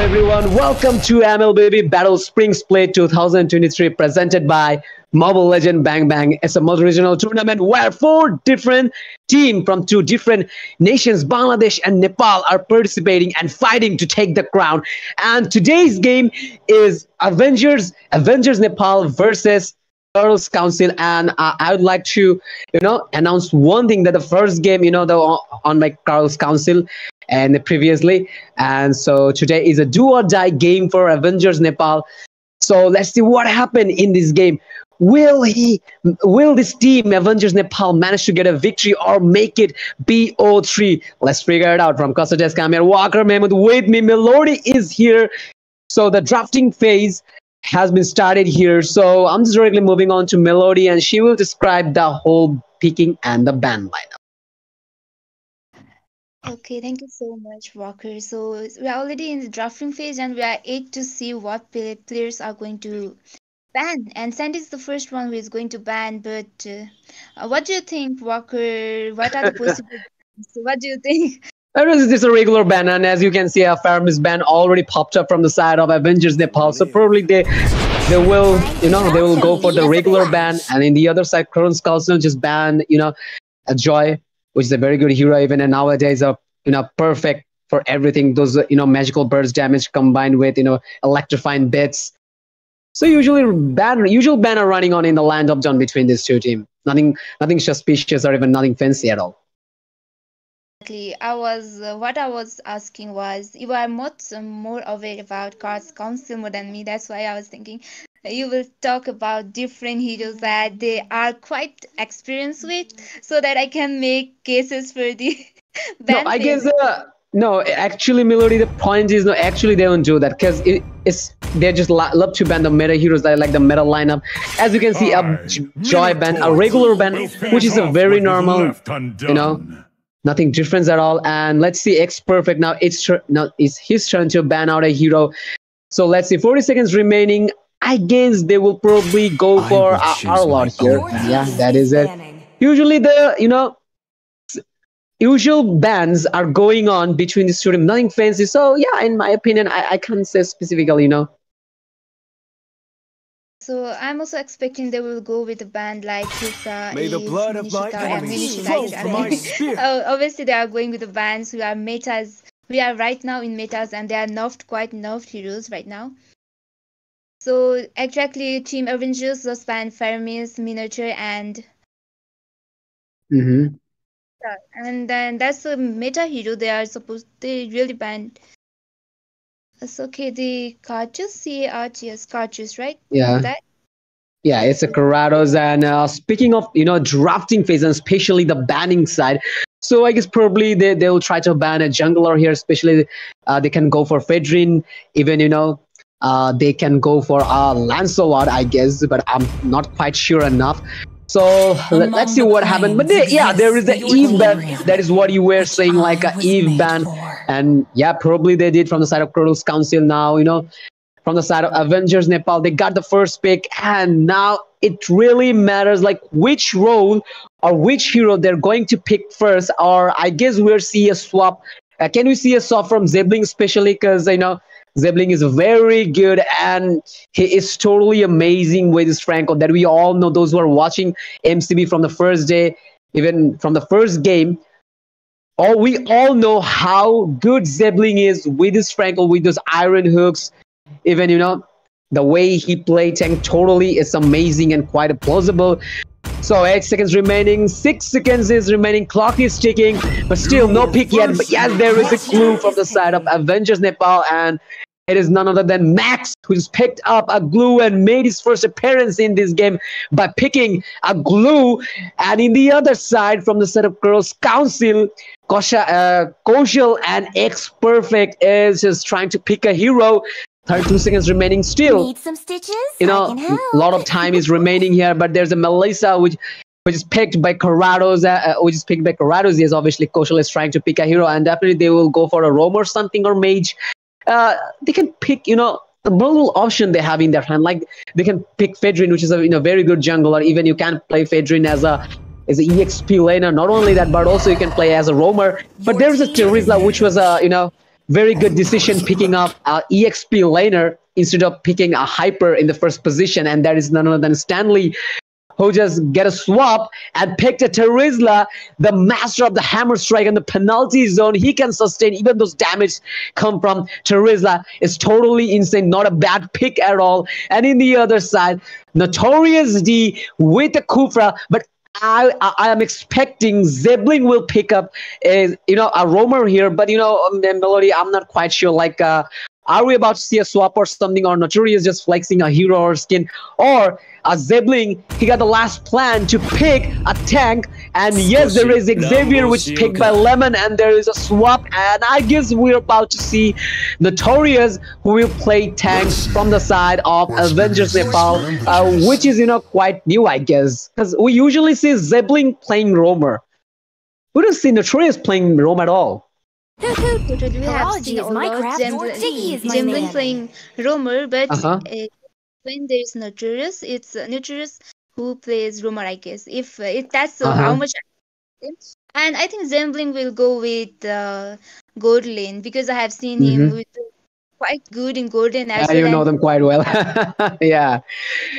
everyone. Welcome to MLBB Battle Spring Split 2023 presented by Mobile Legend Bang Bang. It's a multi-regional tournament where 4 different teams from 2 different nations, Bangladesh and Nepal, are participating and fighting to take the crown. And today's game is Avengers Nepal versus Girls Council. And I would like to, announce one thing, that the first game, on my Girls Council and previously, and so today is a do or die game for Avengers Nepal. So let's see what happened in this game. Will this team Avengers Nepal manage to get a victory or make it BO3? Let's figure it out. From Desk, I'm here, Walker Mahmood with me. Melody is here. So the drafting phase has been started here. So I'm just directly moving on to Melody, and she will describe the whole picking and the ban lineup. Okay, thank you so much, Walker. So we are already in the drafting phase, and we are yet to see what players are going to ban. And Sandy is the first one who is going to ban. But what do you think, Walker? What are the possible bans? So what do you think? This is a regular ban, and as you can see, a Fairness ban already popped up from the side of Avengers Nepal. So probably they will, they will go for the regular ban, and in the other side, Kral Council just ban, a Joy, which is a very good hero even, and nowadays perfect for everything. Those magical burst damage combined with electrifying bits. So usual ban are running on in the land of John between these two teams. Nothing suspicious or even nothing fancy at all. What I was asking was, you are much more aware about Cards Council more than me. That's why I was thinking you will talk about different heroes that they are quite experienced with, so that I can make cases for the ban. No, I guess no. Actually, Melody, the point is, no. Actually, they don't do that because they just love to ban the meta heroes that like the meta lineup. As you can see, a Joy ban, a regular ban, which is a very normal, nothing different at all. And let's see, X Perfect now. It's his turn to ban out a hero. So let's see, 40 seconds remaining. I guess they will probably go for our Lord here. Yeah, that is it. Usually the usual bans are going on between the students, nothing fancy. So yeah, in my opinion, I can't say specifically, So I'm also expecting they will go with a band like Kisa, May the blood of my enemies flow from my spear. Obviously, they are going with the bands who are metas. We are right now in metas, and they are quite nerfed heroes right now. So exactly, Team Avengers just banned Fermis, Minotaur, and and then that's a meta hero. They really banned. It's okay. The Cartus, CARTS, Cartus, right? Yeah. That? Yeah, it's a Karados. And speaking of drafting phase, and especially the banning side, so I guess probably they will try to ban a jungler here. Especially they can go for Fedrin, even they can go for Lancelot, I guess, but I'm not quite sure enough. So let's see what happened. But there is the Eve ban. That is what you were saying, like a Eve ban. And yeah, probably they did from the side of Kral Council now, from the side of Avengers Nepal. They got the first pick, and now it really matters like which role or which hero they're going to pick first. Or I guess we'll see a swap. Can we see a swap from Zebling, especially because Zebling is very good and he is totally amazing with his Franco that we all know. Those who are watching MCB from the first day, even from the first game, we all know how good Zebling is with his Franco, with those iron hooks. Even the way he played tank, totally is amazing and quite plausible. So 8 seconds remaining, 6 seconds is remaining, clock is ticking, but still no pick yet. But yes, there is a clue from the side of Avengers Nepal, and it is none other than Max, who's picked up a glue and made his first appearance in this game by picking a glue. And in the other side, from the set of Girls Council, Kaushal and X Perfect is just trying to pick a hero. 32 seconds remaining still. Need some stitches? A lot of time is remaining here, but there's a Melissa which is picked by Karados, Yes, obviously Kaushal is trying to pick a hero, and definitely they will go for a roam or something, or mage. They can pick, the multiple option they have in their hand. Like they can pick Fedrin, which is a very good jungler. Even you can play Fedrin as a EXP laner. Not only that, but also you can play as a roamer. But there's a Teresa, which was a very good decision picking up EXP laner instead of picking a hyper in the first position, and that is none other than Stanley, who just get a swap and picked a Terizla, the master of the hammer strike and the penalty zone. He can sustain even those damage come from Terizla. It's totally insane, not a bad pick at all. And in the other side, Notorious D with the Kufra, but I am expecting Zebling will pick up a roamer here, but Melody, I'm not quite sure. Like, are we about to see a swap or something, or Notorious just flexing a hero or skin, or Zebling, he got the last plan to pick a tank, and yes, there is Xavier which picked by Lemon, and there is a swap, and I guess we're about to see Notorious who will play tanks from the side of Avengers Nepal, which is quite new, I guess, because we usually see Zebling playing roamer. We don't see Notorious playing roam at all. Totally, we have seen a lot Zembling playing roamer, but when there is Notorious, it's Notorious who plays roamer, I guess. If that's how much. And I think Zembling will go with gold lane, because I have seen him with quite good in golden as well. You know them quite well. Yeah.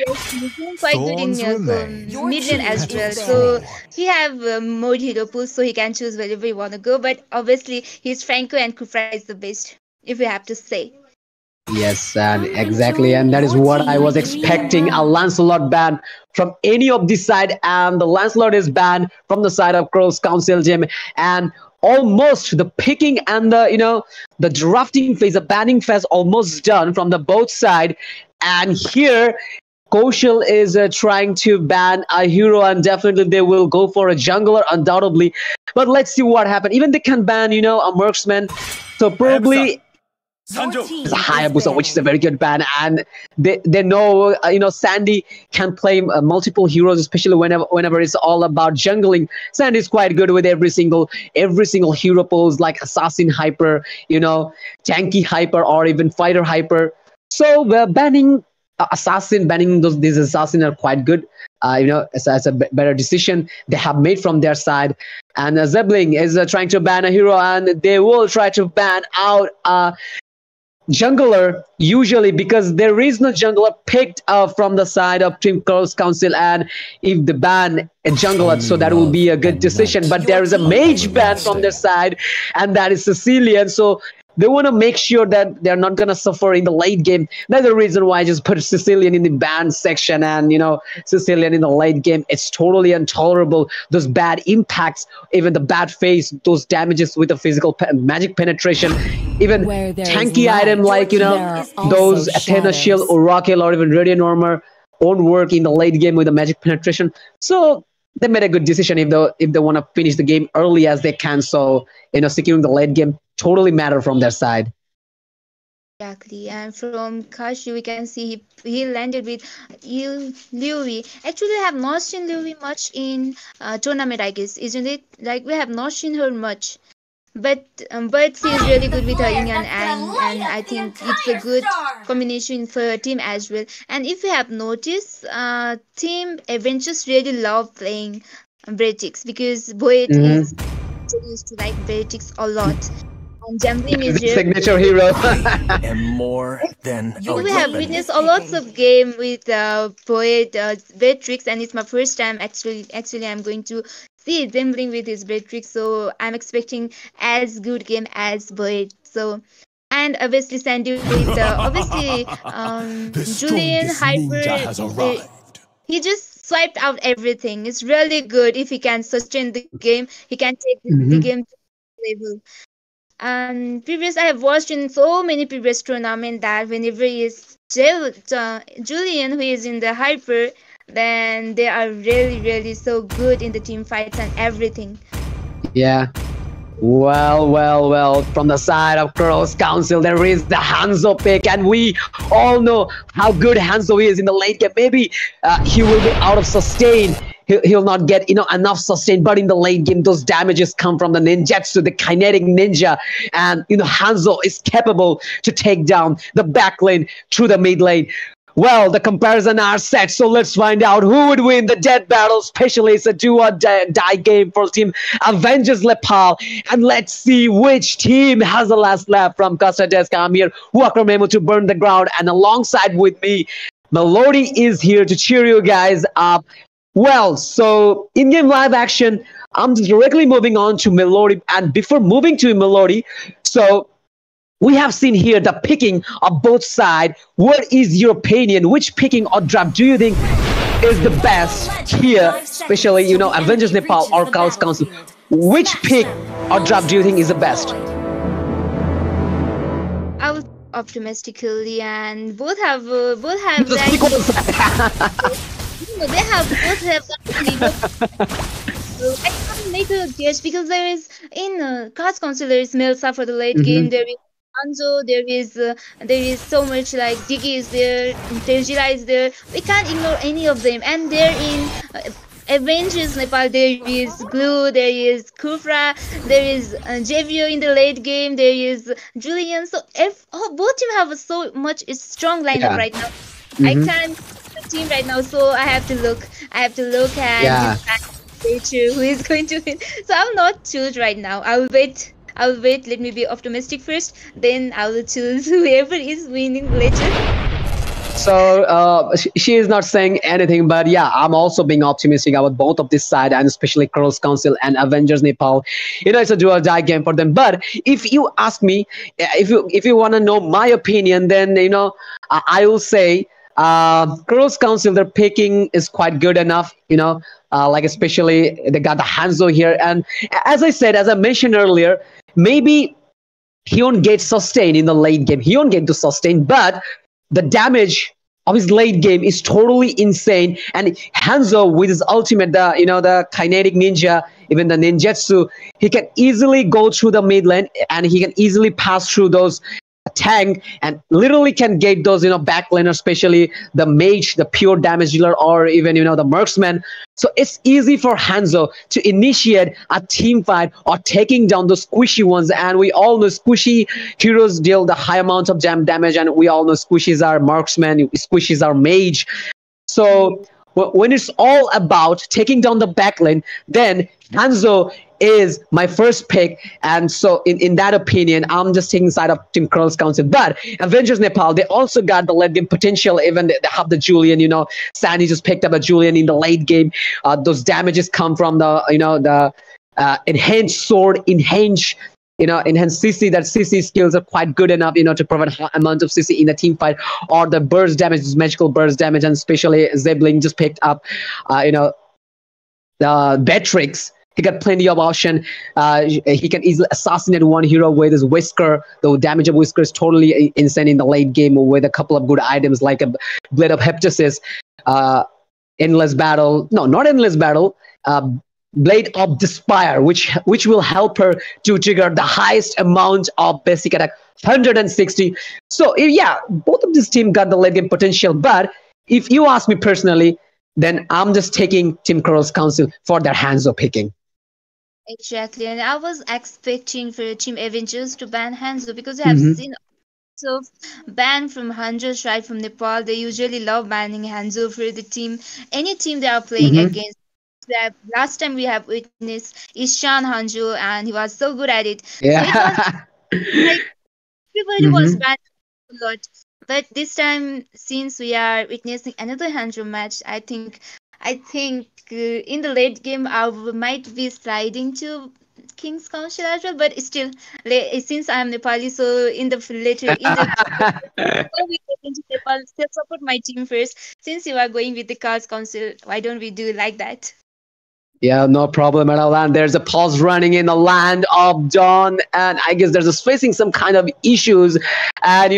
Yes, he's doing quite good in mid lane as well. So he have more hero pools, so he can choose wherever he want to go. But obviously, his Franco and Kufra is the best, if we have to say. Yes, and exactly, and that is what I was expecting, a Lancelot ban from any of this side, and the Lancelot is banned from the side of Kral's Council Gym, and almost the picking and the drafting phase, the banning phase almost done from the both side, and here Kaushal is trying to ban a hero, and definitely they will go for a jungler undoubtedly, but let's see what happens. Even they can ban a marksman, so probably Hayabusa, which is a very good ban, and they know Sandy can play multiple heroes, especially whenever it's all about jungling. Sandy is quite good with every single hero pose, like assassin hyper, tanky hyper, or even fighter hyper. So banning these assassins are quite good. It's a better decision they have made from their side. And Zebling is trying to ban a hero, and they will try to ban out jungler usually, because there is no jungler picked from the side of Team Kral's Council, and if they ban a jungler, so that will be a good decision. But there is a mage ban from their side, and that is Sicilian, so they want to make sure that they're not going to suffer in the late game. That's the reason why I just put Sicilian in the ban section, and Sicilian in the late game. It's totally intolerable. Those bad impacts, even the bad phase, those damages with the physical magic penetration, even tanky item like those Athena Shield, Oracle, or even Radiant Armor won't work in the late game with the magic penetration. So they made a good decision if they want to finish the game early as they can. So securing the late game totally matter from their side. Exactly, and from Kashi we can see he landed with Liuwi. Actually, I have not seen Liuwi much in tournament, I guess, isn't it? Like, we have not seen her much, but she is really good with her Yin and Yang, and I think it's a good combination for her team as well. And if you have noticed, Team Avengers really love playing Beatrix, because Boyd is used to like Beatrix a lot. And Jumbling is signature hero. And more than we have witnessed a lots of game with Boyd Beatrix, and it's my first time actually I'm going to see Jumbling with his Beatrix, so I'm expecting as good game as Boyd. So, and obviously Sandy with obviously Julian Hyper. He just swiped out everything. It's really good if he can sustain the game. He can take the game to the level. And I have watched in so many previous tournaments that whenever is Julian who is in the hyper, then they are really so good in the team fights and everything. Yeah. Well, from the side of Kral's Council, there is the Hanzo pick, and we all know how good Hanzo is in the late game. Maybe he will be out of sustain. He'll not get enough sustain, but in the late game, those damages come from the ninjutsu, the kinetic ninja, and Hanzo is capable to take down the back lane through the mid lane. Well, the comparison are set, so let's find out who would win the death battle. Especially, it's a do or die game for Team Avengers Nepal, and let's see which team has the last laugh from Costa Desk. I'm here, Walker Memo, to burn the ground, and alongside with me, Melody is here to cheer you guys up. Well, so in-game live action, I'm directly moving on to Melody, and before moving to Melody, so we have seen here the picking of both sides. What is your opinion? Which picking or draft do you think is the best here? Especially, Avengers Nepal or Kral's Council. Which pick or draft do you think is the best? I will optimistically, and both have Just like pick one side. they have both have I can't make a guess because there is in Cards Council there is Melsa for the late game. Mhm. There is Anzo. There is so much like Diggy is there. Tejila is there. We can't ignore any of them. And they're in Avengers Nepal. There is Glue. There is Kufra. There is Javio in the late game. There is Julian. So if both team have a so much strong lineup Yeah. right now. I Mhm. can't pick the team right now, so I have to look. I have to look and Yeah. decide who is going to win. So I'll not choose right now. I will wait. I will wait. Let me be optimistic first. Then I will choose whoever is winning later. So she is not saying anything, but yeah, I'm also being optimistic about both of this side, and especially Kral's Council and Avengers Nepal. It's a do or die game for them. But if you ask me, if you want to know my opinion, then I will say Kral's Council, their picking is quite good enough. Like especially they got the Hanzo here, and as I mentioned earlier, maybe he won't get sustained in the late game. He won't get to sustain, but the damage of his late game is totally insane. And Hanzo with his ultimate, the kinetic ninja, even the ninjutsu, he can easily go through the mid lane and he can easily pass through those tank and literally can get those back laner, especially the mage, the pure damage dealer, or even the marksman. So it's easy for Hanzo to initiate a team fight or taking down those squishy ones, and we all know squishy heroes deal the high amount of damage, and we all know squishies are marksman, squishies are mage. So when it's all about taking down the backlane, then Hanzo is my first pick. And so in that opinion, I'm just taking side of Team Kral's Council. But Avengers Nepal, they also got the late game potential. Even they have the Julian, Sandy just picked up a Julian in the late game. Those damages come from the enhanced sword, enhanced CC. That CC skills are quite good enough, to provide high amount of CC in the team fight, or the burst damage, magical burst damage, and especially Zebling just picked up, the Beatrix. He got plenty of option. He can easily assassinate one hero with his Whisker. The damage of Whisker is totally insane in the late game with a couple of good items like a Blade of Heptasis, Endless Battle. No, not Endless Battle. Blade of Despair, which will help her to trigger the highest amount of basic attack, 160. So yeah, both of this team got the late game potential. But if you ask me personally, then I'm just taking Team Kral's Council for their Hanzo picking. Exactly, and I was expecting for Team Avengers to ban Hanzo because I have Mhm. seen so ban from Hanzo right from Nepal. They usually love banning Hanzo for the team, any team they are playing Mhm. against. Last time we have witnessed Ishan Hanzo, and he was so good at it. So it was Yeah. like everybody was Mhm. banned a lot. But this time, since we are witnessing another Hanzo match, I think in the late game I might be sliding to King's Council as well. But still, since I am Nepali, so in the before we get into Nepal, still support my team first. Since you are going with the Cards Council, why don't we do like that? Yeah, no problem at all. And there's a pause running in the land of Dawn, and I guess there's just facing some kind of issues. And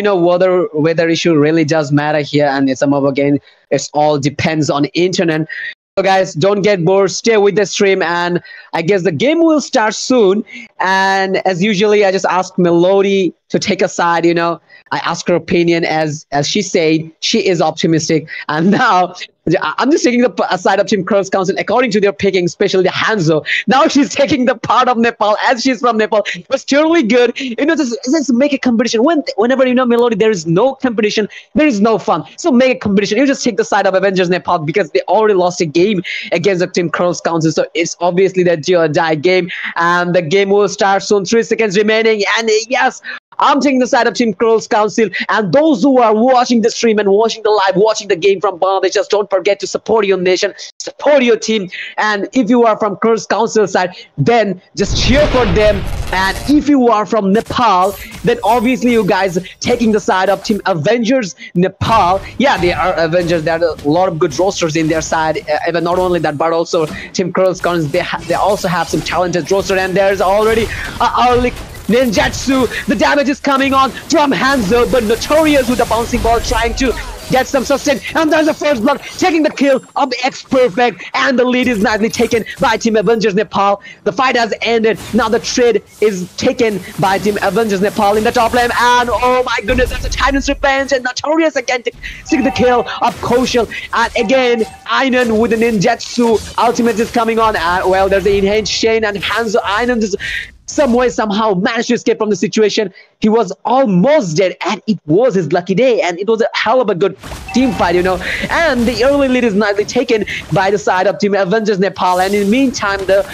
whether issue really does matter here. And it's some of again, it's all depends on internet. So guys, don't get bored. Stay with the stream, and I guess the game will start soon. And as usually, I just ask Melody to take a side. I ask her opinion as she said she is optimistic, and now I'm just taking the side of Team Kral's Council according to their picking, especially Hanzo. Now she's taking the part of Nepal as she's from Nepal. It was truly good. Just make a competition. Whenever Melody, there is no competition, there is no fun. So make a competition. You just take the side of Avengers Nepal because they already lost a game against the Team Kral's Council. So it's obviously the do or die game, and the game will start soon. 3 seconds remaining, and yes, I'm taking the side of Team Kral's Council. And those who are watching the stream and watching the live, watching the game from Bangladesh, just don't forget to support your nation, support your team. And if you are from Kral's Council side, then just cheer for them. And if you are from Nepal, then obviously you guys taking the side of Team Avengers Nepal. Yeah, they are Avengers. There are a lot of good rosters in their side. Even not only that, but also Team Kral's Council, they also have some talented roster. And there's already early ninjutsu. The damage is coming on from Hanzo, but Notorious with the bouncing ball trying to get some sustain. And there's the first blood, taking the kill of the X-Perfect, and the lead is nicely taken by Team Avengers Nepal. The fight has ended. Now the trade is taken by Team Avengers Nepal in the top lane, and oh my goodness, that's a Titan's Revenge, and Notorious again taking the kill of Koshal. And again, Einan with the ninjutsu ultimate is coming on, and well, there's the enhanced chain, and Hanzo Einan just some way somehow managed to escape from the situation. He was almost dead, and it was his lucky day, and it was a hell of a good team fight, and the early lead is nicely taken by the side of Team Avengers Nepal. And in the meantime, the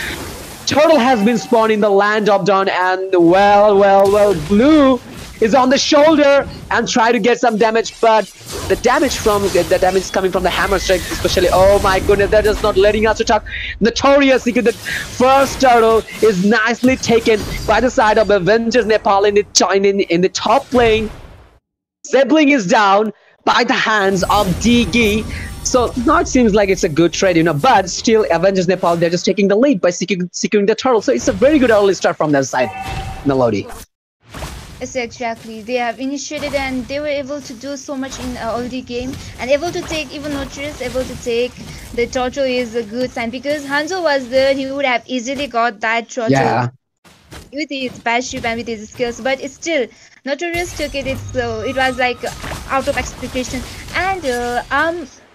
turtle has been spawned in the land of Dawn, and well, Blue is on the shoulder and try to get some damage, but the damage is coming from the hammer strike, especially. Oh my goodness, they're just not letting us to talk. Notorious, the first turtle is nicely taken by the side of Avengers Nepal in the top lane. Zebling is down by the hands of Digi. So now it seems like it's a good trade, but still Avengers Nepal, they're just taking the lead by securing the turtle. So it's a very good early start from their side, Melody. Yes, exactly. They have initiated and they were able to do so much in early game, and able to take even Notorious, able to take the turtle is a good sign, because Hanzo was there, he would have easily got that turtle with his passive and with his skills, but still Notorious took it. So it was like out of expectation, and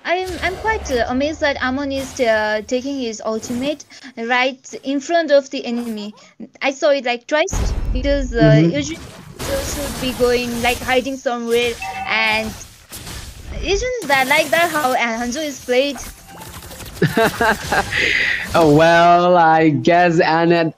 I'm quite amazed that Amon is taking his ultimate right in front of the enemy. I saw it like twice, because usually should be going like hiding somewhere, and isn't that like that how Hanzo is played? Oh, well, I guess, and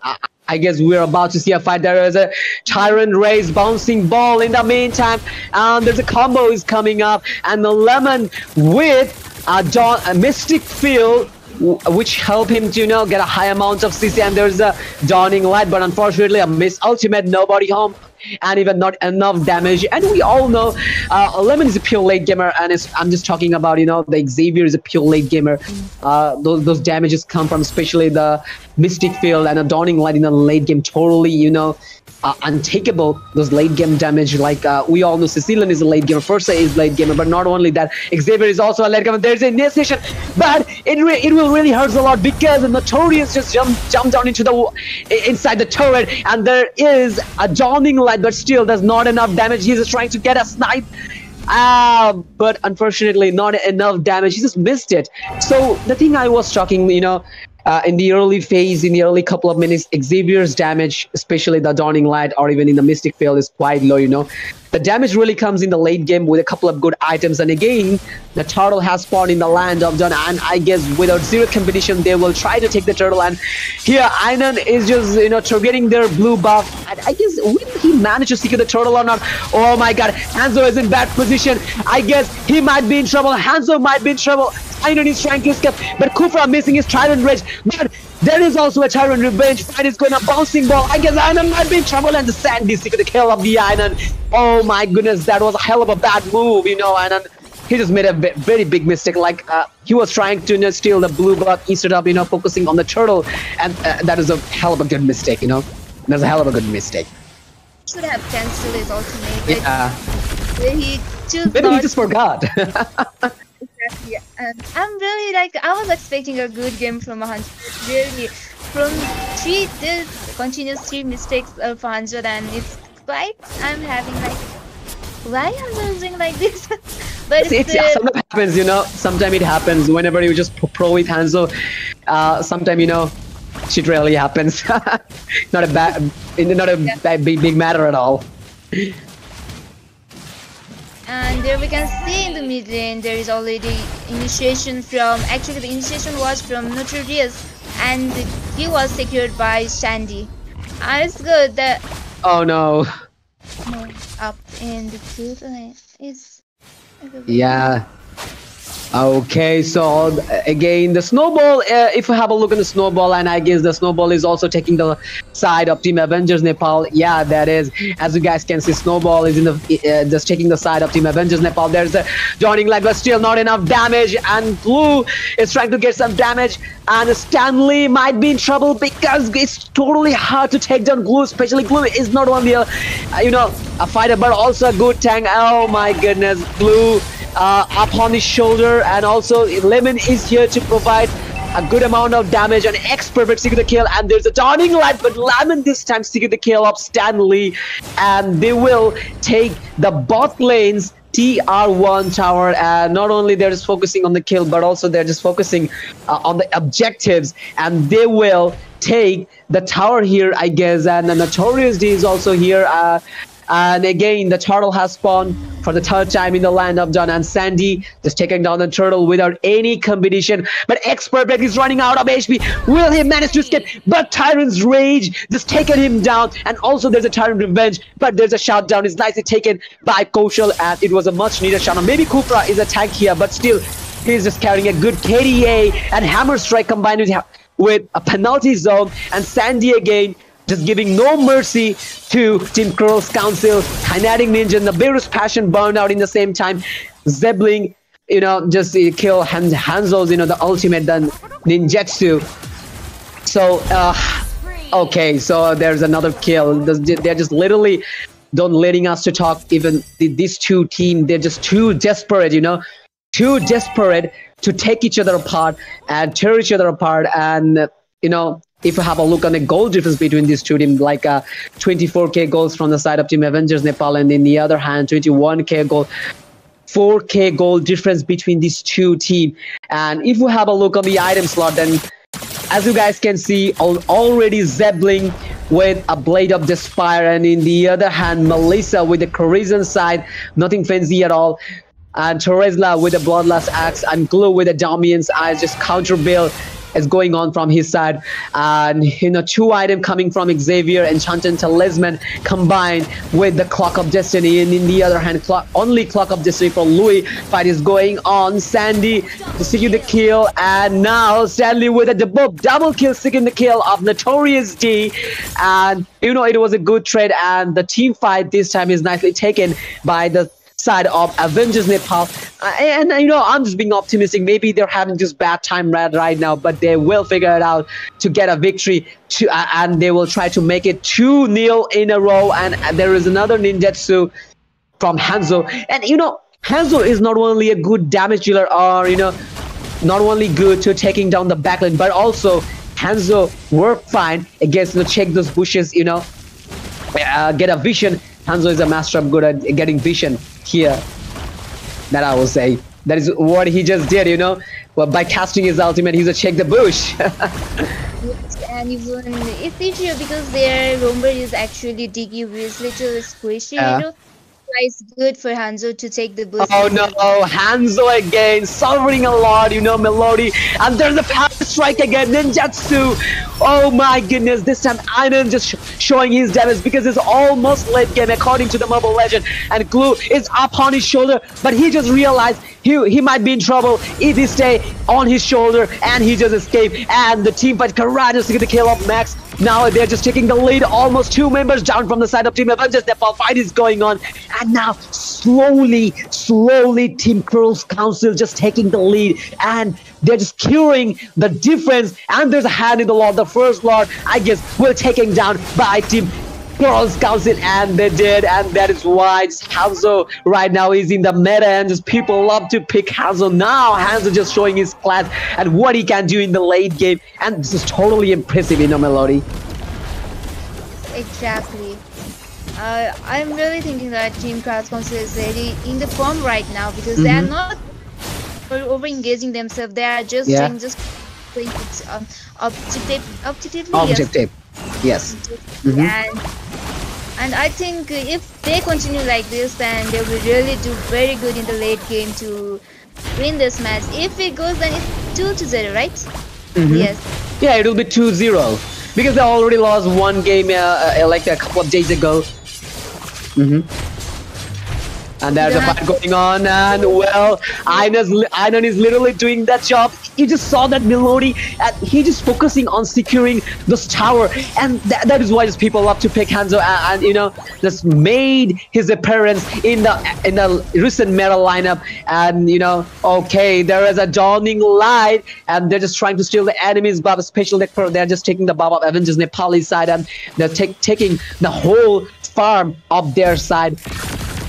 I guess we're about to see a fight. There is a Tyrant Race bouncing ball in the meantime, and there's a combo is coming up, and the Lemon with a Mystic Field, which help him to get a high amount of CC, and there's a Dawning Light, but unfortunately a miss ultimate, nobody home, and even not enough damage. And we all know Lemon is a pure late gamer, and I'm just talking about the Xavier is a pure late gamer. Those damages come from especially the Mystic Field and a Dawning Light in the late game, totally untakeable. Those late game damage, like we all know Cecilian is a late gamer, Fursa is late gamer, but not only that, Xavier is also a late gamer. There's a initiation, but it will really hurt a lot, because the Notorious just jumped down into inside the turret, and there is a Dawning Light, but still there's not enough damage. He's just trying to get a snipe, but unfortunately not enough damage. He just missed it. So the thing I was talking, in the early phase, in the early couple of minutes, Xavier's damage, especially the Dawning Light or even in the Mystic Field, is quite low, The damage really comes in the late game with a couple of good items. And again, the turtle has spawned in the land of Dawn, and I guess without zero competition, they will try to take the turtle. And here, Einan is just, targeting their blue buff. And I guess, will he manage to secure the turtle or not? Oh my god, Hanzo is in bad position. I guess he might be in trouble. Hanzo might be in trouble. Einan is trying to escape, but Kufra missing his Tyrant Rage. But there is also a Tyrant Revenge. Fight is going to bouncing ball. I guess Einan might be in trouble, and the Sandy secret the kill of the Einan. Oh my goodness, that was a hell of a bad move, Einan. He just made a very big mistake. Like he was trying to steal the blue buff instead of focusing on the turtle, and that is a hell of a good mistake. That's a hell of a good mistake. Should have cancelled his ultimate. Yeah. He just maybe he just forgot. Exactly. I'm really I was expecting a good game from Hanzo. Really, from this continuous 3 mistakes for Hanzo, and it's quite. I'm having why I'm losing like this? But It's sometimes happens, you know. Sometimes it happens whenever you just pro with Hanzo. Sometimes, you know, shit really happens. Not a big matter at all. and there we can see in the mid lane there is already initiation from. Actually, the initiation was from Notorious, and he was secured by Shandy. It's good that Oh no. no, up in the field is. Yeah. Okay, so again, the snowball, if we have a look at the snowball, and I guess the snowball is also taking the side of Team Avengers Nepal. Yeah, that is. As you guys can see, snowball is in the just taking the side of Team Avengers Nepal. There's a joining line, but still not enough damage. And Blue is trying to get some damage. And Stanley might be in trouble because it's totally hard to take down Glue. Especially Glue is not only a, you know, a fighter, but also a good tank. Oh my goodness, Blue. Up on his shoulder, and also Lemon is here to provide a good amount of damage, and Expert secure the kill, and there's a dawning light, but Lemon this time secure the kill of Stanley, and they will take the bot lanes TR1 tower. And not only they're just focusing on the kill, but also they're just focusing on the objectives, and they will take the tower here, I guess. And the Notorious D is also here. And again, the turtle has spawned for the third time in the land of John, and Sandy just taking down the turtle without any competition. But Expert is running out of HP. Will he manage to escape? But Tyrant's Rage just taken him down. And also there's a Tyrant Revenge, but there's a shutdown. It's nicely taken by Kaushal, and it was a much needed shutdown. Maybe Kupra is a tank here, but still he's just carrying a good KDA and Hammer Strike combined with a penalty zone. And Sandy again just giving no mercy to Team Kral's Council. Kinetic Ninja and the Beerus Passion burned out in the same time. Zebling, you know, just kill Hanzo's, you know, the ultimate then ninjutsu. So, okay, so there's another kill. They're just literally don't letting us to talk. Even these two teams, they're just too desperate, you know, too desperate to take each other apart and tear each other apart. And, you know, if you have a look on the goal difference between these two teams, like 24k goals from the side of Team Avengers Nepal, and in the other hand 21k goal, 4k goal difference between these two teams. And if we have a look on the item slot, then as you guys can see, already Zebling with a Blade of Despair, and in the other hand Melissa with the Corrosion side, nothing fancy at all. And Teresla with a Bloodlust Axe, and Glue with a Dominion's Eyes, just counter build is going on from his side. And you know, two items coming from Xavier, Enchanted Talisman combined with the Clock of Destiny, and in the other hand only Clock of Destiny for Louis. Fight is going on. Sandy to secure the kill, and now Stanley with a double kill, securing the kill of Notorious D. And you know, it was a good trade, and the team fight this time is nicely taken by the side of Avengers Nepal. And you know, I'm just being optimistic. Maybe they're having just bad time right now, but they will figure it out to get a victory, and they will try to make it 2-0 in a row. And there is another ninjutsu from Hanzo. And you know, Hanzo is not only a good damage dealer, or you know, not only good to taking down the backline, but also Hanzo work fine against, you know, check those bushes, you know, get a vision. Hanzo is a master of good at getting vision here. That I will say. That is what he just did, you know. Well, by casting his ultimate, he's a check the bush. Yes, and even it's easier because their Romber is actually diggy with little squishy, you know. It's good for Hanzo to take the boost. Oh no, Hanzo again, suffering a lot, you know, Melody. And there's a power strike again, ninjutsu. Oh my goodness, this time Iron just showing his damage because it's almost late game according to the Mobile Legend. And Glue is up on his shoulder, but he just realized he might be in trouble if he stay on his shoulder, and he just escaped. And the team fight Karate to get the kill of Max. Now they're just taking the lead, almost 2 members down from the side of Team Avengers. Nepal fight is going on, and now slowly Team Kral's Council just taking the lead, and they're just curing the difference. And there's a hand in the Lord. The first Lord, I guess, will taken down by Team Kral's Council, and they did, and that is why Hanzo right now is in the meta, and just people love to pick Hanzo. Now Hanzo just showing his class and what he can do in the late game, and this is totally impressive, you know, Melody. Exactly. I'm really thinking that Team Kral Council is really in the form right now because they are not over engaging themselves. They are just Yeah. doing just going it objectively. Objective. Yes. And I think if they continue like this, then they will really do very good in the late game to win this match. If it goes, then it's 2-0, right? Yes. Yeah, it will be 2-0 because they already lost one game like a couple of days ago. And there's a fight going on, and well, Einan is literally doing that job. You just saw that Melody, and he just focusing on securing this tower, and that is why just people love to pick Hanzo, and you know, just made his appearance in the recent meta lineup. And you know, okay, there is a dawning light, and they're just trying to steal the enemy's buff, especially they're just taking the buff of Avengers Nepali side, and they're taking the whole farm of their side.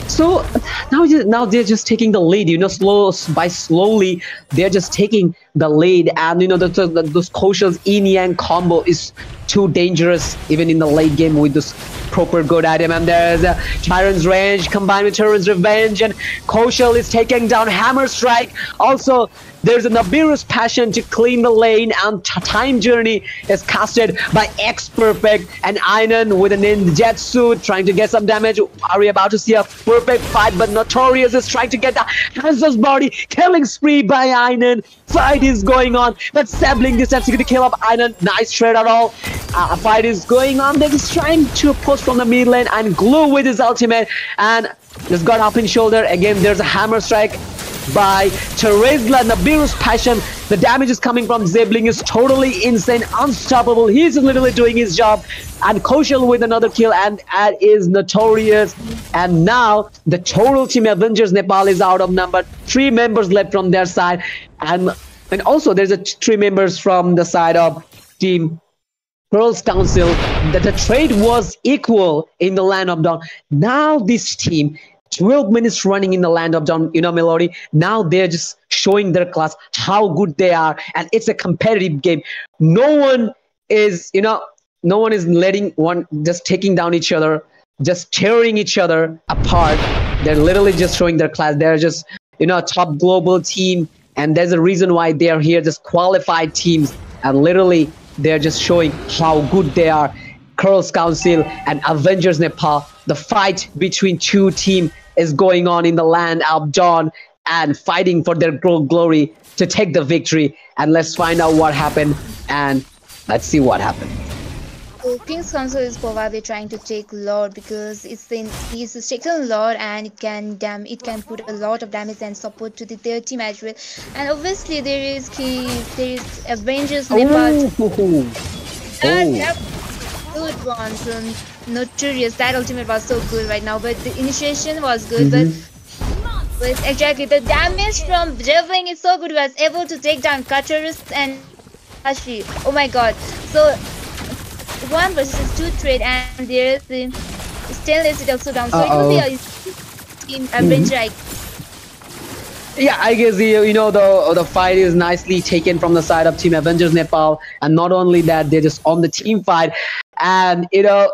So now they're just taking the lead, you know, slowly they're just taking the lead. And you know, those Kaushal's yin yang combo is too dangerous even in the late game with this proper good item. And there's a Tyrant's Range combined with Tyrant's Revenge, and Kaushal is taking down Hammer Strike. Also, there's a Nibiru's Passion to clean the lane, and Time Journey is casted by X Perfect, and Einan with a ninjutsu trying to get some damage. Are we about to see a perfect fight? But Notorious is trying to get the Hanzo's body. Killing spree by Einan. Fight is going on, but Sabling is attempting to kill up Einan. Nice trade at all. A fight is going on. They're just trying to push from the mid lane, and Glue with his ultimate, and just got up in shoulder. Again, there's a Hammer Strike by Teresla. Nibiru's Passion. The damage is coming from Zebling is totally insane, unstoppable. He's literally doing his job. And Kaushal with another kill, and that is Notorious. And now the total team Avengers Nepal is out of number. 3 members left from their side, and also there's 3 members from the side of Team Kral Council. That the trade was equal in the Land of Dawn. Now this team, 12 minutes running in the Land of Dawn, you know, Melody. Now they're just showing their class, how good they are, and it's a competitive game. No one is, you know, no one is letting one just taking down each other, just tearing each other apart. They're literally just showing their class. They're just, you know, a top global team, and there's a reason why they're here, just qualified teams, and literally they're just showing how good they are. Kral Council and Avengers Nepal. The fight between 2 teams is going on in the Land of Dawn, and fighting for their glory to take the victory. And let's find out what happened, and let's see what happened. So King's Council is probably trying to take Lord because he's taken Lord, and it can put a lot of damage and support to their team as well. And obviously there is Avengers Nepal. Good one. So Notorious, that ultimate was so good right now, but the initiation was good. But exactly, the damage from Javelin is so good. He was able to take down Katarus and Ashi. Oh my god. So 1 versus 2 trade, and there's the Stainless is also down. So it will be a team Avenger. Yeah, I guess you know, the fight is nicely taken from the side of Team Avengers Nepal, and not only that, they're just on the team fight, and you know,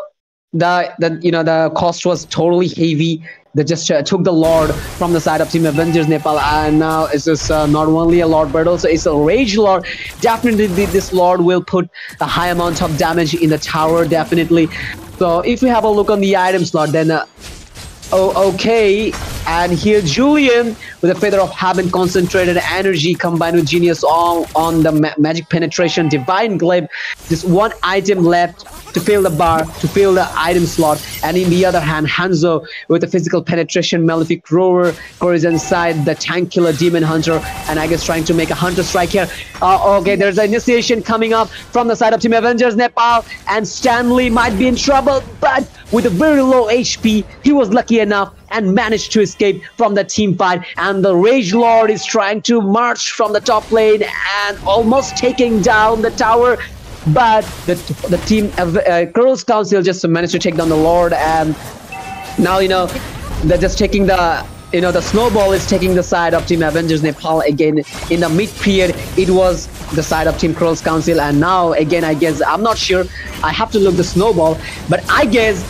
the cost was totally heavy. They just took the Lord from the side of Team Avengers Nepal, and now it's just not only a Lord but also it's a Rage Lord. Definitely this Lord will put a high amount of damage in the tower, definitely. So if we have a look on the item slot, then okay, and here Julian with a Feather of Heaven, Concentrated Energy combined with Genius on the Magic Penetration, Divine Glaive. Just 1 item left to fill the bar, to fill the item slot. And in the other hand, Hanzo with the Physical Penetration, Malefic Roar, Corazon side, the Tank Killer, Demon Hunter, and I guess trying to make a Hunter Strike here. Okay, there's an initiation coming up from the side of Team Avengers Nepal, and Stanley might be in trouble, but with a very low HP, he was lucky enough and managed to escape from the team fight. And the Rage Lord is trying to march from the top lane and almost taking down the tower. But the team Kral Council just managed to take down the Lord, and now, you know, they're just taking the, you know, the snowball is taking the side of Team Avengers Nepal again. In the mid period, it was the side of Team Kral Council, and now again, I guess, I'm not sure, I have to look the snowball, but I guess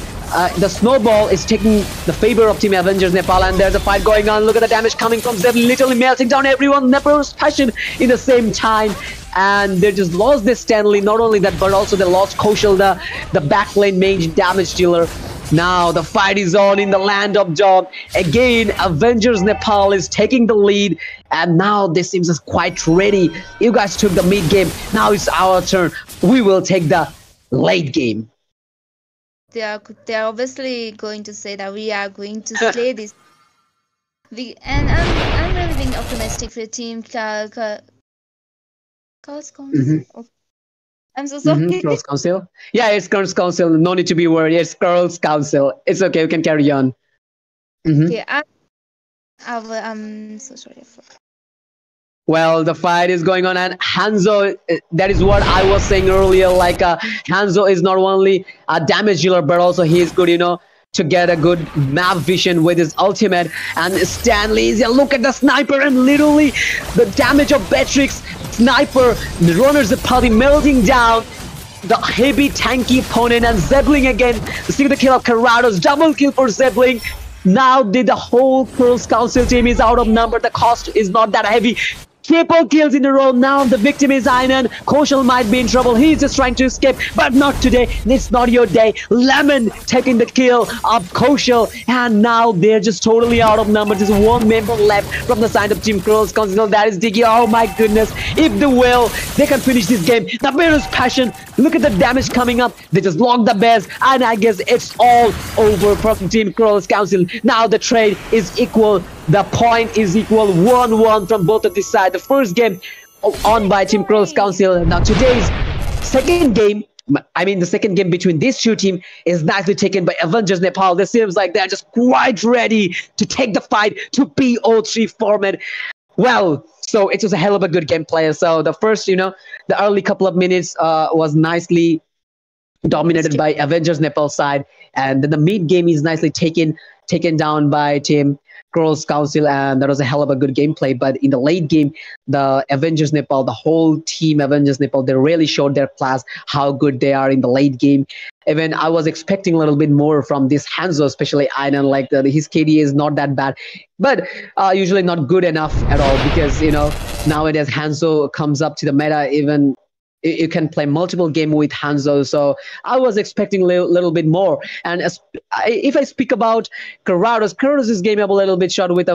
the snowball is taking the favor of Team Avengers Nepal, and there's a fight going on. Look at the damage coming from Zeb, literally melting down everyone. Nepal's passion in the same time, and they just lost this Stanley. Not only that, but also they lost Kaushal, the backlane main damage dealer. Now the fight is on in the land of Dawn. Again, Avengers Nepal is taking the lead, and now this seems quite ready. You guys took the mid game. Now it's our turn. We will take the late game. They're obviously going to say that we are going to slay this. And I'm really being optimistic for Team Kral. I'm so sorry. Girls Council. Yeah, it's Girls Council. No need to be worried. It's Girls Council. It's okay. We can carry on. Okay, I'm so sorry. Well, the fight is going on, and Hanzo, that is what I was saying earlier, like Hanzo is not only a damage dealer, but also he is good, to get a good map vision with his ultimate. And Stanley is, look at the sniper, and literally the damage of Beatrix, sniper, the runners of party melting down the heavy tanky opponent, and Zebling again, see the kill of Karados, double kill for Zebling. Now the whole Girls Council team is out of number. The cost is not that heavy. Triple kills in a row. Now the victim is Einan. Kaushal might be in trouble. He's just trying to escape, but not today. It's not your day. Lemon taking the kill of Kaushal, and now they're just totally out of numbers. There's one member left from the side of Team Girls Council. That is Diggy. Oh my goodness. If they will, they can finish this game. The Bear's passion. Look at the damage coming up. They just locked the bears, and I guess it's all over from Team Girls Council. Now the trade is equal. The point is equal, 1-1 from both of these sides. The first game on by Team Girls Council. Now today's second game, the second game between these two teams is nicely taken by Avengers Nepal. It seems like they're just quite ready to take the fight to PO3 format. Well, so it was a hell of a good gameplay. So the first, the early couple of minutes was nicely dominated by Avengers Nepal side, and then the mid game is nicely taken down by Team Girls Council, and that was a hell of a good gameplay. But in the late game, the Avengers Nepal, the whole team Avengers Nepal, they really showed their class, how good they are in the late game. Even I was expecting a little bit more from this Hanzo, especially Einan. Like his KD is not that bad, but usually not good enough at all, because nowadays Hanzo comes up to the meta. Even you can play multiple game with Hanzo, so I was expecting a little bit more. And if I speak about Karados is game up a little bit short with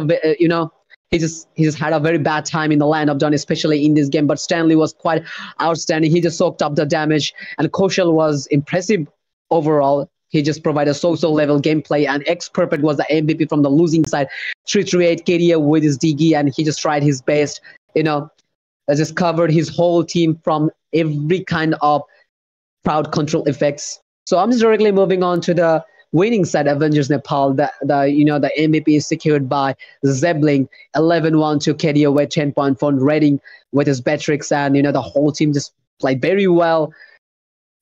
he just had a very bad time in the land of Dawn, especially in this game. But Stanley was quite outstanding. He just soaked up the damage, and Kaushal was impressive overall. He just provided so-so level gameplay, and X-Perfect was the MVP from the losing side. 338 KDA with his DG, and he just tried his best, just covered his whole team from every kind of crowd control effects. So I'm just directly moving on to the winning side, Avengers Nepal. The MVP is secured by Zebling, 11-1 to KDO with 10.4 rating with his Beatrix, and the whole team just played very well.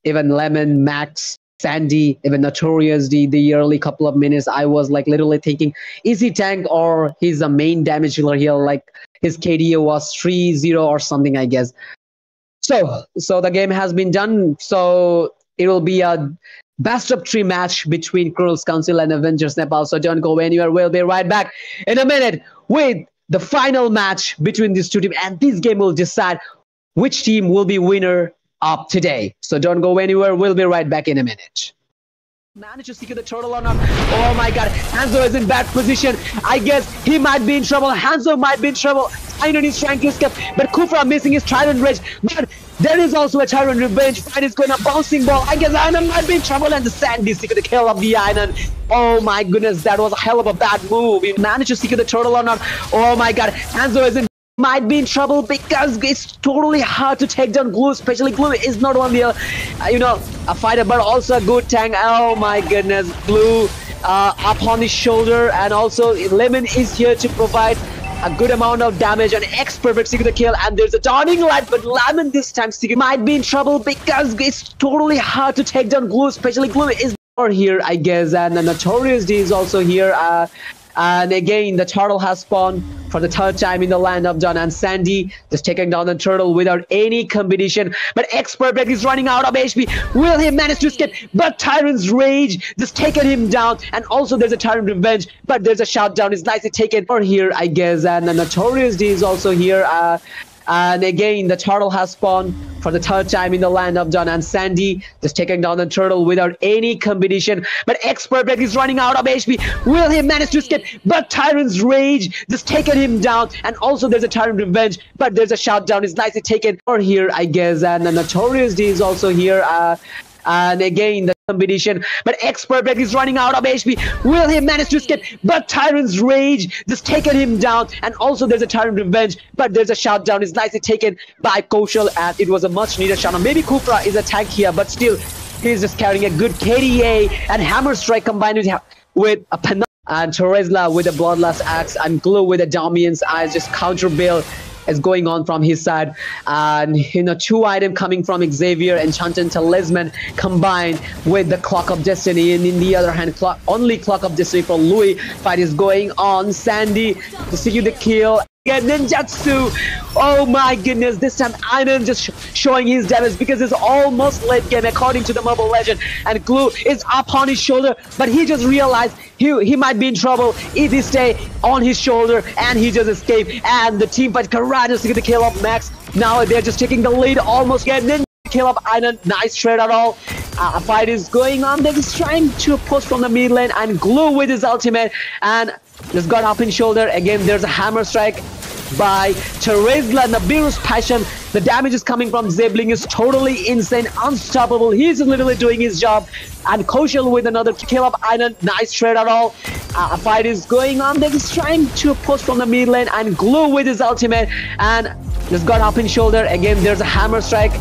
Even Lemon, Max, Sandy, even Notorious, the early couple of minutes, I was like literally thinking, is he tank or he's a main damage dealer here? Like his KDO was 3-0 or something, I guess. So the game has been done. So it will be a best of 3 match between Girls Council and Avengers Nepal. So don't go anywhere. We'll be right back in a minute with the final match between these two teams, and this game will decide which team will be winner of today. So don't go anywhere. We'll be right back in a minute. Managed to secure the turtle or not? Oh my god, Hanzo is in bad position. I guess he might be in trouble. Hanzo might be in trouble. Einan is trying to escape, but Kufra missing his Tyrant Rage. But there is also a Tyrant Revenge. Fight is going a bouncing ball. I guess Einan might be in trouble, and the Sandy secure the kill of the Einan. Oh my goodness, that was a hell of a bad move. He managed to secure the turtle or not? Oh my god, Hanzo is in might be in trouble, because it's totally hard to take down Glue. Especially Glue is not only a fighter, but also a good tank. Oh my goodness, Glue up on his shoulder, and also Lemon is here to provide a good amount of damage, and X-Perfect secure the kill, and there's a dawning light, but Lemon this time might be in trouble, because it's totally hard to take down Glue. Especially Glue is here, I guess, and the Notorious D is also here. And again, the turtle has spawned for the third time in the land of John and Sandy, just taking down the turtle without any competition. But Expert Break is running out of HP. Will he manage to escape? But Tyrant's Rage just taken him down. And also there's a Tyrant Revenge, but there's a shutdown. It's nicely taken for here, I guess. And the Notorious D is also here. And again, the turtle has spawned for the third time in the land of John and Sandy, just taking down the turtle without any competition. But Expert Break is running out of HP. Will he manage to escape? But Tyrant's Rage just taken him down. And also there's a Tyrant Revenge, but there's a shutdown. It's nicely taken for here, I guess. And the Notorious D is also here. And again, the competition, but Expert Break is running out of HP. Will he manage to escape? But Tyrant's Rage just taken him down. And also there's a Tyrant Revenge, but there's a shutdown. It's nicely taken by Kaushal, and it was a much needed shutdown. Maybe Kupra is a tank here, but still he's just carrying a good KDA and Hammer Strike combined with a Pana and Teresla with a Bloodlust Axe and Glue with a Dominion's Eyes, just counter build is going on from his side. And two item coming from Xavier, Enchanted Talisman combined with the Clock of Destiny, and in the other hand only Clock of Destiny for Louis. Fight is going on. Sandy to secure the kill. Again, Ninjutsu. Oh my goodness, this time Iron just showing his damage because it's almost late game according to the Mobile Legend, and Glue is up on his shoulder, but he just realized he might be in trouble if he stay on his shoulder, and he just escaped. And the team fight Kral just to get the kill of Max. Now they're just taking the lead, almost getting in. Kill up Iron, nice trade at all. A fight is going on. They're just trying to push from the mid lane, and Glue with his ultimate and just got up in shoulder. Again, there's a Hammer Strike by Teresla, Nibiru's Passion. The damage is coming from Zebling is totally insane, unstoppable. He's literally doing his job. And Kaushal with another kill up Iron, nice trade at all. A fight is going on. They're just trying to push from the mid lane, and Glue with his ultimate and just got up in shoulder. Again, there's a Hammer Strike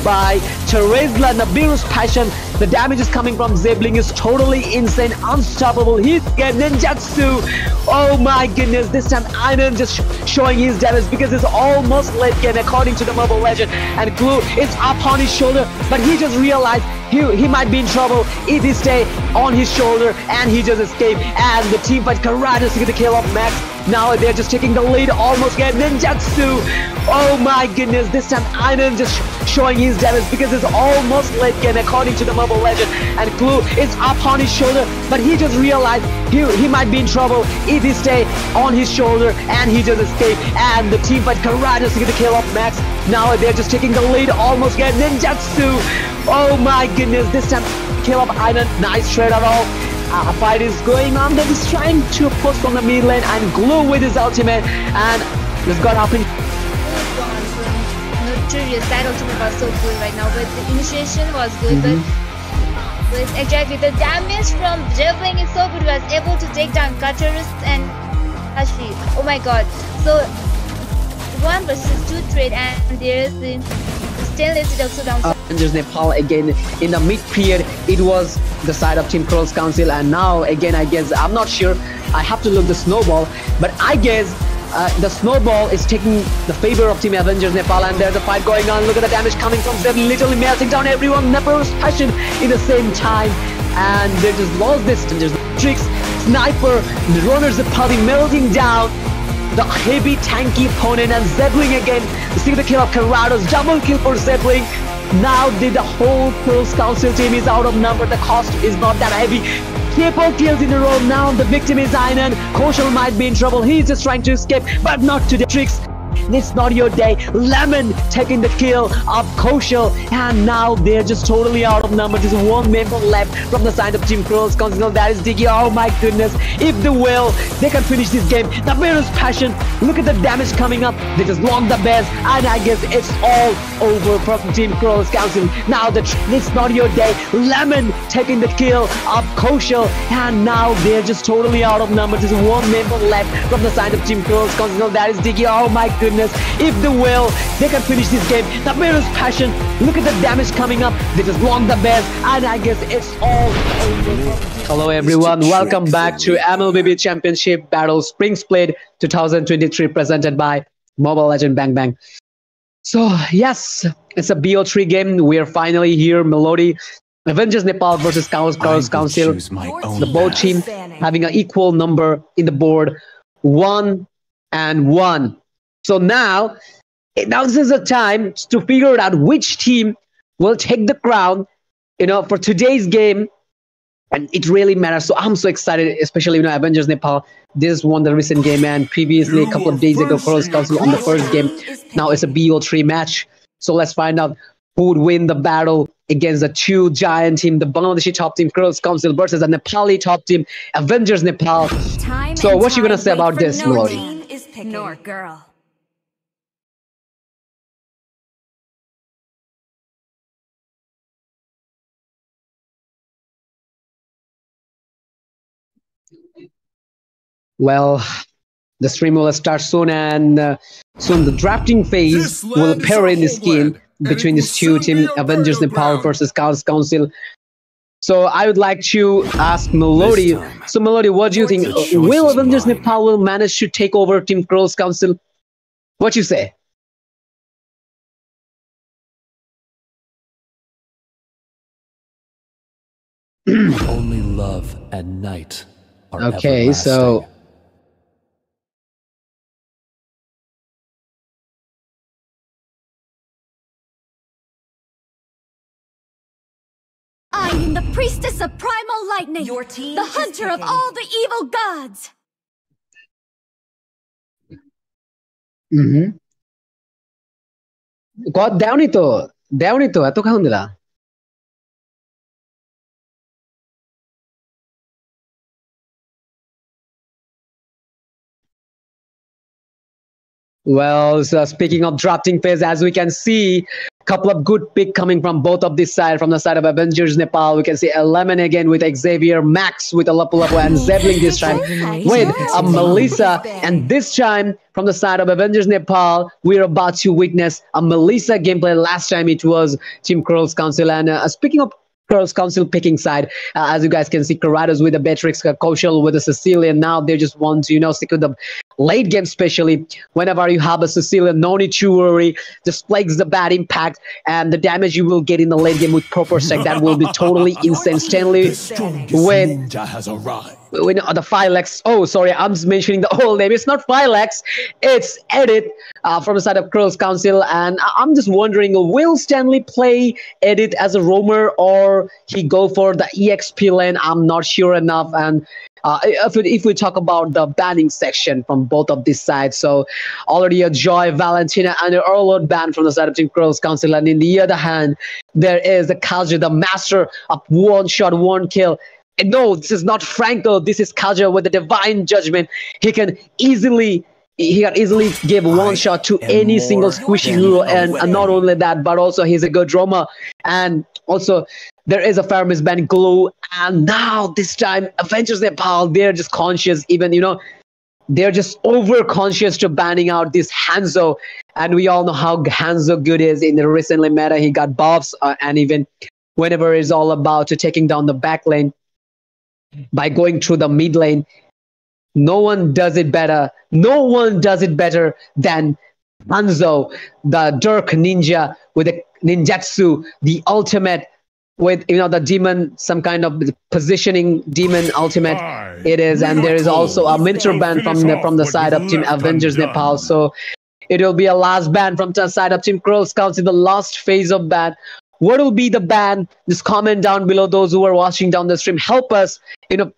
by Teresla, Nibiru's Passion. The damage is coming from Zebling is totally insane, unstoppable. He's getting Ninjutsu. Oh my goodness, this time Iron just showing his damage because it's almost late game according to the Mobile Legend, and Glue is up on his shoulder, but he just realized he might be in trouble if he stay on his shoulder, and he just escaped. And the team fight Kral just to get the kill of Max. Now they're just taking the lead, almost getting Ninjutsu. Oh my goodness, this time Iron just showing his damage because it's almost late game according to the Mobile Legend, and Glue is up on his shoulder, but he just realized he might be in trouble if he stay on his shoulder, and he just escaped. And the team fight Kral just to get the kill of Max. Now they're just taking the lead, almost getting Ninjutsu. Oh my goodness, this time kill up Iron, nice trade at all. A fight is going on. They're just trying to push from the mid lane, and Glue with his ultimate and just got up in. Notorious, that ultimate was so good right now, but the initiation was good, but exactly the damage from Javelin is so good. He was able to take down Katarus and Ashi. Oh my god. So 1 versus 2 trade, and there's the stainless steel also down. Avengers Nepal again in the mid period. It was the side of Team Kral's Council, and now again I guess I'm not sure. I have to look the snowball, but I guess the snowball is taking the favor of Team Avengers Nepal, and there's a fight going on. Look at the damage coming from them, literally melting down everyone. Nepal's Passion in the same time, and they just lost this. There's tricks, sniper, the runners are probably melting down the heavy tanky opponent, and Zebling again. You see the kill of Karados, double kill for Zebling. Now the whole Kral's Council team is out of number. The cost is not that heavy. Triple kills in a row. Now the victim is Iron. Kaushal might be in trouble. He's just trying to escape, but not to the tricks. It's not your day. Lemon taking the kill of Kaushal, and now they're just totally out of number. There's one member left from the side of Team Kral's Council. That is Diggy. Oh my goodness. If they will, they can finish this game. The Mirror's Passion. Look at the damage coming up. They just lost the best, and I guess it's all over from Team Kral's Council. Now it's not your day. Lemon taking the kill of Kaushal, and now they're just totally out of number. There's one member left from the side of Team Kral's Council. That is Diggy. Oh my goodness. If they will, they can finish this game. The Mirror's Passion. Look at the damage coming up. They just won the best, and I guess it's all over. Hello everyone, welcome back to MLBB Championship Battles Spring Split 2023, presented by Mobile Legend Bang Bang. So yes, it's a BO3 game. We're finally here. Melody, Avengers Nepal versus Kral's Council. The both team having an equal number in the board, 1-1. So now this is a time to figure out which team will take the crown, for today's game, and it really matters. So I'm so excited, especially Avengers Nepal. This won the recent game, and previously a couple of days ago, Kral Council on the first game. Now it's a BO3 match. So let's find out who would win the battle against the two giant team, the Bangladeshi top team, Kral Council, versus the Nepali top team, Avengers Nepal. So what you gonna say about this, Melody? Nor girl. Well, the stream will start soon, and soon the drafting phase will appear in this game between these two teams, Avengers Nepal versus Kral Council. So I would like to ask Melody. So Melody, what do you think? Will Avengers Nepal will manage to take over Team Kral Council? What you say? Only love and night are Okay, so everlasting. I am the priestess of primal lightning, your team, the hunter of all the evil gods. God down ito, eto kahon nila. Well, so speaking of drafting phase, as we can see, a couple of good pick coming from both of this side. From the side of Avengers Nepal, we can see Lemon again with Xavier, Max with a Lapu Lapu, and Zebling this time with a Melissa. And this time, from the side of Avengers Nepal, we're about to witness a Melissa gameplay. Last time it was Team Kral Council. And speaking of Kral Council picking side, as you guys can see, Karadas with the Beatrix, Kaushal with the Sicilian. Now they just want to, stick with the late game, especially whenever you have a Sicilian, no need to worry. Just flags the bad impact and the damage you will get in the late game with proper stack. That will be totally insane. Stanley with the Philex. Oh, sorry, I'm just mentioning the old name. It's not Philex, it's Edit from the side of Kral Council. And I'm just wondering, will Stanley play Edit as a roamer or he go for the EXP lane? I'm not sure enough. And if we talk about the banning section from both of these sides, so already a Joy, Valentina, and an Earlord ban from the side of Team Kral Council. And in the other hand, there is the Kaja, the master of one shot, one kill. And no, this is not Franco. This is Kaja with the divine judgment. He can easily give one shot to any single squishy hero, and not only that, but also he's a good roamer. And also there is a Faramis band Glue, and now this time Avengers Nepal, they're just conscious, even they're just over conscious to banning out this Hanzo. And we all know how Hanzo good is in the recently meta. He got buffs, and even whenever it's all about to taking down the back lane by going through the mid lane, no one does it better. No one does it better than Hanzo, the Dirk Ninja with the ninjutsu, the ultimate with the demon, some kind of positioning demon ultimate it is. And there is also a mentor ban from the side of Team Avengers Nepal. So it will be a last ban from the side of Team Kral Scouts in the last phase of ban. What will be the ban? Just comment down below. Those who are watching down the stream, help us,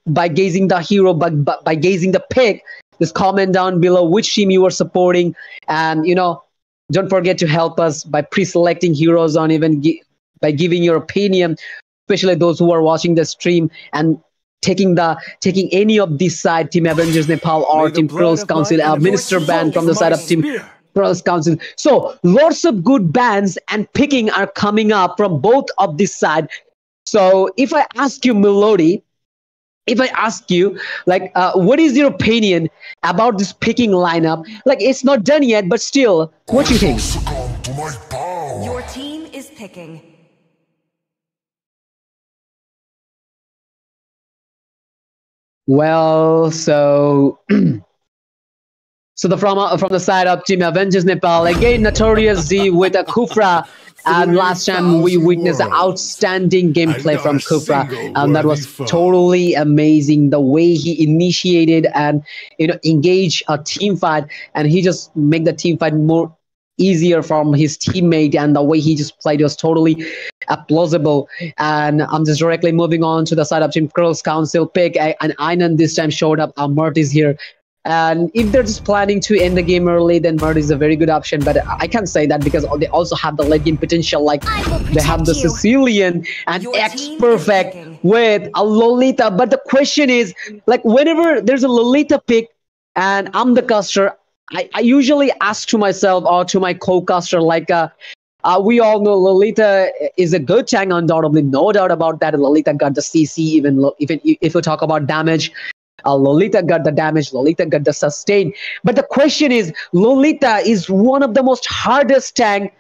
by gazing the hero, by gazing the pick. Just comment down below which team you are supporting, and don't forget to help us by pre-selecting heroes on even by giving your opinion, especially those who are watching the stream and taking any of this side, Team Avengers Nepal or Team Kral Council, minister ban from the side of Team Kral Council. So lots of good bans and picking are coming up from both of this side. So if I ask you, Melody, if I ask you, what is your opinion about this picking lineup? It's not done yet, but still, what do you think? Your team is picking. Well, so So from the side of Team Avengers Nepal, again Notorious Z with a Kufra. And last time we witnessed outstanding gameplay from Kufra, and that was totally amazing. The way he initiated and engaged a team fight, and he just make the team fight more easier from his teammate, and the way he just played was totally plausible. And I'm just directly moving on to the side of Team Kral's Council pick, and Einan this time showed up. Mert is here. And if they're just planning to end the game early, then Mert is a very good option. But I can't say that because they also have the late game potential. Like they have the Sicilian and X Perfect with a Lolita. But the question is, like, whenever there's a Lolita pick and I'm the caster, I usually ask to myself or to my co-caster, like, we all know Lolita is a good tank, undoubtedly, no doubt about that. Lolita got the CC, even if we talk about damage. Lolita got the damage, Lolita got the sustain. But the question is, Lolita is one of the most hardest tank,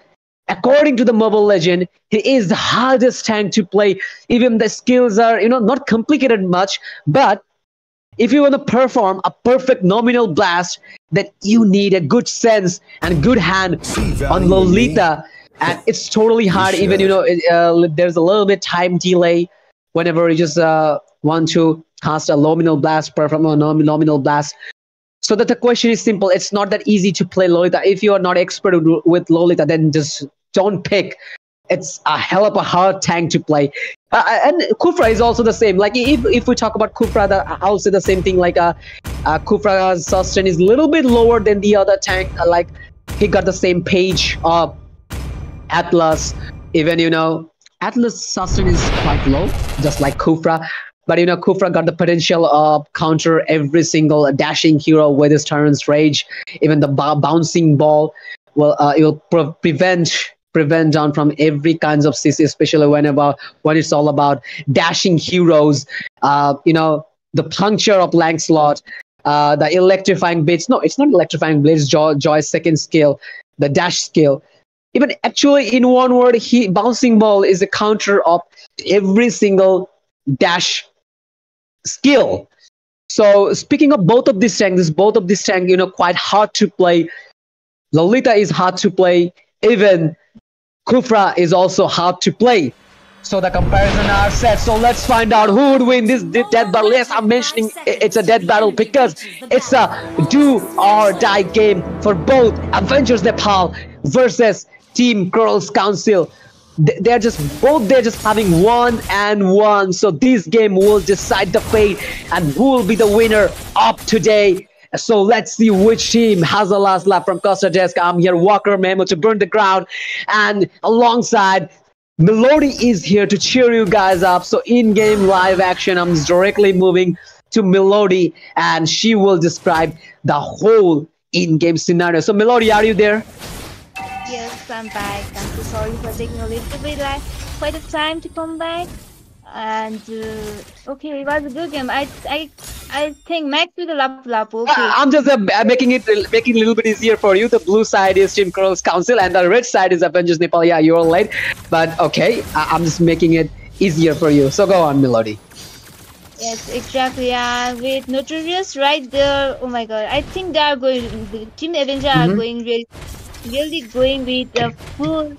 according to the Mobile Legend. He is the hardest tank to play. Even the skills are, not complicated much. But if you want to perform a perfect nominal blast, then you need a good sense and good hand on Lolita. And it's totally hard. Even, there's a little bit time delay whenever you just want to cast a nominal blast, perform a nominal blast. So that the question is simple. It's not that easy to play Lolita. If you are not expert with Lolita, then just don't pick. It's a hell of a hard tank to play. And Kufra is also the same. Like if we talk about Kufra, I'll say the same thing. Like Kufra's sustain is a little bit lower than the other tank. Like he got the same page of Atlas. Even Atlas sustain is quite low, just like Kufra. But Kufra got the potential of counter every single dashing hero with his turns rage. Even the bouncing ball it will prevent down from every kinds of CC, especially when it's all about dashing heroes. The puncture of Lancelot, the electrifying blades. No, it's not electrifying blades. Joy's second skill, the dash skill. Even actually, in one word, bouncing ball is a counter of every single dash skill. So speaking of both of these tanks, quite hard to play. Lolita is hard to play. Even Kufra is also hard to play. So the comparison are set. So let's find out who would win this death battle. Yes, I'm mentioning it's a death battle because it's a do or die game for both Avengers Nepal versus Team Kral's Council. They're just having 1-1. So this game will decide the fate and who will be the winner of today. So let's see which team has the last lap. From Costa Desk, I'm here, Walker Memo, to burn the ground, and alongside Melody is here to cheer you guys up. So in-game live action, I'm directly moving to Melody, and she will describe the whole in-game scenario. So Melody, are you there? Yes, I'm back. I'm so sorry for taking a little bit quite a time to come back. And okay, it was a good game. I think Max with the Lapu. Okay. I'm just making it a little bit easier for you. The blue side is Team Kral's Council, and the red side is Avengers Nepal. Yeah, you're late, but okay, I'm just making it easier for you. So go on, Melody. Yes, exactly. With Notorious right there. Oh my God, I think they are going. The Team Avengers are going really going with the full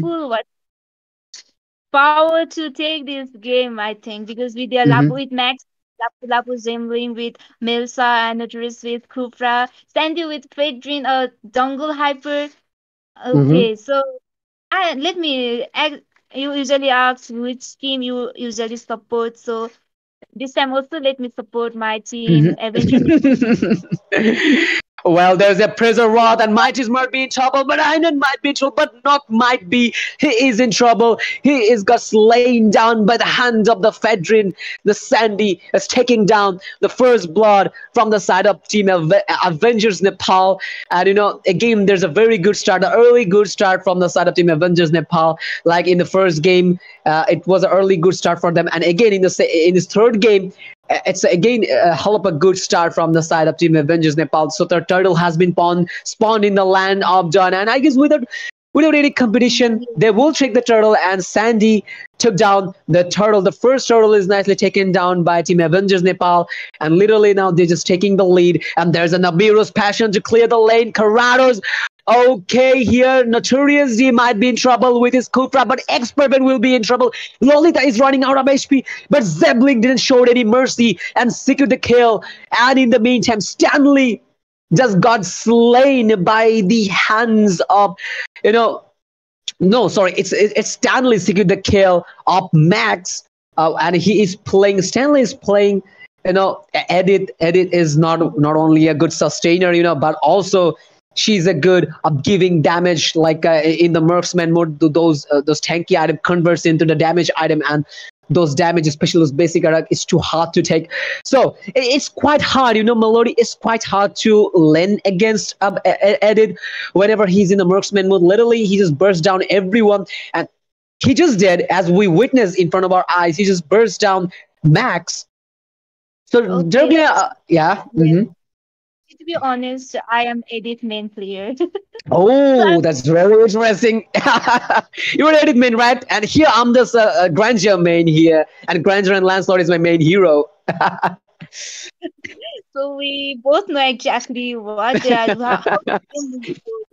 full power to take this game, I think, because with their Lapu with Max, Lapu Zemling with Melsa, and Notorious with Kufra, Sandy with Fedrin, Dongle Hyper. Okay, so let me you usually ask which team you usually support, so this time also let me support my team Avengers. Well, there's a pressure rod, and Mighty's might be in trouble, but Einan might be in trouble, but not might be. He is in trouble. He is got slain down by the hand of the Fedrin. The Sandy is taking down the first blood from the side of Team Avengers Nepal. And again, there's a very good start, an early good start from the side of Team Avengers Nepal. Like in the first game, it was an early good start for them, and again in this third game, it's again a hell of a good start from the side of Team Avengers Nepal. So the turtle has been spawned in the land of Dawn, and I guess without without any competition. They will take the turtle, and Sandy took down the turtle. The first turtle is nicely taken down by Team Avengers Nepal, and literally now they're just taking the lead. And there's a Nabiru's passion to clear the lane. Karados. Okay, here Notorious D might be in trouble with his Kufra, but Expert will be in trouble. Lolita is running out of HP, but Zebling didn't show any mercy and secured the kill. And in the meantime, Stanley just got slain by the hands of, you know, no, sorry, it's Stanley secured the kill of Max, and he is playing. Stanley is playing. Edith. Edith is not only a good sustainer, but also she's a good giving damage, like in the marksman mode. Those tanky item converts into the damage item, and those damage, especially those basic attack, is too hard to take. So it's quite hard, Melody is quite hard to lane against Edit. Whenever he's in the marksman mode, literally he just bursts down everyone, and he just did, as we witnessed in front of our eyes, he just burst down Max. So Okay. yeah. To be honest, I am Edith main player. Oh, that's very interesting. You're an Edit main, right? And here I'm just a Granger main here, and Granger and Lancelot is my main hero. So we both know exactly what they are. How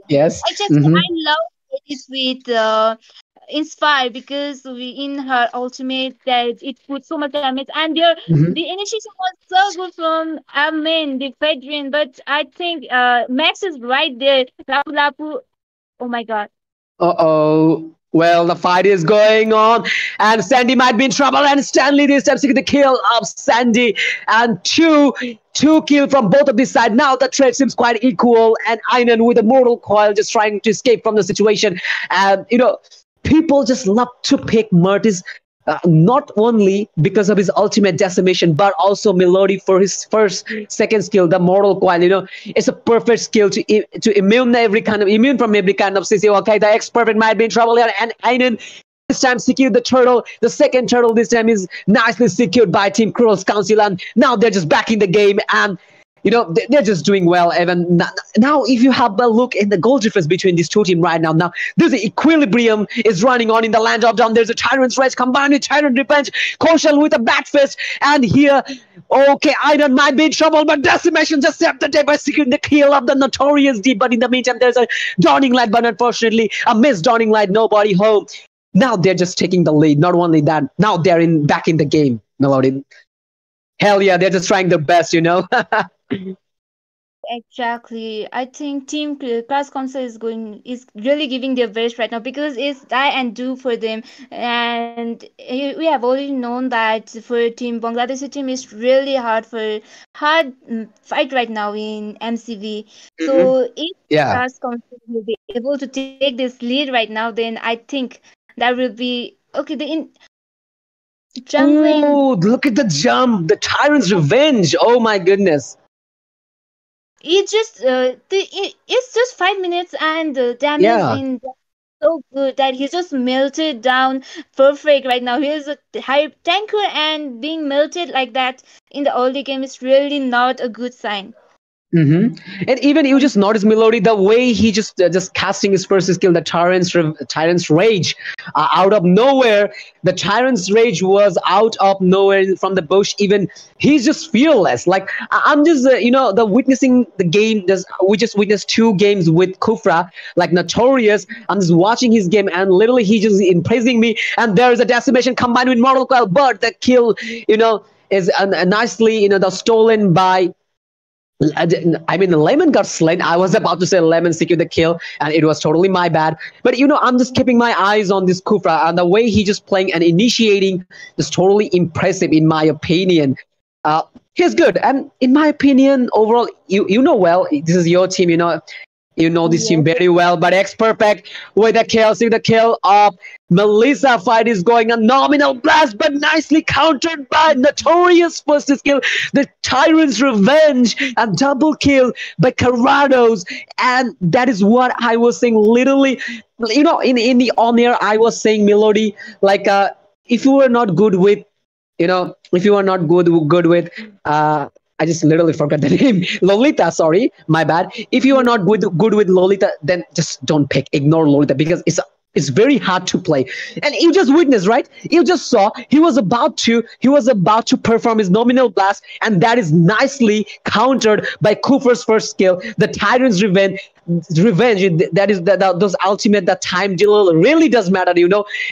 Yes. exactly, I love Edith with Inspire, because we in her ultimate that it put so much damage, and Mhm. the initiation was so good from Amen, the Fedrin, but I think Max is right there. Lapu Lapu, oh my god. Uh-oh. Well, the fight is going on, and Sandy might be in trouble, and Stanley this time seeking the kill of Sandy, and two kill from both of this side. Now the trade seems quite equal, and Einan with a mortal coil just trying to escape from the situation. And people just love to pick Murtis, not only because of his ultimate decimation, but also Melody for his second skill, the mortal coil. It's a perfect skill to immune from every kind of CC. Okay, the expert might be in trouble here, and Einan this time secured the turtle. The second turtle this time is nicely secured by Team Kral's Council, and now they're just back in the game, and they're just doing well. Even now, if you have a look in the goal difference between these two teams right now there's an equilibrium is running on in the land of Dawn. There's a Tyrant's Rage combined with Tyrant Revenge, Koshal with a back fist, and here, okay, Iron might be in trouble, but Decimation just saved the day by securing the kill of the Notorious D. But in the meantime, there's a Dawning Light, but unfortunately, a missed Dawning Light, nobody home. Now they're just taking the lead. Not only that, now they're back in the game, Melody. Hell yeah, they're just trying their best. Exactly. I think Team Class Council is really giving their best right now, because it's die and do for them. And we have already known that for Team Bangladesh team is really hard fight right now in MCV. So if Yeah. Class Council will be able to take this lead right now, then I think that will be okay. Jungling. Oh, look at the jump! The Tyrant's Revenge! Oh my goodness! It's just 5 minutes, and the damage Yeah. in so good that he's just melted down perfect right now. He's a high tanker, and being melted like that in the early game is really not a good sign. And even you just notice Melody, the way he just casting his first skill, the Tyrant's Rage, out of nowhere. The Tyrant's Rage was out of nowhere from the bush. Even he's just fearless. Like I'm just the witnessing the game. We just witnessed 2 games with Kufra, like Notorious. I'm just watching his game, and literally he just impressing me. And there is a decimation combined with Mortal Coil, but the kill, is nicely the stolen by. I mean, Lemon got slain. I was about to say Lemon secured the kill, and it was totally my bad. But I'm just keeping my eyes on this Kufra, and the way he just playing and initiating is totally impressive, in my opinion. He's good, and in my opinion, overall, you know well, this is your team. You know this team very well, but X-Perfect with a kill, see the kill of Melissa. Fight is going a nominal blast, but nicely countered by Notorious first skill, the Tyrant's Revenge, and double kill by Karados. And that is what I was saying, literally, in the on-air, I was saying, Melody, like, if you were not good with, if you are not good with I just literally forgot the name. Lolita, sorry, my bad. If you are not good with Lolita, then just don't pick. Ignore Lolita because it's very hard to play. And you just witnessed, right? You just saw he was about to perform his nominal blast, and that is nicely countered by Cooper's first skill, the Tyrant's Revenge. That is those ultimate, that time deal really does matter,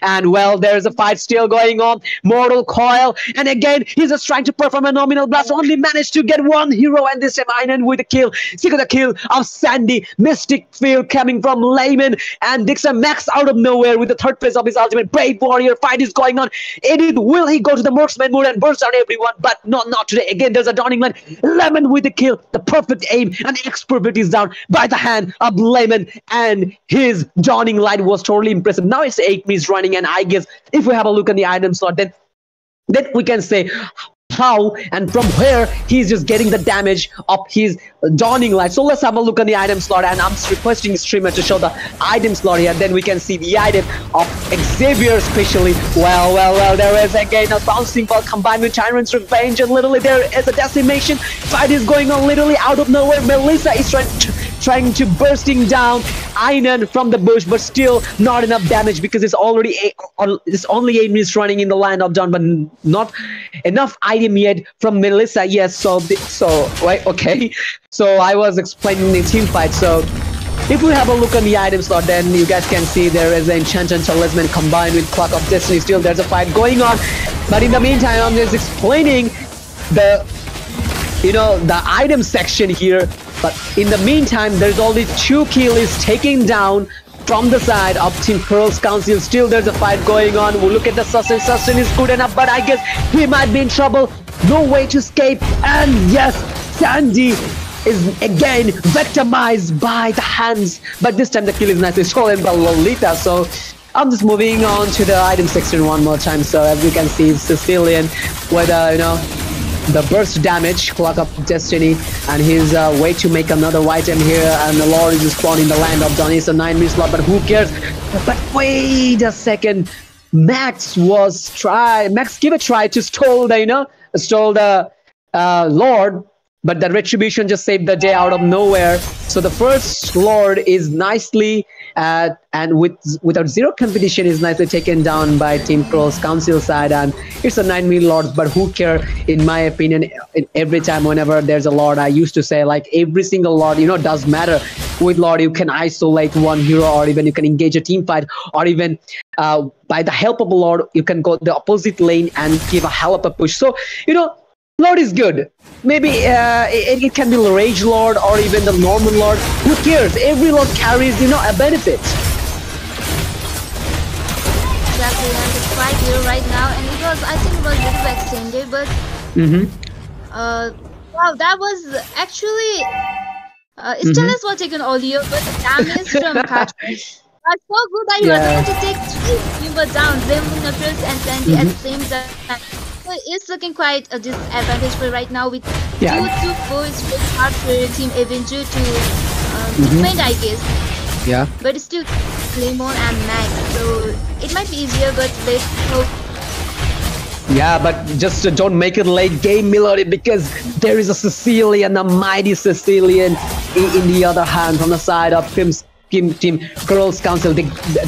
And well, there's a fight still going on. Mortal Coil, and again he's just trying to perform a nominal blast, only managed to get one hero, and this time Einan with a kill. Second the kill of Sandy. Mystic Field coming from Layman, and Dixon Max out of nowhere with the third phase of his ultimate. Brave Warrior fight is going on. Edith, will he go to the marksman mode and burst down everyone? But not today. Again, there's a Dawning Light. Lemon with the kill, the perfect aim, and expert is down by the hand of Lemon, and his Dawning Light was totally impressive. Now it's 8 minutes running, and I guess if we have a look at the item slot, then we can say how and from where he's just getting the damage of his Dawning Light. So let's have a look at the item slot, and I'm requesting streamer to show the item slot here. Then we can see the item of Xavier especially. Well, there is again a bouncing ball combined with Tyrant's Revenge, and literally there is a decimation. Fight is going on literally out of nowhere. Melissa is trying to bursting down Einan from the bush, but still not enough damage because it's only 8 minutes running in the land of Dawn, but not enough item yet from Melissa. Yes, so right, okay. So I was explaining the team fight. So if we have a look on the item slot, then you guys can see there is an Enchanted Talisman combined with Clock of Destiny. Still there's a fight going on, but in the meantime I'm just explaining the item section here. But in the meantime, there's only 2 kills taken down from the side of Team Kral's Council. Still there's a fight going on. We'll look at the Sustain. Sustain is good enough, but I guess he might be in trouble. No way to escape. And yes, Sandy is again victimized by the hands, but this time the kill is nicely stolen by Lolita. So I'm just moving on to the item section one more time. So as you can see, Sicilian with the burst damage, Clock of Destiny, and his way to make another item here, and the Lord is spawned in the land of Dawn. It's a 9 minute slot, but who cares? But wait a second, Max give a try to stole the Lord, but the Retribution just saved the day out of nowhere. So the first Lord is nicely and without zero competition is nicely taken down by Team Kral's Council side, and it's a 9 minute Lord, but who care? In my opinion, every time whenever there's a Lord, I used to say like every single Lord does matter. With Lord you can isolate one hero, or even you can engage a team fight, or even by the help of a Lord you can go the opposite lane and give a hell of a push. So Lord is good. Maybe it can be the Rage Lord or even the Norman Lord. Who cares? Every Lord carries, a benefit. Exactly, and it's right here right now, and I think it was a little extended, but wow, that was actually Stella's was taken earlier, but the damage from Cartridge was so good that he was able to take 3 people down, Lemon, Knuckles, and Sandy at the same time. So it's looking quite a disadvantage for right now with 2 to 4. It's really hard for Team Avenger to defend, I guess. Yeah. But it's still Lemon and Max, so it might be easier, but let's hope. Yeah, but just don't make it late game, Melody, because there is a Sicilian, a mighty Sicilian in the other hand from the side of Team Kral's Council. They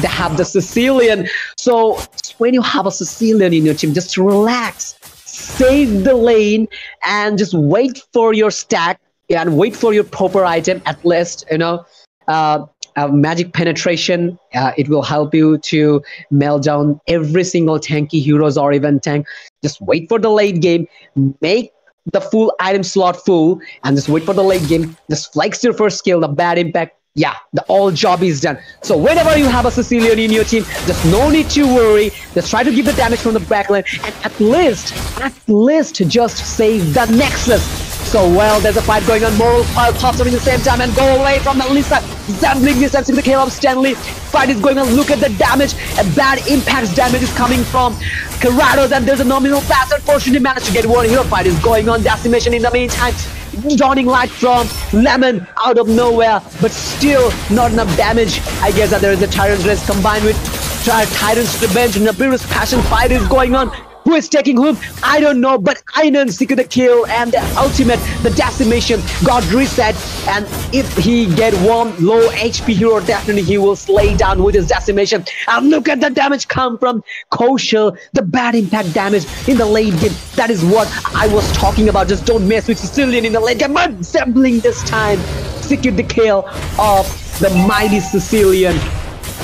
have the Sicilian. So when you have a Sicilian in your team, just relax, save the lane, and just wait for your stack and wait for your proper item. At least magic penetration. It will help you to melt down every single tanky heroes or even tank. Just wait for the late game. Make the full item slot full, and just wait for the late game. Just flex your first skill, the bad impact. Yeah, the all job is done. So whenever you have a Sicilian in your team, just no need to worry. Just try to give the damage from the backline, and at least just save the Nexus. So well, there's a fight going on. Moral Pile pops up in the same time and go away from Melissa. Zambling this time to the kill of Stanley. Fight is going on. Look at the damage. A bad impacts damage is coming from Karados, and there's a nominal pass. Unfortunately, managed to get one hero. Fight is going on. Decimation in the meantime. Dawning Light from Lemon out of nowhere, but still not enough damage. I guess that there is a Tyrant's Race combined with Tyrant's Revenge, and a Beerus Passion. Fight is going on. Who is taking whom? I don't know, but Einan secured the kill, and the ultimate, the decimation got reset. And if he get one low HP hero, definitely he will slay down with his decimation. And look at the damage come from Kaushal, the bad impact damage in the late game. That is what I was talking about. Just don't mess with Sicilian in the late game. But Zebling this time secured the kill of the mighty Sicilian.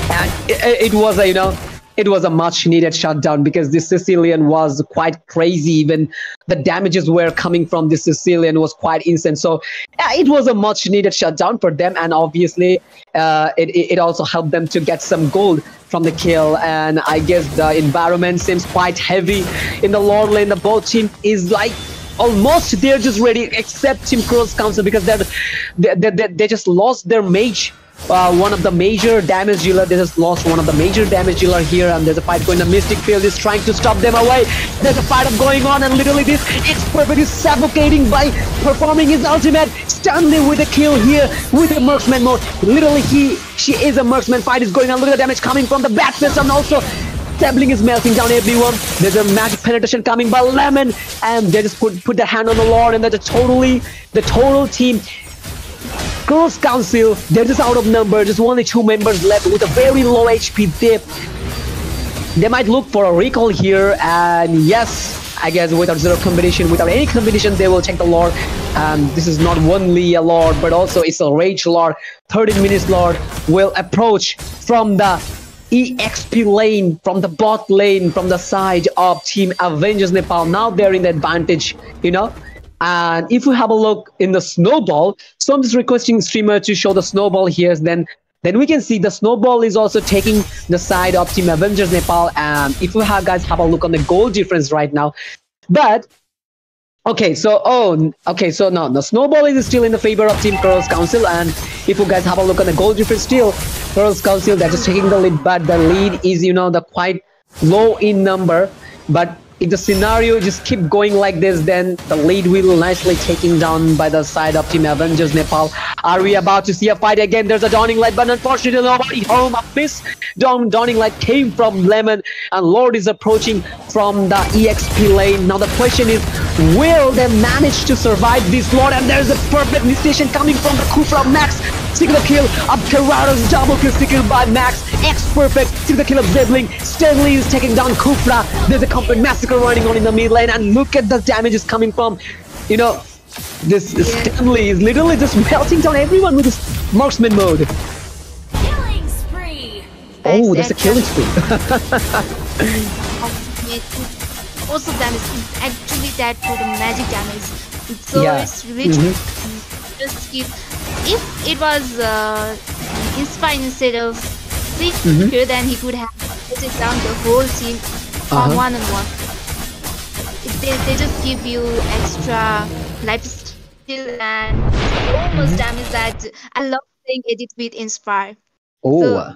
And it was a, it was a much needed shutdown, because this Sicilian was quite crazy. Even the damages were coming from this Sicilian was quite insane. So it was a much needed shutdown for them, and obviously it also helped them to get some gold from the kill. And I guess the environment seems quite heavy in the Lord lane. The both team is like almost they're just ready, except Team Kral's Council, because they just lost their mage. One of the major damage dealer. They just lost one of the major damage dealer here, and there's a fight going on. Mystic Field is trying to stop them away. There's a fight up going on, and literally this Expert is suffocating by performing his ultimate. Stanley with a kill here with a marksman mode. Literally she is a marksman. Fight is going on. Look at the damage coming from the bat fist, and also Zebling is melting down everyone. There's a magic penetration coming by Lemon, and they just put their hand on the Lord, and that's the total team. Kral's Council, they're just out of number. Just only 2 members left with a very low HP dip. They might look for a recall here, and yes, I guess without zero combination, without any combination, they will take the Lord. This is not only a Lord, but also it's a Rage Lord. 13 minutes Lord will approach from the EXP lane, from the bot lane, from the side of Team Avengers Nepal. Now they're in the advantage, And if we have a look in the snowball, so I'm just requesting streamer to show the snowball here. Then we can see the snowball is also taking the side of Team Avengers Nepal. And if we guys have a look on the goal difference right now, but okay, so no, the snowball is still in the favor of Team Kral's Council. And if you guys have a look on the goal difference, still Kral's Council, they're just taking the lead, but the lead is the quite low in number. But if the scenario just keep going like this, then the lead will nicely taken down by the side of Team Avengers Nepal. Are we about to see a fight again? There's a Dawning Light, but unfortunately nobody home. A miss. Dawning Light came from Lemon, and Lord is approaching from the EXP lane. Now the question is, will they manage to survive this Lord? And there's a perfect initiation coming from the Kufra Max. Secret kill of Karado's double kill secured by Max. X-Perfect. Secret kill of Zebling. Stanley is taking down Kufra. There's a complete massacre running on in the mid lane, and look at the damage is coming from, this Stanley is literally just melting down everyone with his marksman mode. Killing spree. Oh, that's a killing spree. Most of them is actually that for the magic damage. So it's rich. Just keep. If it was Inspire instead of Secret, then he could have put it down the whole team on one-on-one. They just give you extra life steal and so much damage that I love playing edit with Inspire. Oh. So,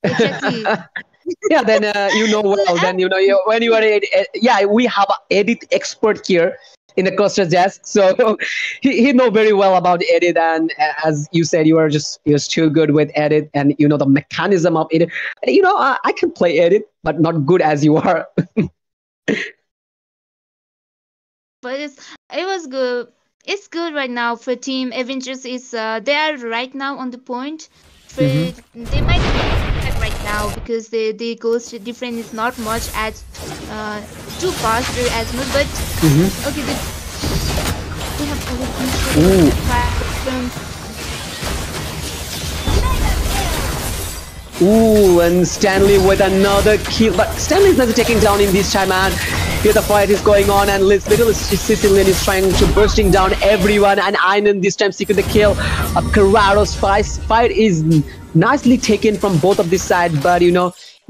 exactly. Yeah, then well. Then when you are we have an edit expert here in the cluster desk, so he know very well about edit. And as you said, you're too good with edit, and the mechanism of edit. I can play edit, but not good as you are. But it was good. It's good right now for Team Avengers. Is they are right now on the point. But they might be right now because the goals difference is not much as too fast or as much. But okay, they have Ooh, and Stanley with another kill, but Stanley's not taking down in this time, and here the fight is going on, and little Sicilian is trying to bursting down everyone, and Einan this time seeking the kill of Karado's fight is nicely taken from both of this side, but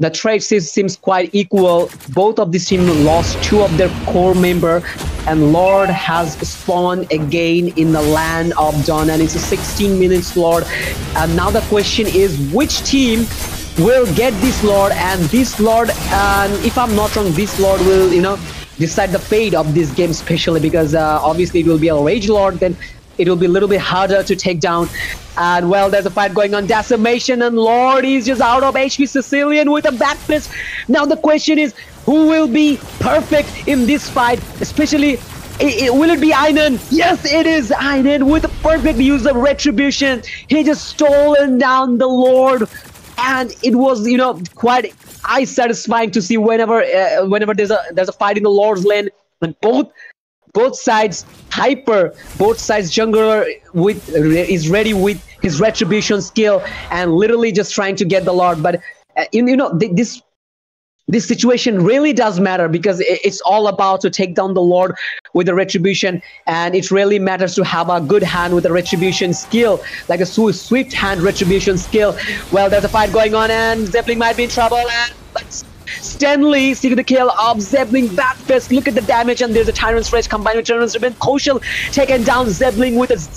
the trade seems quite equal. Both of these teams lost 2 of their core member, and Lord has spawned again in the land of Dawn, and it's a 16 minutes Lord. And now the question is, which team will get this Lord? And this Lord, and if I'm not wrong, this Lord will decide the fate of this game, especially because obviously it will be a Rage Lord, then it will be a little bit harder to take down. And well, there's a fight going on. Decimation, and Lord is just out of HP. Sicilian with a back fist. Now the question is, who will be perfect in this fight, especially will it be Einan? Yes, it is Einan with a perfect use of retribution. He just stolen down the Lord, and it was, you know, quite eye satisfying to see whenever there's a fight in the Lord's lane, and both sides both sides jungler is ready with his retribution skill and literally just trying to get the Lord. But this situation really does matter because it's all about to take down the Lord with the retribution, and it really matters to have a good hand with the retribution skill, like a swift hand retribution skill. Well, there's a fight going on, and Zeppelin might be in trouble, and Stanley seeking the kill of Zeppelin backfist. Look at the damage, and there's a Tyrant's Rage combined with Tyrant's Revenge. Koshal taken down Zeppelin with his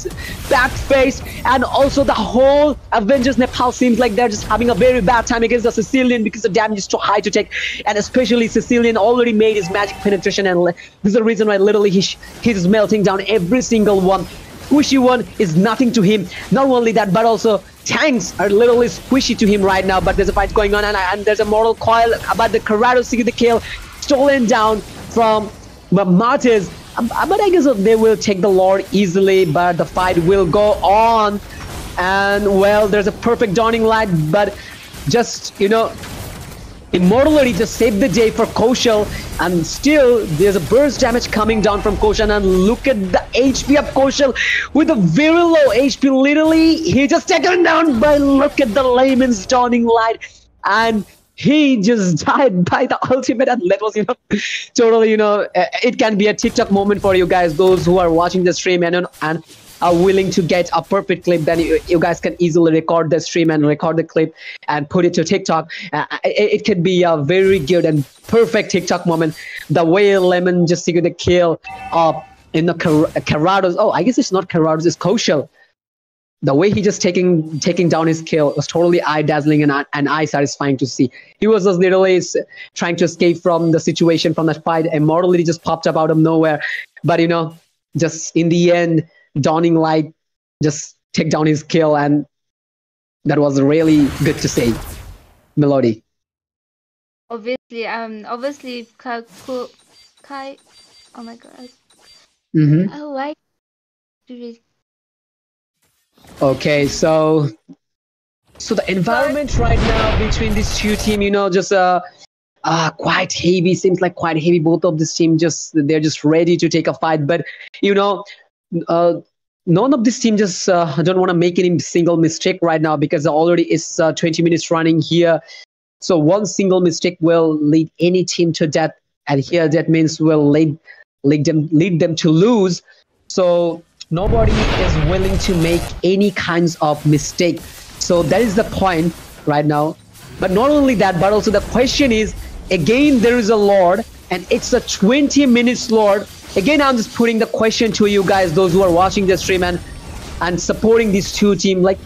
backface, and also the whole Avengers Nepal seems like they're just having a very bad time against the Sicilian because the damage is too high to take, and especially Sicilian already made his magic penetration, and this is the reason why literally he's melting down every single one. Squishy one is nothing to him. Not only that, but also tanks are literally squishy to him right now. But there's a fight going on, and there's a mortal coil about the Kral seeking the kill, stolen down from Martes. But I guess they will take the Lord easily, but the fight will go on. And well, there's a perfect dawning light, but just, you know, Immortality just saved the day for Koshal, and still there's a burst damage coming down from Koshal, and look at the HP of Koshal with a very low HP. Literally, he just taken down by, look at the layman's dawning light, and he just died by the ultimate, and that was, you know, totally, you know, it can be a TikTok moment for you guys, those who are watching the stream and are willing to get a perfect clip. Then you guys can easily record the stream and record the clip and put it to TikTok. It could be a very good and perfect TikTok moment. The way Lemon just secured the kill in the Karados. Oh, I guess it's not Karados, it's Koshal. The way he just taking down his kill was totally eye-dazzling and eye-satisfying to see. He was just literally trying to escape from the situation, from that fight. Immortality just popped up out of nowhere. But, you know, just in the end, Dawning Light just take down his kill, and that was really good to see. Melody. Obviously, Kai. Oh my god. Oh, why? Okay, so the environment right now between these two teams, you know, just quite heavy. Seems like quite heavy. Both of this team they're just ready to take a fight, but you know. None of this team just don't want to make any single mistake right now, because already it's 20 minutes running here. So one single mistake will lead any team to death, and here that means will lead them to lose. So nobody is willing to make any kinds of mistake. So that is the point right now. But not only that, but also the question is, again, there is a Lord, and it's a 20 minutes Lord. Again, I'm just putting the question to you guys, those who are watching the stream and supporting these two teams. Like,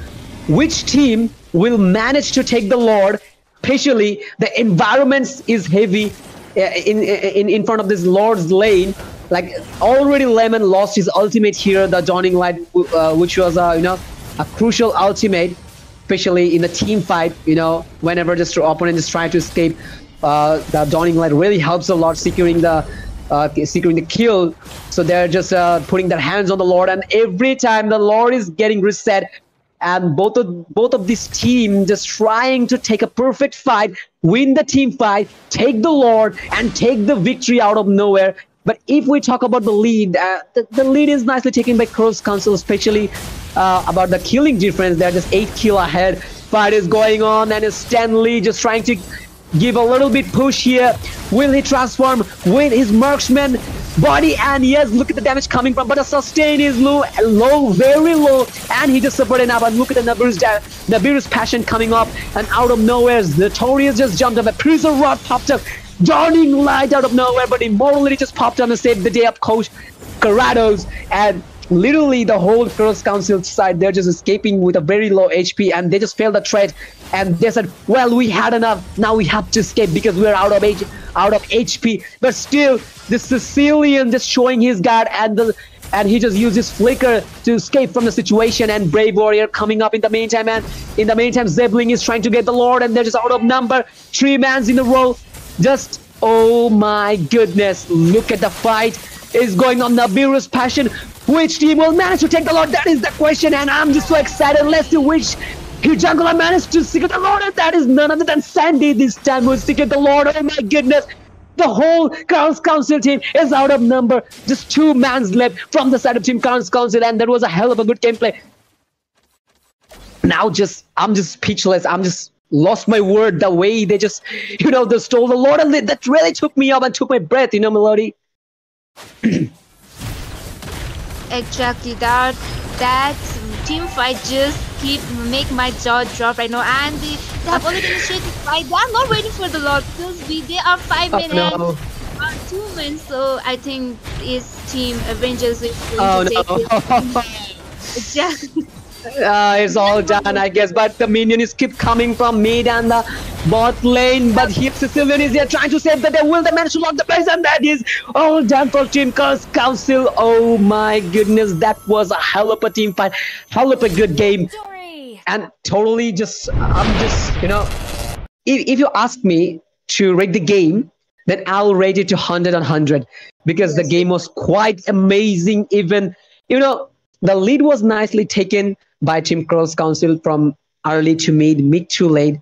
which team will manage to take the Lord? Especially, the environment is heavy in front of this Lord's lane. Like, already Lemon lost his ultimate here, the Dawning Light, which was you know, a crucial ultimate, especially in the team fight. You know, whenever just your opponent is trying to escape, the Dawning Light really helps a lot securing the kill. So they're just putting their hands on the Lord, and every time the Lord is getting reset, and both of these teams just trying to take a perfect fight, win the team fight, take the Lord, and take the victory out of nowhere. But if we talk about the lead, the lead is nicely taken by Cross Council, especially about the killing difference. They're just 8 kills ahead. Fight is going on, and Stanley just trying to give a little bit push here. Will he transform with his marksman body? And yes, look at the damage coming from, but the sustain is low, very low, and he just suffered enough. And look at the Nabiru's passion coming up, and out of nowhere, the Notorious just jumped up. A Prison Rod popped up, Dawning Light out of nowhere, but Immortality just popped up and saved the day of Coach Karados. And literally the whole Cross Council side, they're just escaping with a very low HP, and they just failed the threat, and they said, well, we had enough, now we have to escape because we're out of HP. But still, the Sicilian just showing his guard, and he just used his flicker to escape from the situation, and Brave Warrior coming up in the meantime, and in the meantime Zeppelin is trying to get the Lord, and they're just out of number. 3 mans in a row, just Oh my goodness, look at the fight is going on, the Beerus passion. Which team will manage to take the Lord? That is the question, and I'm just so excited. Let's see which jungler managed to secret the Lord, and that is none other than Sandy this time who secret the Lord. Oh my goodness. The whole Kral's Council team is out of number. Just 2 mans left from the side of Team Kral's Council, and that was a hell of a good gameplay. Now I'm just speechless. I'm just lost my word. The way they just, they stole the Lord, and that really took me up and took my breath, Melody. Exactly, that team fight just make my jaw drop right now, and they have already initiated the fight. They are not waiting for the Lord because they are 5 men and 2 men, so I think it's Team Avengers is going to take it. Exactly. It's all done, I guess, but the minions keep coming from mid and the bot lane, but here Sicilian is here trying to save the day. Will they manage to lock the place? And that is all done for Team Kral's Council. Oh my goodness, that was a hell of a team fight, hell of a good game. And totally I'm just, if you ask me to rate the game, then I'll rate it to 100 on 100 because the game was quite amazing. Even, the lead was nicely taken by Team Kral's Council from early to mid to late.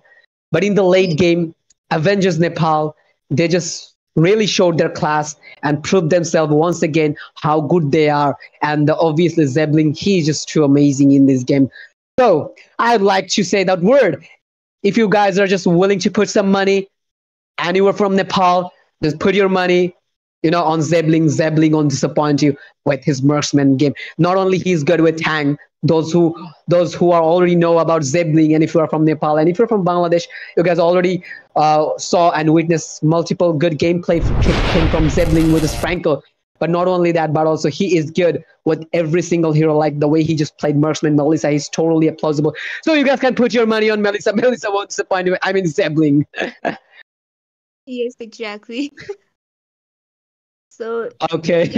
But in the late game, Avengers Nepal, they just really showed their class and proved themselves once again how good they are. And obviously Zebling, he's just too amazing in this game. So I'd like to say that word. If you guys are just willing to put some money anywhere from Nepal, just put your money, on Zebling. Zebling won't disappoint you with his marksman game. Not only he's good with tank, those who are already know about Zebling, and if you are from Nepal and if you're from Bangladesh, you guys already saw and witnessed multiple good gameplay came from Zebling with his Franco. But not only that, but also he is good with every single hero, like the way he just played marksman Melissa. He's totally plausible. So you guys can put your money on Melissa. Melissa won't disappoint you. I mean Zebling. Yes, exactly. So okay.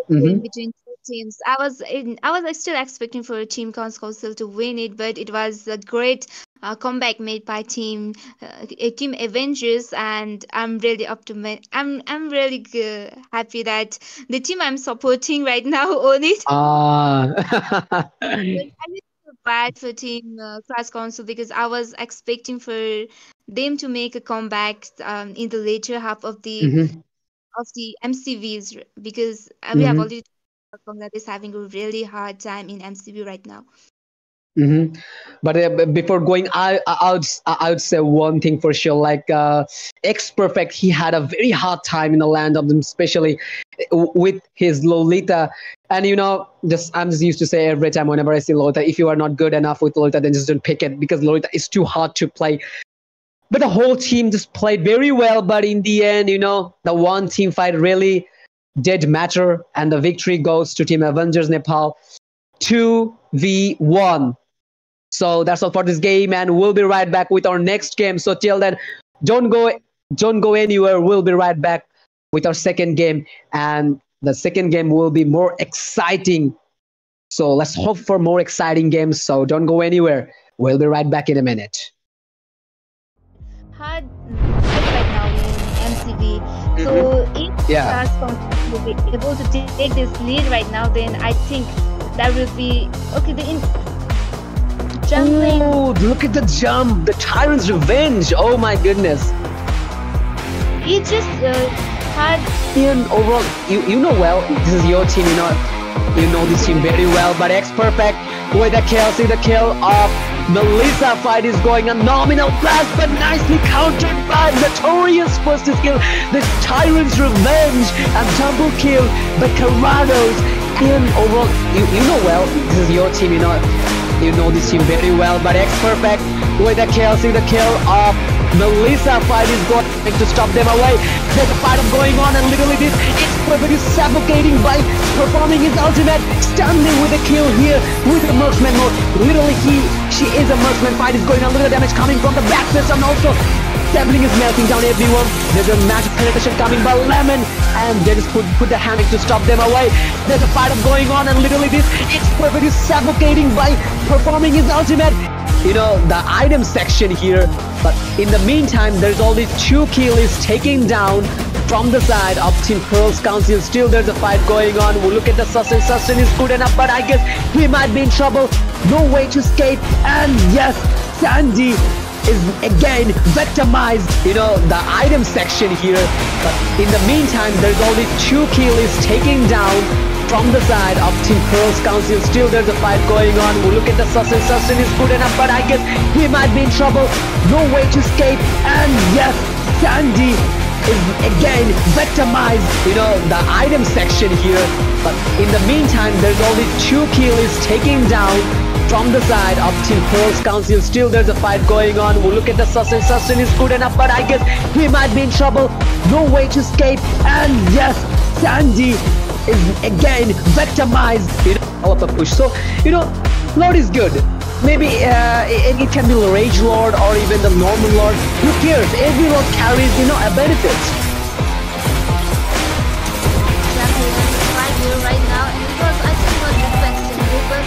between 2 teams, I was still expecting for Team Kral's Council to win it, but it was a great comeback made by Team Avengers, and I'm really optimistic. I'm really happy that the team I'm supporting right now own it. But I really feel bad for Team Kral's Council because I was expecting for them to make a comeback in the later half of the MCVs because we have already Bangladesh having a really hard time in MCV right now. But before going, I would say one thing for sure. Like X Perfect, he had a very hard time in the land of them, especially with his Lolita. And I'm just used to say every time whenever I see Lolita, if you are not good enough with Lolita, then just don't pick it because Lolita is too hard to play. But the whole team just played very well. But in the end, the one team fight really did matter, and the victory goes to Team Avengers Nepal 2v1. So that's all for this game, and we'll be right back with our next game. So till then, don't go anywhere. We'll be right back with our second game, and the second game will be more exciting. So let's hope for more exciting games. So don't go anywhere. We'll be right back in a minute. Hard right now in MCV. So if Kral's Council will be able to take this lead right now, then I think that will be okay. Jumping. Oh, look at the jump! The Tyrant's Revenge! Oh my goodness! It just hard. And overall, you know well, this is your team. You know this team very well. But X Perfect with the kill, see the kill of Melissa. Fight is going a nominal blast, but nicely countered by Notorious first skill. This Tyrant's Revenge and double kill by Carados. And overall, you know well, this is your team. You know this team very well. But X Perfect with the kill, see the kill of Melissa. Fight is going to stop them away. There's a fight going on, and literally this X Perfect is suffocating by performing his ultimate, standing with a kill here with the marksman mode. Literally she is a marksman. Fight is going on, little damage coming from the back fist, and also Sapling is melting down everyone. There's a magic penetration coming by Lemon, and they just put the hammock to stop them away. There's a fight up going on, and literally it's perfectly suffocating by performing his ultimate. You know, the item section here. But in the meantime, there's only 2 kills taken down from the side of Team Kral's Council. Still there's a fight going on. We'll look at the Sustain. Sustain is good enough, but I guess he might be in trouble. No way to escape. And yes, Sandy is again victimized. You know, the item section here. But in the meantime, there's only 2 kills taken down from the side of Team Kral's Council. Still there's a fight going on. We'll look at the Sustain. Sustain is good enough, but I guess he might be in trouble. No way to escape. And yes, Sandy is again victimized. You know, the item section here. But in the meantime, there's only 2 kills taken down from the side of Team Kral's Council. Still there's a fight going on. We'll look at the Sustain. Sustain is good enough, but I guess he might be in trouble. No way to escape. And yes, Sandy is again victimized. You know, all of the push. So, you know, Lord is good. Maybe it can be Rage Lord or even the normal Lord. Who cares? Every Lord carries, you know, a benefit. Exactly, I'm right here right now, and it was, I think, was defensive, but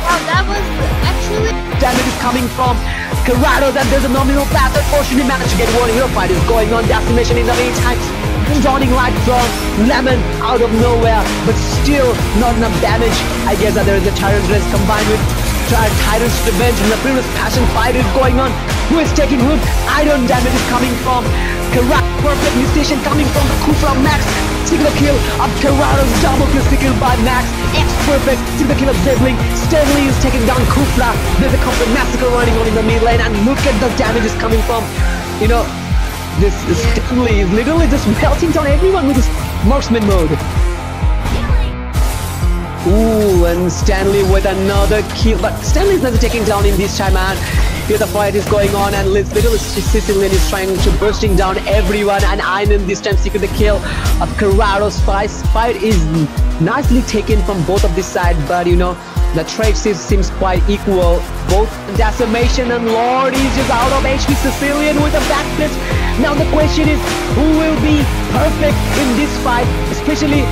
wow, that was actually Damage is coming from Kral, and there's a nominal path. Unfortunately, managed to get one. Hero fight is going on. Decimation in the meantime. Dawning light from Lemon out of nowhere, but still not enough damage. I guess that there is a Tyrant's Race combined with Tyrant's Revenge, and the previous passion fight is going on. Who is taking root? Iron damage is coming from Kral. Perfect mutation coming from the Kufra Max. Single kill of Karado's double kill secured by Max. It's perfect. Single kill of Zebling. Stanley is taking down Kufra. There's a complete massacre running on in the mid lane, and look at the damage is coming from, you know, this Stanley is literally just melting down everyone with his marksman mode. Ooh, and Stanley with another kill, but Stanley is never taking down in this time, man. Here the fight is going on, and literally Sicilian is trying to bursting down everyone, and Einen this time secured the kill of Karado's fight. Fight is nicely taken from both of this side, but you know, the trade seems quite equal. Both Decimation and Lord is just out of HP. Sicilian with a backflip. Now the question is, who will be perfect in this fight? Especially,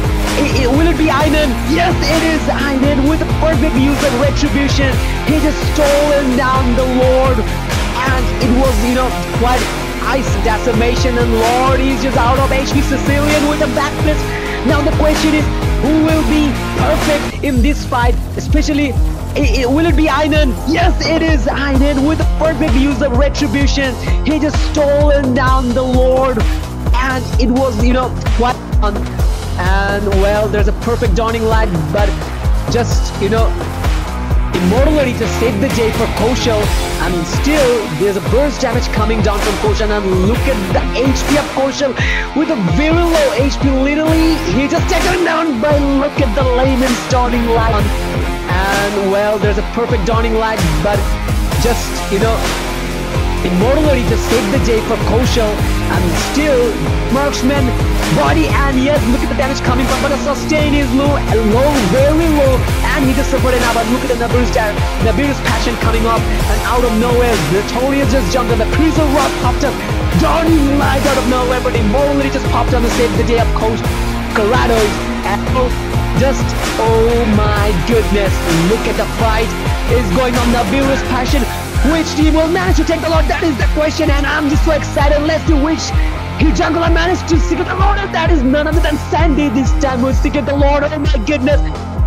will it be Einen? Yes, it is Einen with a perfect use of Retribution. He just stolen down the Lord, and it was, you know, quite ice. Decimation and Lord is just out of HP. Sicilian with a backflip. Now the question is, who will be perfect in this fight? Especially, will it be Einen? Yes, it is Einen with a perfect use of Retribution. He just stolen down the Lord, and it was, you know, quite fun. And well, there's a perfect dawning light, but just, you know, immortality to save the day for Koshal, and still there's a burst damage coming down from Koshal, and look at the HP of Koshal with a very low HP. Literally, he just taken down by, look at the layman's dawning light. And well, there's a perfect dawning light, but just, you know, immortality to save the day for Koshal, and still marksman body, and yes, look at the damage coming from, but the sustain is low, very low, and he just suffered enough. But look at the Nabiru's passion coming up, and out of nowhere Notorious just jumped on the Cruiser Rock, popped up dawning light out of nowhere, but immortality just popped on to save the day of Karado's. And just, oh my goodness, look at the fight is going on. Nabiru's passion, which team will manage to take the Lord? That is the question, and I'm just so excited. Let's see which jungler managed to secure the Lord, and that is none other than Sandy this time who secured the Lord. Oh my goodness,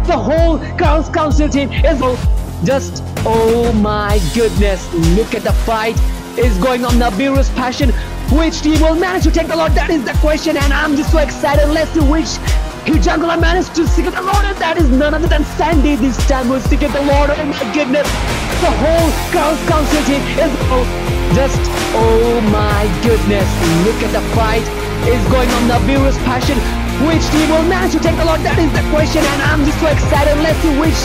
the whole Kral's Council team is just, oh my goodness, look at the fight is going on. Nabiru's passion, which team will manage to take the Lord? That is the question, and I'm just so excited. Let's see which jungler managed to secure the Lord, and that is none other than Sandy this time who secured the Lord. Oh my goodness, the whole Kral's Council team is just, oh my goodness, look at the fight is going on. Nabiru's passion, which team will manage to take the Lord? That is the question, and I'm just so excited. Let's see which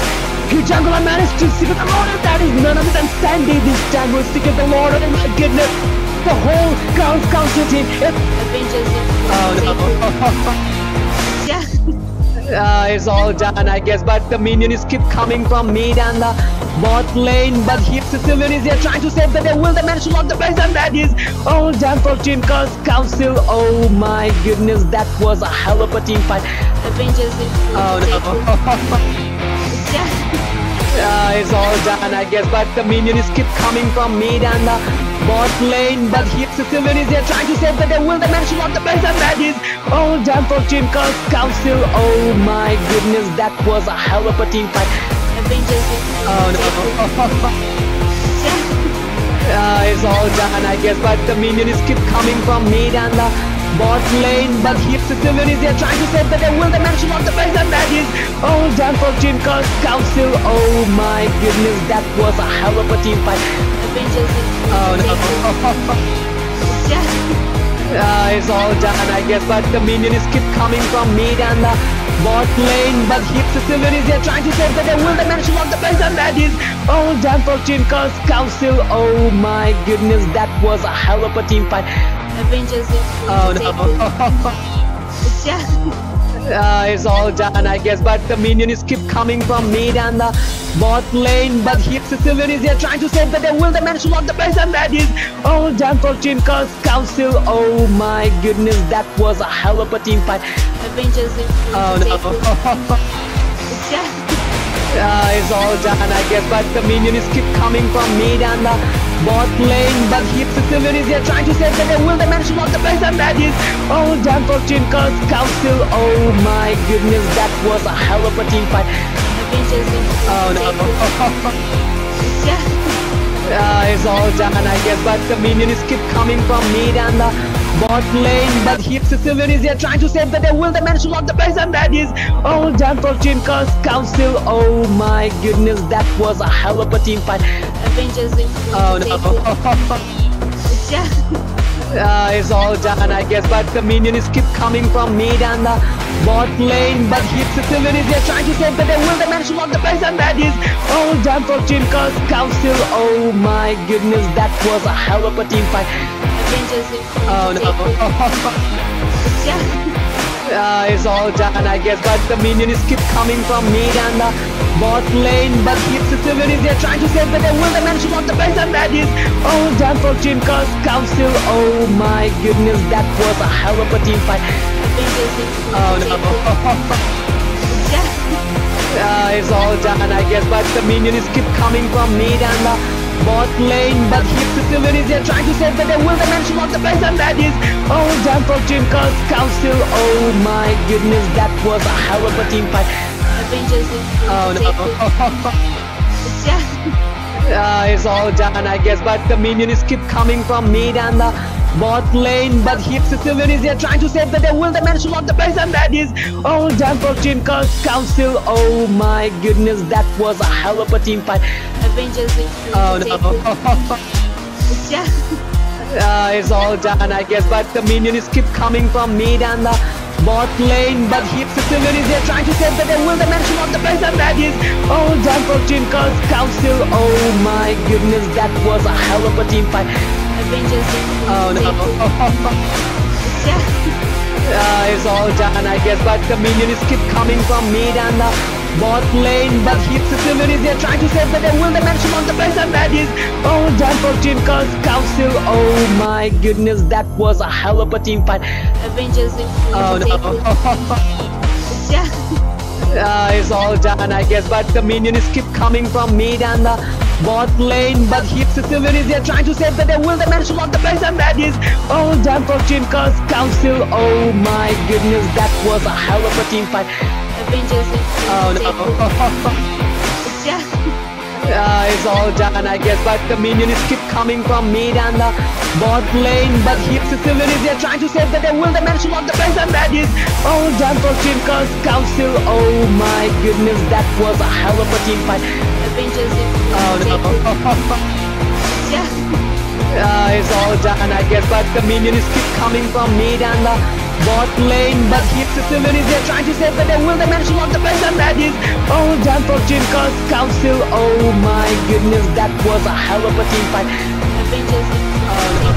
jungler managed to secure the Lord, and that is none other than Sandy this time who secured the Lord. Oh my goodness, the whole Kral's Council team is Avengers. oh no. Yeah. It's all done, I guess, but the minions keep coming from mid and the bot lane. But here Sicilian is here trying to save the day. Will they manage to lock the base? And that is all done for Team Council. Oh my goodness, that was a hell of a team fight. Avengers. Oh no. It's all done, I guess, but the minions keep coming from mid and the bot lane. But here Sicilian is here trying to save the day. Will they manage to lock the base? And that is all done for Team Council. Oh my goodness, that was a hell of a team fight. Avengers. Oh no. It's all done, I guess, but the minions keep coming from mid and the bot lane. But here Sicilian is here trying to save the day. Will they manage to lock the base? And that is all done for Team Council. Oh my goodness, that was a hell of a team fight. Avengers. Oh no. It's all done, I guess, but the minions keep coming from mid and the bot lane. But here Sicilian is here trying to save the day. Will they manage to lock the base? And that is all done for Team Council. Oh my goodness, that was a hell of a team fight. Avengers. Oh no. It's all done, I guess, but the minions keep coming from mid and the bot lane. But here Sicilian is here trying to save the day. Will they manage to lock the base? And that is all done for Team Council. Oh my goodness, that was a hell of a team fight. Avengers. Oh no. It's all done, I guess, but the minions keep coming from mid and the bot lane. But here Sicilian is here trying to save the day. Will they manage to lock the base? And that is all done for Team Council. Oh my goodness, that was a hell of a team fight. Avengers. Oh no. It's all done, I guess, but the minions keep coming from mid and the bot lane. But here Sicilian is here trying to save the day. Will they manage to lock the base? And that is all done for Team Council. Oh my goodness, that was a hell of a team fight. Avengers. Oh no. It's all done, I guess, but the minions keep coming from mid and the bot lane. But here Sicilian is here trying to save the day. Will they manage to lock the base? And that is all done for Team Council. Oh my goodness, that was a hell of a team fight. Avengers. Oh no. It's all done, I guess, but the minions keep coming from mid and the bot lane. But here Sicilian is here trying to save the day. Will they manage to lock the base? And that is all done for Team Council. Oh my goodness, that was a hell of a team fight. Avengers. Oh no. It's all done, I guess, but the minions keep coming from mid and the bot lane. But here Sicilian is here trying to save the day. Will they manage to lock the base? And that is all done for Team Council. Oh my goodness, that was a hell of a team fight. Avengers. Oh no. It's all done, I guess, but the minions keep coming from mid and the bot lane. But here Sicilian is here trying to save the day. Will they manage to lock the base? And that is all done for Team Council. Oh my goodness, that was a hell of a team fight. Avengers. Oh no. It's all done, I guess, but the minions keep coming from mid and the bot lane. But here Sicilian is here trying to save the day. Will they manage to lock the base? And that is all done for Team Council. Oh my goodness, that was a hell of a team fight. Avengers. Oh no. It's all done, I guess, but the minions keep coming from mid and the bot lane. But here Sicilian is here trying to save the day. Will they manage to lock the base? And that is all done for Team Council. Oh my goodness, that was a hell of a team fight. Avengers. Oh no. It's all done, I guess, but the minions keep coming from mid and the bot lane. But here Sicilian is here trying to save the day. Will they manage to lock the base? And that is all done for Team Council. Oh my goodness, that was a hell of a team fight. Avengers. Oh no. It's all done, I guess, but the minions keep coming from mid and the bot lane. But here Sicilian is here trying to save the day. Will they manage to lock the base? And that is all done for Team Council. Oh my goodness, that was a hell of a team fight. Avengers. Oh no. It's all done, I guess, but the minions keep coming from mid and the bot lane. But here Sicilian is here trying to save the day. Will they manage to lock the base? And that is all done for Team Council. Oh my goodness, that was a hell of a team fight. Avengers. Oh no.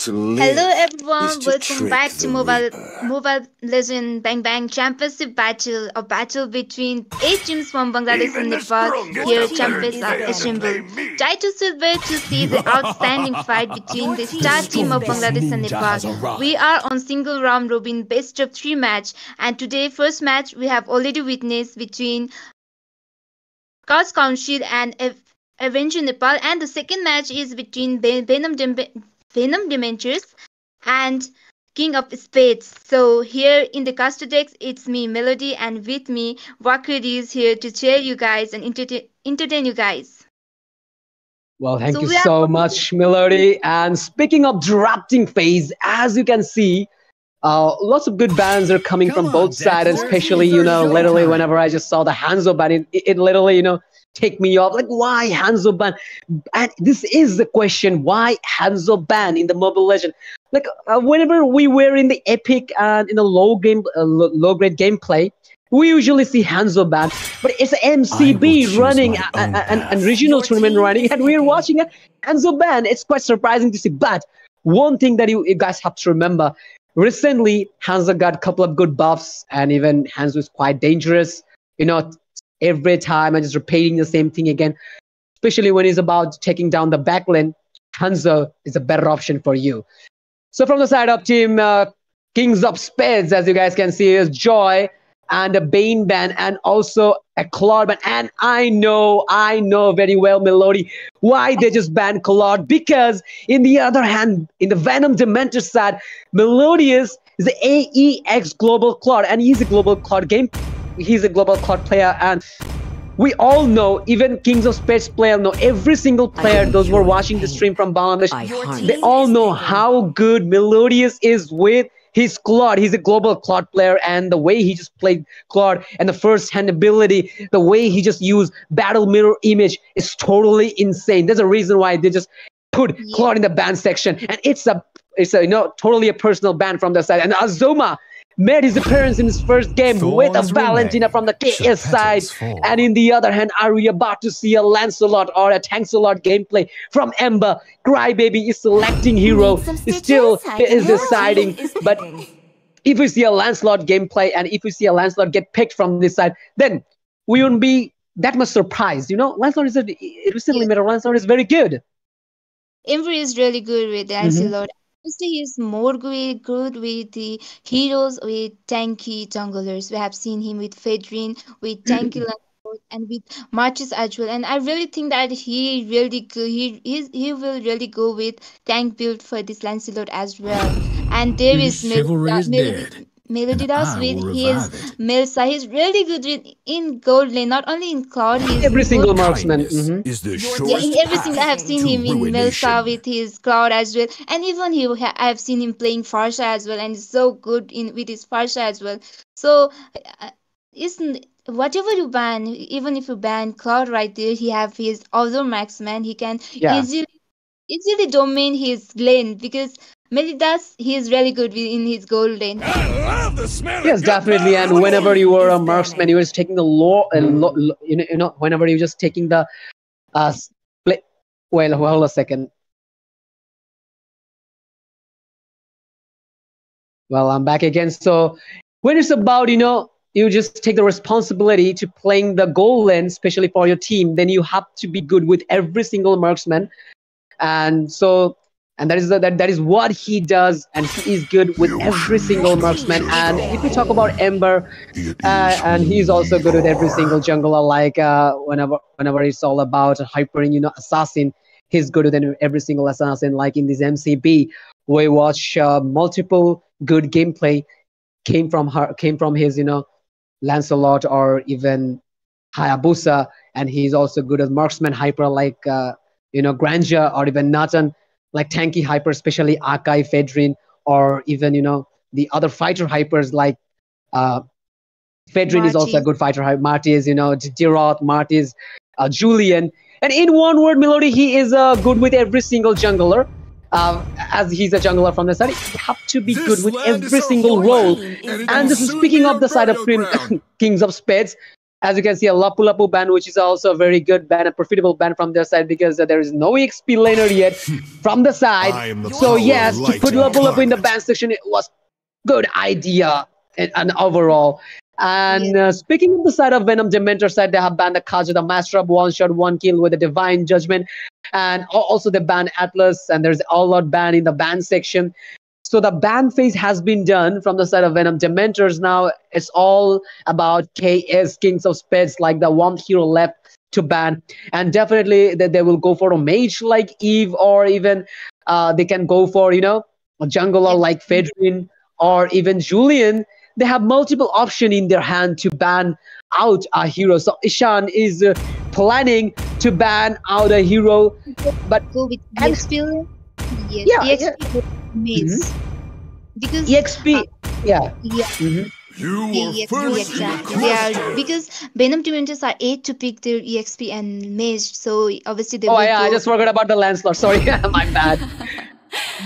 To live Hello is everyone, to welcome trick back the to Mobile Reaper. Mobile Legend Bang Bang Championship Battle, a battle between 8 teams from Bangladesh and Even the Nepal. strongest Here of birds champions are fail to play assembled. me. Try to celebrate to see the outstanding fight between the star team of Bangladesh and Nepal. We are on single round robin best of 3 match, and today first match we have already witnessed between Cars Council and Avengers Nepal, and the second match is between Venom Dementors and King of Spades. So here in the caster decks, it's me, Melody, and with me, Walker is here to cheer you guys and entertain you guys. Well, thank So you we are so going much, Melody. And speaking of drafting phase, as you can see, lots of good bands are coming Come from on, both sides, and Dexter. especially, It's our literally showtime. whenever I just saw the Hanzo band, it literally, take me off. Like, why Hanzo band? And this is the question: why Hanzo band in the Mobile Legend? Like, whenever we were in the epic and in the low grade gameplay, we usually see Hanzo band, but it's I will MCB choose running my own and path. regional tournament running, and we're watching a Hanzo band. It's quite surprising to see. But one thing that you guys have to remember: recently, Hanzo got a couple of good buffs, and even Hanzo is quite dangerous. Every time I'm just repeating the same thing again, especially when he's about taking down the backlane. Hanzo is a better option for you. So from the side of team Kings of Spades, as you guys can see, is Joy and a Bane band and also a Claude band. And I know very well, Melody, why they just banned Claude. Because in the other hand, in the Venom Dementor side, Melodious is the AEX Global Claude, and he's a Global Claude game. He's a Global Claude player, and we all know, even Kings of Spades player know, every single player, those who are watching the stream from Bangladesh, they all know how good Melodious is with his Claude. He's a global Claude player, and the way he just played Claude and the first hand ability, the way he just used battle mirror image is totally insane. There's a reason why they just put yeah. Claude in the ban section, and it's a totally a personal ban from their side. And Azuma made his appearance in his first game with a Thorns Valentina remain, from the should KS side. petals fall. And in the other hand, are we about to see a Lancelot or a Tanksalot gameplay from Ember? Crybaby is selecting hero, Need some still stitches? I can is help. deciding. But if we see a Lancelot gameplay and if we see a Lancelot get picked from this side, then we wouldn't be that much surprised. Lancelot is recently made a Lancelot is very good. Ember is really good with Mhm. Lancelot. Honestly, he's more good with the heroes with tanky junglers. We have seen him with Fedrin, with tanky Lancelot, and with Marches as well. And I really think that he will really go with tank build for this Lancelot as well. And there is Chivalry is dead, Melody and Das I with will his revive it. Melsa. He's really good in gold lane, not only in Cloud, he's Every good. single marksman. Kindness Mhm. is the Yeah, in shortest everything I have path seen to him in Melsa ruination. with his Cloud as well, and even I have seen him playing Farsha as well, and he's so good in with his Farsha as well. So, isn't whatever you ban, even if you ban Cloud right there, he have his other marksman. He can Yeah. easily domain his lane because Melidas he is really good in his gold lane. I love the smell Yes, of good definitely. And battle. whenever you were a marksman, you were just taking the whenever you're just taking the split. Well, hold a second. Well, I'm back again. So when it's about, you just take the responsibility to playing the goal lane, especially for your team, then you have to be good with every single marksman. And that is what he does, and he is good with You every single cease to marksman. feel And if we talk about strong. Ember, It is and who he's also we good with every single are. jungler. Like whenever it's all about hypering, assassin, he's good with every single assassin. Like in this MCB, we watch multiple good gameplay came from his Lancelot or even Hayabusa, and he's also good as marksman hyper like Granja or even Nathan, like tanky hyper, especially Akai, Fedrin, or even the other fighter hypers like uh, Fedrin is also a Marty. good fighter. Martis, Dirot, Martis, Julian. And in one word, Melody, he is good with every single jungler. As he's a jungler from the side, you have to be good This with land is every our single homeland, role. and it And will this is soon be speaking of our the side of burial ground. Kings of Spades. As you can see, a Lapu Lapu ban, which is also a very good ban, a profitable ban from their side because there is no EXP laner yet from the side. I am the So power yes, of to light put Lapu Lapu in the incarnate. ban section, it was good idea and overall. And speaking of the side of Venom Dementor side, they have banned the Kaja, the Master of One Shot, One Kill with a Divine Judgment. And also they banned Atlas, and there's all out ban in the ban section. So the ban phase has been done from the side of Venom Dementors. Now it's all about KS, Kings of Spades, like the one hero left to ban. And definitely they will go for a mage like Eve, or even they can go for, a jungler like Fedrin or even Julian. They have multiple options in their hand to ban out a hero. So Ishan is planning to ban out a hero, but Go with and EXP. Yes, yeah, EXP Mhm. maze. Because EXP, yeah. yeah, Mhm. You were EXP first in the exactly. They are cluster. because Venom Dementors are 8 to pick their EXP and mage, so obviously they Oh will yeah, I go just forgot about the Lancelot. Sorry, my bad.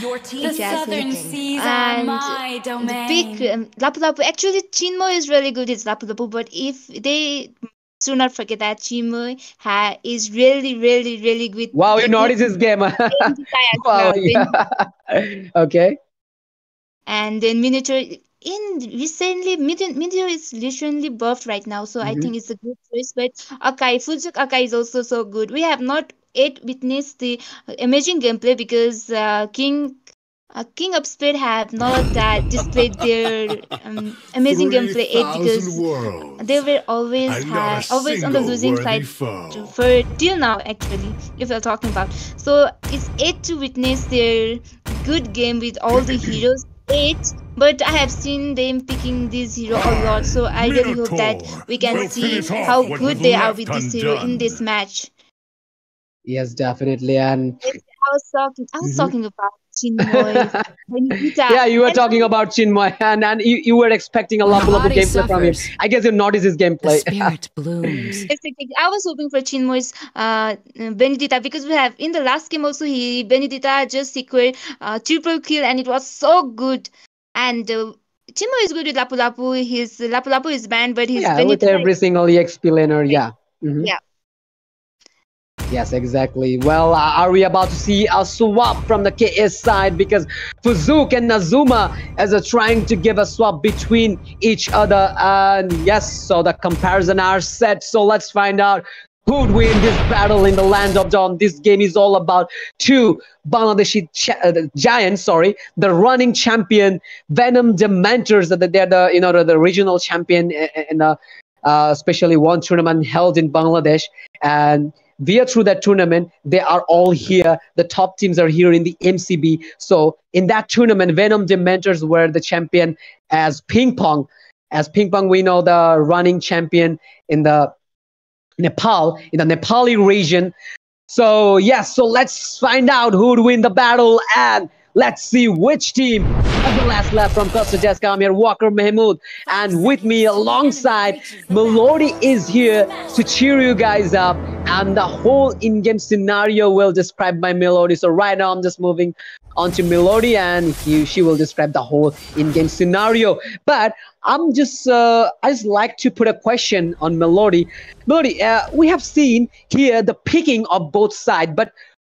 The exactly. southern seas are And my the pick domain. Lapu Lapu. Actually, Chinmoy is really good. It's Lapu Lapu, but if they do not forget that Chinmoy is really, really, really good. Wow, you Good noticed this game. as Wow, well. yeah. Okay. And then Minotaur in recently Minotaur is literally buffed right now, so I Mhm. think it's a good choice. But Akai, Fujuk Akai is also so good. We have not yet witnessed the amazing gameplay because King of Speed have not displayed their amazing gameplay yet 3,000 because they worlds. were always And not a always on the single losing worthy side foe. for till now actually, if you're talking about. So it's yet to witness their good game with all the heroes. Eight, but I have seen them picking this hero a lot, I, so I really hope that Minotaur, we can will see finish off how what was good they are left with this hero in this undone. match. Yes, definitely. And Yes, I was Mhm. talking about Chinmoy, Benedita, Yeah, you were and talking about Chinmoy, and you were expecting a When the Lapu Lapu body gameplay from him. suffers, I guess you noticed his the gameplay. spirit blooms. exactly. I was hoping for Chinmoy's Benedita because we have in the last game also he Benedita just secured triple kill and it was so good. And Chinmoy is good with Lapu Lapu. His Lapu Lapu is banned, but his Yeah, with Benedita is every single EXP laner. right. Yeah. Mhm. Yeah. Yes, exactly. Well, are we about to see a swap from the KS side? Because Fuzuk and Nazuma as are trying to give a swap between each other. And yes, so the comparison are set. So let's find out who would win this battle in the land of dawn. This game is all about two Bangladeshi giants. Sorry, the running champion Venom Dementors. That they're the the regional champion in the especially one tournament held in Bangladesh. And via through that tournament, they are all here. The top teams are here in the MCB. So in that tournament, Venom Dementors were the champion as ping pong. As ping pong, we know the running champion in the Nepal, in the Nepali region. So yes, so let's find out who would win the battle, and let's see which team has the last lap from Costa Jessica. I'm here, Walker Mahmood, and with me alongside Melody is here to cheer you guys up, and the whole in-game scenario will describe by Melody. So right now I'm just moving on to Melody, and she will describe the whole in-game scenario. But I just like to put a question on Melody. Melody, we have seen here the picking of both sides, but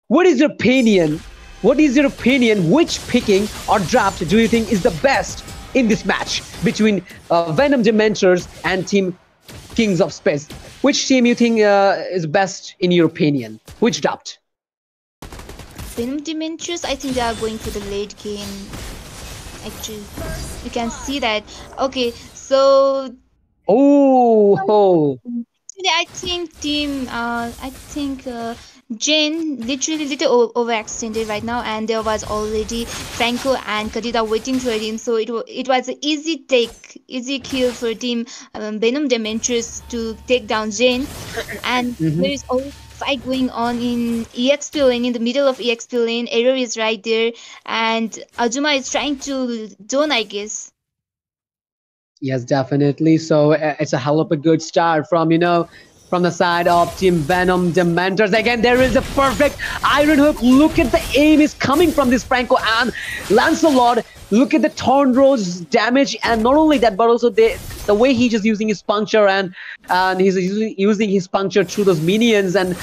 what is your opinion? What is your opinion? Which picking or draft do you think is the best in this match between Venom Dementors and Team Kings of Space? Which team you think is best in your opinion? Which draft? Venom Dementors, I think they are going for the late game. Actually, you can see that. Okay, so Oh, actually, I think Jane literally little overextended right now, and there was already Franco and Kadida waiting for him, so it was an easy kill for team Venom Dementors to take down Jane, and mhm. there is always fight going on in EXP lane, in the middle of EXP lane. Error is right there, and Azuma is trying to zone, I guess. Yes, definitely. So it's a hell of a good start from from the side of Team Venom Dementors. Again, there is a perfect iron hook. Look at the aim is coming from this Franco and Lancelot. Look at the Tornro's damage, and not only that, but also the way he's just using his puncture and he's using his puncture through those minions and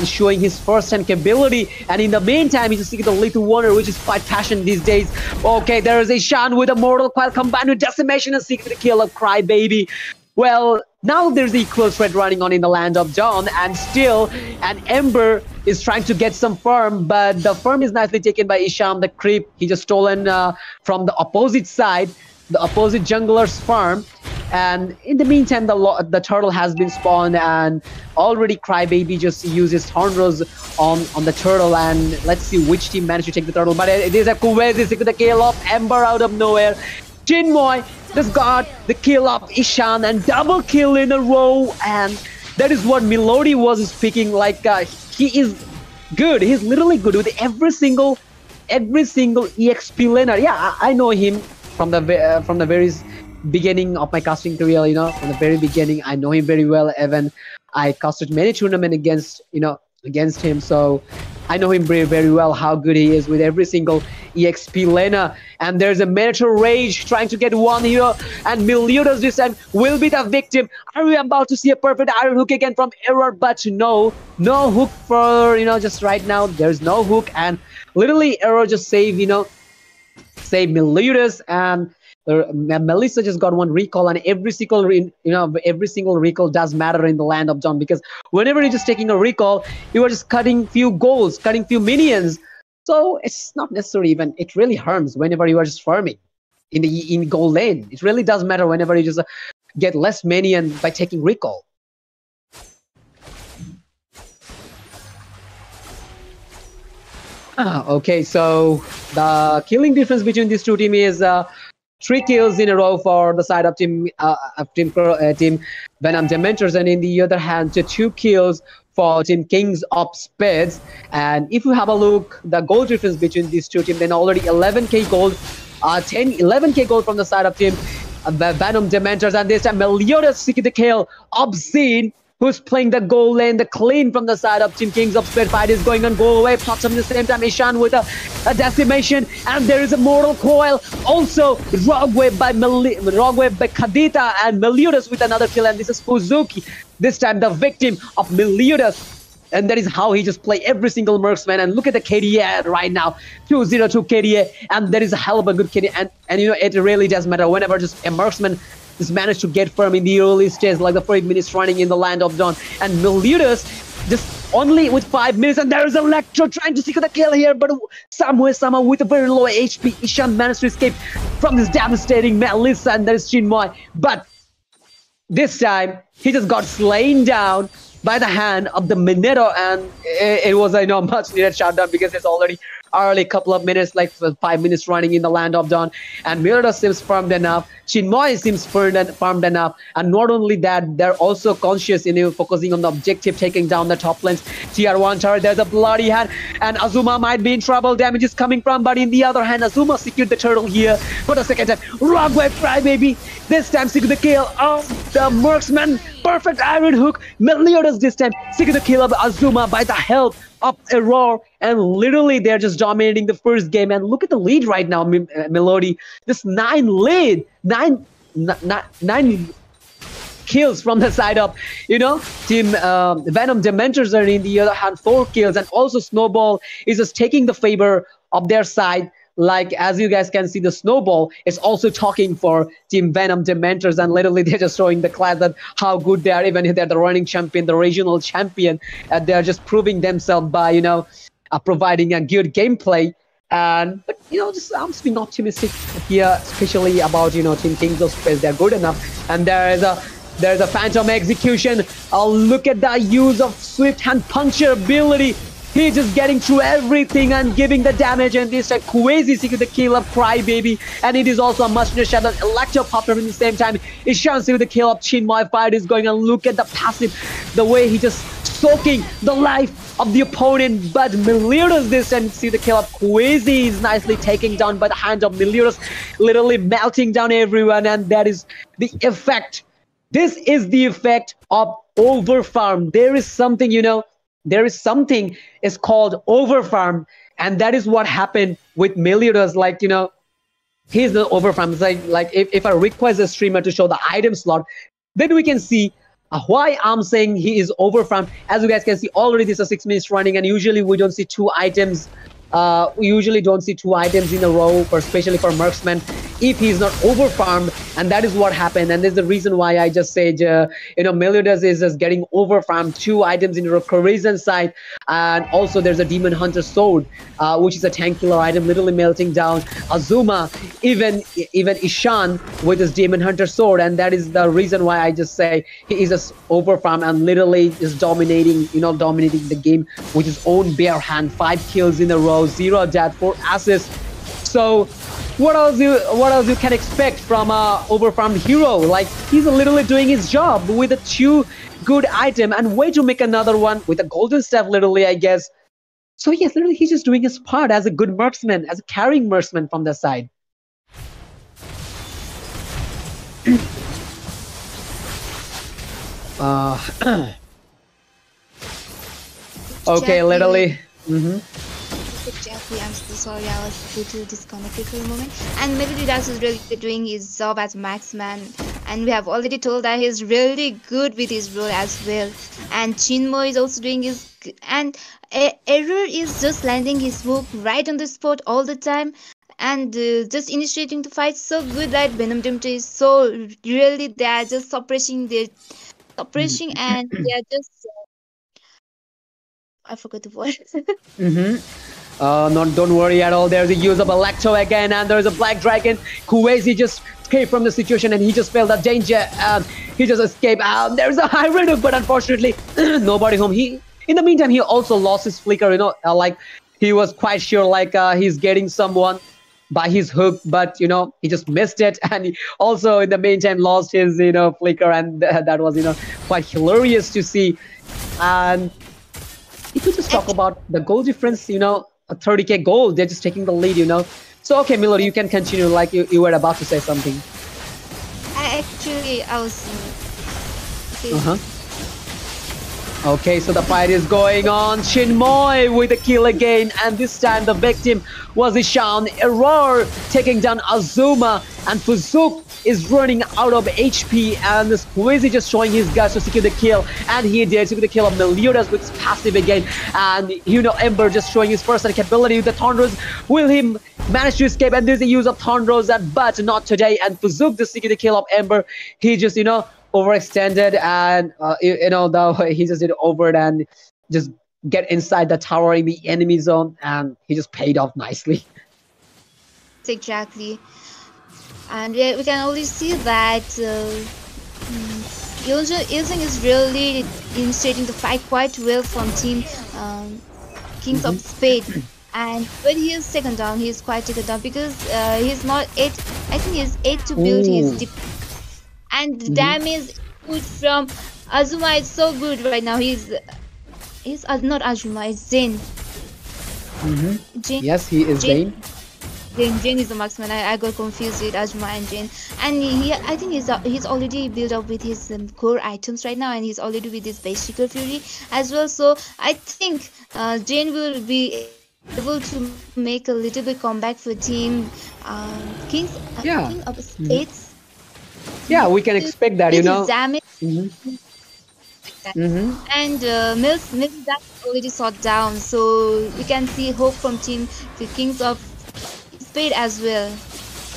showing his first-hand capability. And in the meantime, he's just taking the Lethal Wonder, which is quite passion these days. Okay, there is a Shan with a Mortal Coil combined with Decimation and seeking the kill of Crybaby. Well, now there's equal threat running on in the Land of Dawn, and still an Ember is trying to get some farm, but the farm is nicely taken by Isham, the creep. He just stolen from the opposite side, the opposite jungler's farm. And in the meantime, the turtle has been spawned, and already Crybaby just uses Tornros on the turtle. And let's see which team managed to take the turtle. But it is a Kuwezi with the kill of Ember out of nowhere. Chinmoy just got the kill of Ishan and double kill in a row, and that is what Melody was speaking. Like he is good. He's literally good with every single EXP laner. Yeah, I know him from the very beginning of my casting career. You know, from the very beginning, I know him very well. Even I casted many tournaments against him, so I know him very, very well, how good he is with every single EXP laner. And there's a Minotaur Rage trying to get one hero, and Meliodas this time will be the victim. Are we about to see a perfect iron hook again from Error? But no hook for, just right now. There's no hook, and literally Error just save Meliodas, and Melissa just got one recall, and every single recall does matter in the Land of Dawn, because whenever you're just taking a recall, you are just cutting few goals, cutting few minions. So it's not necessary even. It really harms whenever you are just farming in goal lane. It really does matter whenever you just get less minion by taking recall. Okay, so the killing difference between these two teams is 3 kills in a row for the side of team Venom Dementors, and in the other hand, 2 kills for Team Kings of Spades. And if you have a look, the goal difference between these two teams, then already 11k gold, 11k gold from the side of Team Venom Dementors, and this time Meliodas seeking the kill. Obscene, who's playing the goal lane, the clean from the side of Team Kings of Spades. Fight is going on, go away, pops up at the same time. Ishan with a decimation, and there is a Mortal Coil. Also, Rogue Wave by Kadita, and Meliodas with another kill, and this is Fuzuki. This time the victim of Meliodas, and that is how he just play every single marksman. And look at the KDA right now, 202 KDA, and that is a hell of a good KDA. And it really does matter whenever just a marksman just managed to get firm in the early stage, like the 4 minutes running in the Land of Dawn. And Meliodas just only with 5 minutes, and there is Electro trying to secure the kill here, but somehow with a very low HP, Ishan managed to escape from this devastating Melissa, and there is Chinmoy. But this time, he just got slain down by the hand of the Minotaur, and it was a much needed shutdown, because it's already early couple of minutes, like 5 minutes running in the Land of Dawn, and Minotaur seems farmed enough, Chinmoy seems farmed enough, and not only that, they're also conscious focusing on the objective, taking down the top lanes. TR1 turret, there's a bloody hand, and Azuma might be in trouble. Damage is coming from, but in the other hand, Azuma secured the turtle here for the second time. Rogue Wave Crybaby this time secured the kill of the marksman. Perfect iron hook. Meliodas this time secured the kill of Azuma by the help of Aurora, and literally they're just dominating the first game. And look at the lead right now, Melody. Just 9 kills from the side of Team Venom Dementors, are in the other hand 4 kills, and also Snowball is just taking the favor of their side. Like, as you guys can see, the Snowball is also talking for Team Venom Dementors, and literally they're just showing the class that how good they are, even if they're the running champion, the regional champion. They're just proving themselves by, providing a good gameplay. But, I'm just being optimistic here, especially about, Team Kings of Space. They're good enough. And there's a Phantom Execution. Look at the use of Swift Hand Puncture ability. He's just getting through everything and giving the damage, and this Kuwezi seeking the kill of Crybaby, and it is also a much-needed shot of Electro Popper at the same time. Ishan seeking the kill of Chinmoy. Fight is going on. Look at the passive, the way he just soaking the life of the opponent. But Meliodas this time see the kill of Kuwezi is nicely taken down by the hand of Meliodas, literally melting down everyone, and that is the effect. This is the effect of overfarm. There is something, there is something is called overfarm, and that is what happened with Meliodas. Like, he's the overfarm. It's like if I request a streamer to show the item slot, then we can see why I'm saying he is overfarmed. As you guys can see, already this is 6 minutes running, and usually we don't see two items. We usually don't see two items in a row, especially for marksman, if he's not overfarmed, and that is what happened. And there's the reason why I just said, Meliodas is just getting overfarmed, two items in a row, Corazon side, and also there's a Demon Hunter sword, which is a tank killer item, literally melting down Azuma, even Ishan with his Demon Hunter sword, and that is the reason why I just say he is just overfarmed and literally is dominating the game with his own bare hand. 5 kills in a row, 0 death, 4 assists. So what else you can expect from a overfarmed hero? Like, he's literally doing his job with a 2 good item and way to make another one with a golden staff, literally, I guess. So yes, literally he's just doing his part as a good marksman, as a carrying marksman from the side. Okay, literally. Exactly, I'm so sorry, I was a little disconnected for a moment. And Meliodas is really good his job as marksman, and we have already told that he's really good with his role as well. And Chinmo is also doing his, and Error is just landing his smoke right on the spot all the time, and just initiating the fight so good that Venom Dementor is so really, they are just suppressing and they are just I forgot the word. Don't worry at all. There's a use of Electro again, and there's a Black Dragon. Kuwaisi just escaped from the situation, and he just felt the danger. He just escaped. There's a high rate, but unfortunately, nobody home. In the meantime, he also lost his flicker. Like he was quite sure, like he's getting someone by his hook, but he just missed it, and he also in the meantime lost his flicker, and that was quite hilarious to see. And if we just talk about the goal difference, a 30k goal, they're just taking the lead, So okay, Melody, you can continue. Like you were about to say something. I was. Okay, so the fight is going on. Chinmoy with a kill again, and this time the victim was Ishan. Error taking down Azuma, and Fuzuk is running out of HP, and this Kuwaisi just showing his guts to secure the kill, and he did secure the kill of Meliodas with his passive again, and Ember just showing his first capability with the Thunders. Will he manage to escape? And there's a use of Thunders, but not today, and Fuzuk just secure the kill of Ember. He just overextended, and he just did over it and just get inside the tower in the enemy zone, and he just paid off nicely. Exactly. And we can only see that Ilzing is really initiating the fight quite well from team Kings of Spades. And when he is taken down, he is quite taken down because he's not 8. I think he's 8 to build his and the damage good from Azuma is so good right now. He's not Azuma, it's Zane. Jane. Yes, he is Zane. Jane is the marksman. I got confused with Azuma and Jane. And I think he's already built up with his core items right now, and he's already with his base Seeker Fury as well. So I think Jane will be able to make a little bit comeback for team King of Spades. Yeah, we can expect that, Damage. And Mills that's already shot down, so we can see hope from team the Kings of Spade as well.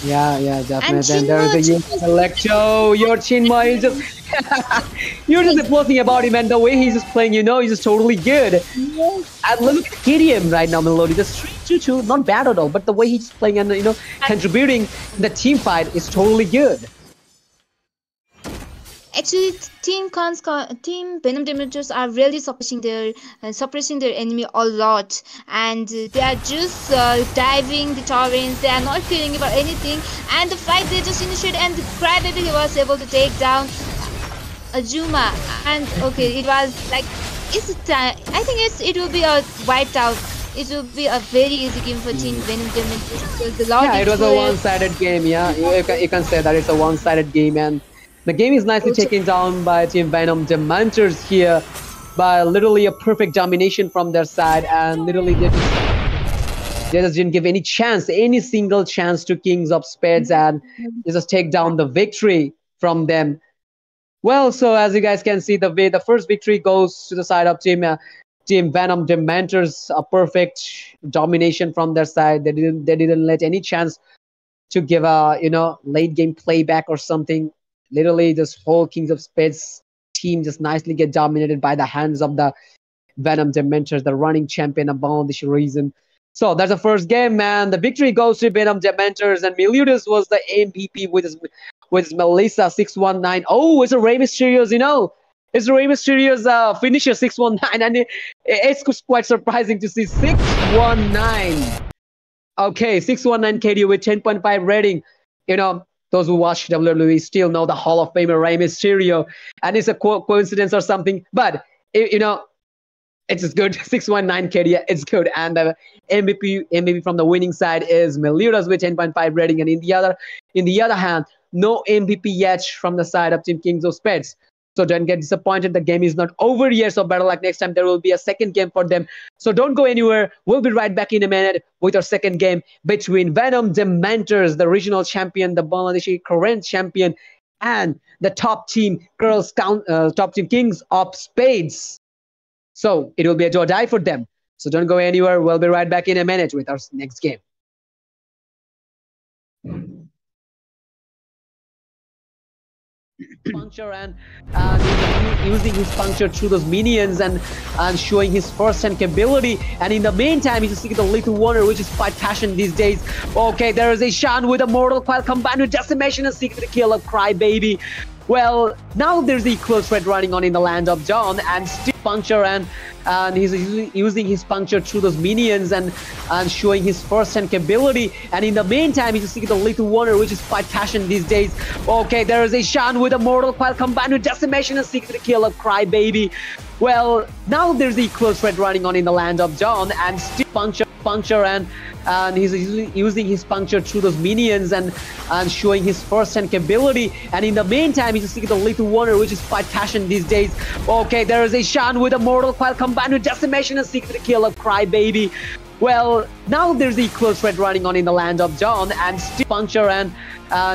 Yeah, definitely. And there is a Electro. Your Chinmoy is just you're just applauding about him, and the way he's just playing, he's just totally good. Yes. And look at KDM right now, Melody. Just 3-2-2, not bad at all. But the way he's playing and contributing the team fight is totally good. Actually, team Venom Dementors are really suppressing their enemy a lot, and they are just diving the torrents. They are not caring about anything, and the fight they just initiated, and the Crybaby was able to take down Azuma. And okay, it was like I think it will be a wiped out. It will be a very easy game for Team Venom Dementors because the it was a one-sided game. Yeah, you can say that it's a one-sided game, and The game is nicely taken down by Team Venom Dementors here by literally a perfect domination from their side, and literally they just didn't give any chance, any single chance to Kings of Spades, and they just take down the victory from them. Well, so as you guys can see, the first victory goes to the side of Team Venom Dementors, a perfect domination from their side. They didn't let any chance to give a late game playback or something. Literally, this whole Kings of Spades team just nicely get dominated by the hands of the Venom Dementors, the running champion of Bangladesh region. So that's the first game, man. The victory goes to Venom Dementors, and Meliodas was the MVP with his Melissa 619. Oh, it's a Rey Mysterio's, it's a Rey Mysterio's finisher 619, and it's quite surprising to see 619. Okay, 619 KD with 10.5 rating. Those who watch WWE still know the Hall of Famer Rey Mysterio, and it's a coincidence or something, but it's good. 619 KD, it's good. And the MVP from the winning side is Meliodas with 10.5 rating, and in the other hand, no MVP yet from the side of Team Kings of Spades. So don't get disappointed. The game is not over yet. So better luck next time. There will be a second game for them. So don't go anywhere. We'll be right back in a minute with our second game between Venom Dementors, the regional champion, the Bangladeshi current champion, and the top team top team Kings of Spades. So it will be a do or die for them. So don't go anywhere. We'll be right back in a minute with our next game. Puncture and using his puncture through those minions and showing his first-hand capability, and in the meantime he's seeking the Little Wonder, which is quite passion these days. Okay, there is a Shan with a mortal coil combined with decimation and seeking the kill of Crybaby. Well, now there's the equal threat running on in the land of Dawn, and still puncture and he's using his puncture through those minions and showing his first-hand capability, and in the meantime he's seeking the Little Wonder, which is quite passion these days. Okay, there is a Shan with a mortal coil combined with decimation and seeking the kill of Crybaby. Well, now there's the equal threat running on in the land of Dawn, and still puncture and he's using his puncture through those minions and showing his first-hand capability, and in the meantime he's seeking the Little Wonder, which is quite passion these days. Okay, there is a Shan with a mortal coil combined with decimation and seeking the kill of Crybaby. Well, now there's the equal threat running on in the land of Dawn, and still puncture and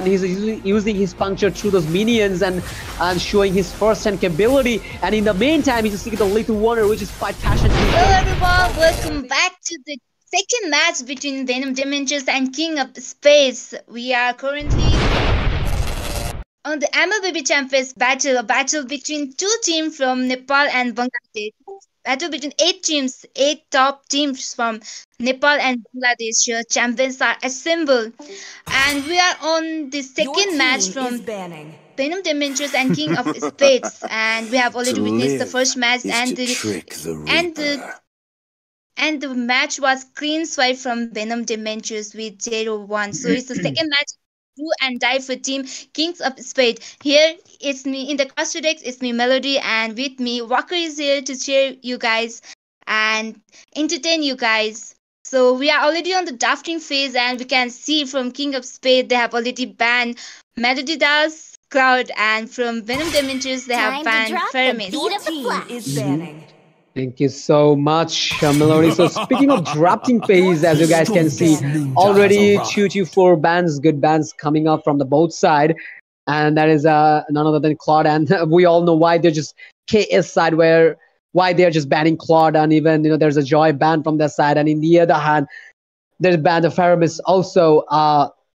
he's using his puncture through those minions and showing his first-hand capability, and in the meantime he's seeking the Little Wonder, which is quite passion. Hello everyone, welcome back to the second match between Venom Dementors and King of Spades. We are currently on the MLBB Champions battle, a battle between two teams from Nepal and Bangladesh. Battle between 8 teams, 8 top teams from Nepal and Bangladesh. Champions are assembled, and we are on the second match from Venom Dementors and King of Spades, and we have already witnessed the first match, and the match was clean swipe from Venom Dementors with 0-1. So it's the second match. Do and die for Team Kings of Spades. Here it's me in the caster decks. It's me Melody, and with me Walker is here to cheer you guys and entertain you guys. So we are already on the drafting phase, and we can see from King of Spades they have already banned Melody Das, Cloud, and from Venom Dementors they have banned Fermis. Thank you so much, Melody. So speaking of drafting phase, as you guys can see, already 2 bans, good bans coming up from the both side, and that is none other than Claude. And we all know why they're just KS side, why they're just banning Claude, and even there's a Joy ban from their side, and in the other hand, there's ban of Faramis also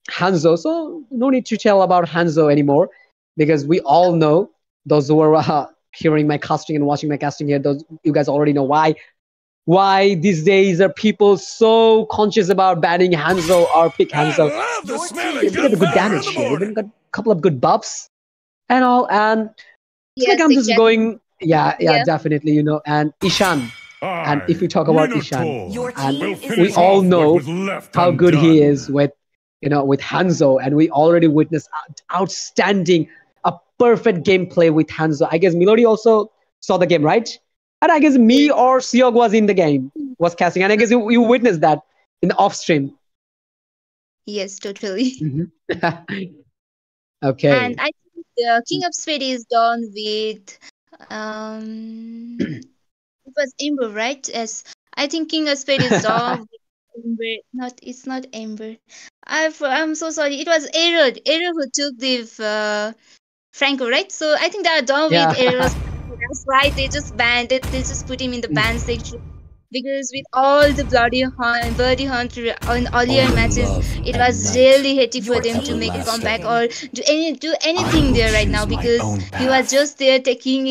Hanzo. So no need to tell about Hanzo anymore, because we all know, those who are hearing my casting and watching my casting here, you guys already know why these days are people so conscious about banning Hanzo or pick Hanzo. He's got a good damage here, even got a couple of good buffs and all, and it's like I'm just going, yeah, definitely, and Ishan. And if we talk about Ishan, and we all know how good he is with Hanzo, and we already witnessed outstanding, a perfect gameplay with Hanzo. I guess Melody also saw the game, right? And I guess me or Siog was in the game, was casting, and I guess you witnessed that in the off stream. Yes, totally. Okay. And I think the King of Spades is done with um it was Ember, right? Yes. I think King of Spades is done with Ember. Not it's not Ember. I'm so sorry. It was Error. Error who took the Franco, right? So I think they are done with Yeah. Error's. That's why they just banned it. They just put him in the ban section because with all the bloody hunt on earlier Only matches, love it at was night. really happy for them to make a comeback or do I anything will there right now choose my because own he was path. just there taking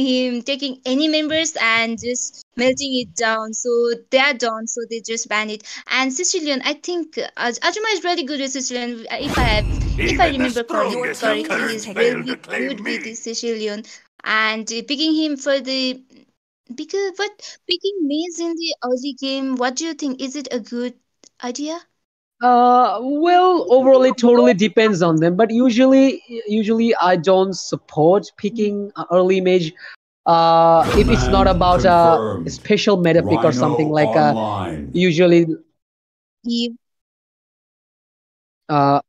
any members and just melting it down. So they are done. So they just ban it. And Sicilian, I think Ajuma is really good with Sicilian. If I Even the remember strongest of correctly, he's turds fail to really claim good with the me. Sicilian. And picking him for the because but picking maize in the early game, what do you think? Is it a good idea? Well, overall, it totally depends on them. But usually, I don't support picking early mage. If it's not Command about a confirmed. special meta pick or something Rhino like online. usually. Eve. Uh,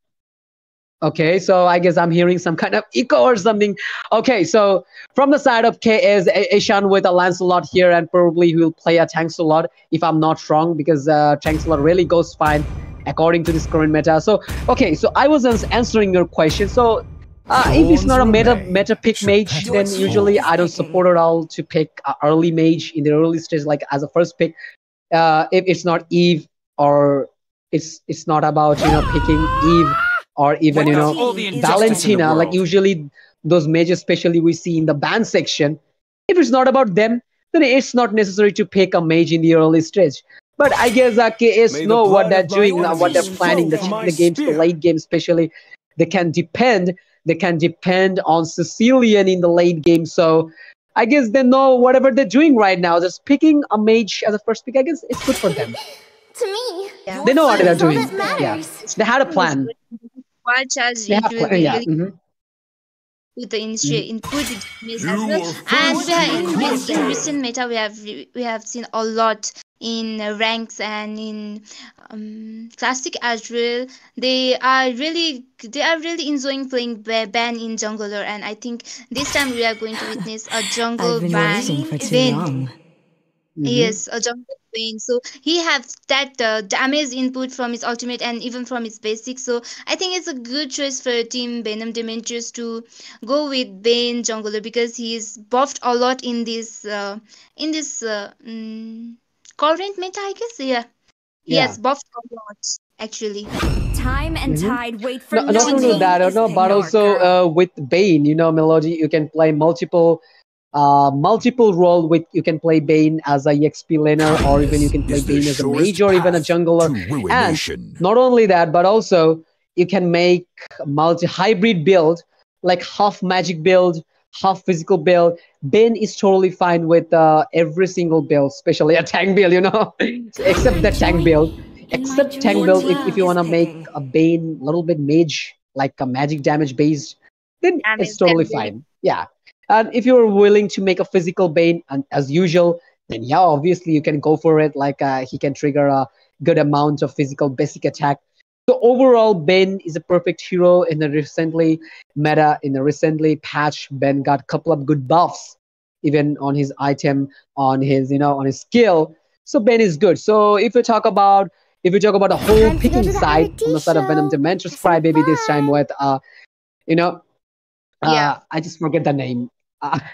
okay, so I guess I'm hearing some kind of echo or something. Okay, so from the side of K is Ishan with a Lancelot here, and probably he will play a Tank-Slot if I'm not wrong, because Tank-Slot really goes fine according to this current meta. So okay, so I was answering your question. So if it's Thorns not a remain meta pick should mage, then petals usually fall. I don't support at all to pick early mage in the early stage, like as a first pick. If it's not Eve, or it's not about picking Eve, or even Wake up all the injustice in the Valentina, like world. usually those mages, especially we see in the ban section. If it's not about them, then it's not necessary to pick a mage in the early stage. But I guess KS May the know what blood they're of my doing, what they're enemies planning. flow They're from taking my the game to the spear. late game, especially. They can depend. They can depend on Sicilian in the late game. So I guess they know whatever they're doing right now. Just picking a mage as a first pick, I guess it's good for them. To me, Yeah. They know what fun they're is all doing. that Yeah, matters. they had a Is plan. good. Wild charge, They it have will plan. be Yeah. really put the Mhm. put the damage as You well. were And first we are to the in cluster. recent meta we have seen a lot in ranks and in classic as well. They are really enjoying playing ban in jungler, and I think this time we are going to witness a I've jungle been ban waiting for too event. long. Mhm. Yes, a jungle pain. So he has that damage input from his ultimate and even from his basic. So I think it's a good choice for Team Venom Dementors to go with Bane Jungler because he is buffed a lot in this current meta. I guess he Yeah. has buffed a lot actually. Time and Mhm. tide wait for No, no not Which is only good. that, no, but ignore also girl. with Bane, Melody, you can play multiple role with. You can play Bane as a EXP laner, or even you Kindness can play is the Bane as a mage, surest or even a path jungler. to And ruination. not only that, but also you can make multi hybrid build, like half magic build, half physical build. Bane is totally fine with every single build, especially a tank build, except Find that tank joy build. in my Except tank dream. build, Your if team you is want to make picking. a Bane a little bit mage, like a magic damage based, then it's Damage totally can really fine. Yeah. And if you're willing to make a physical Bane, and as usual, then yeah, obviously you can go for it. Like he can trigger a good amount of physical basic attack. So overall, Ben is a perfect hero in the recently meta. In the recently patch, Ben got a couple of good buffs, even on his item, on his on his skill. So Ben is good. So if we talk about the whole Time to go picking to the side from R&D the side of Venom show Dementor's for some Crybaby this time fun. with you know yeah. I just forget the name.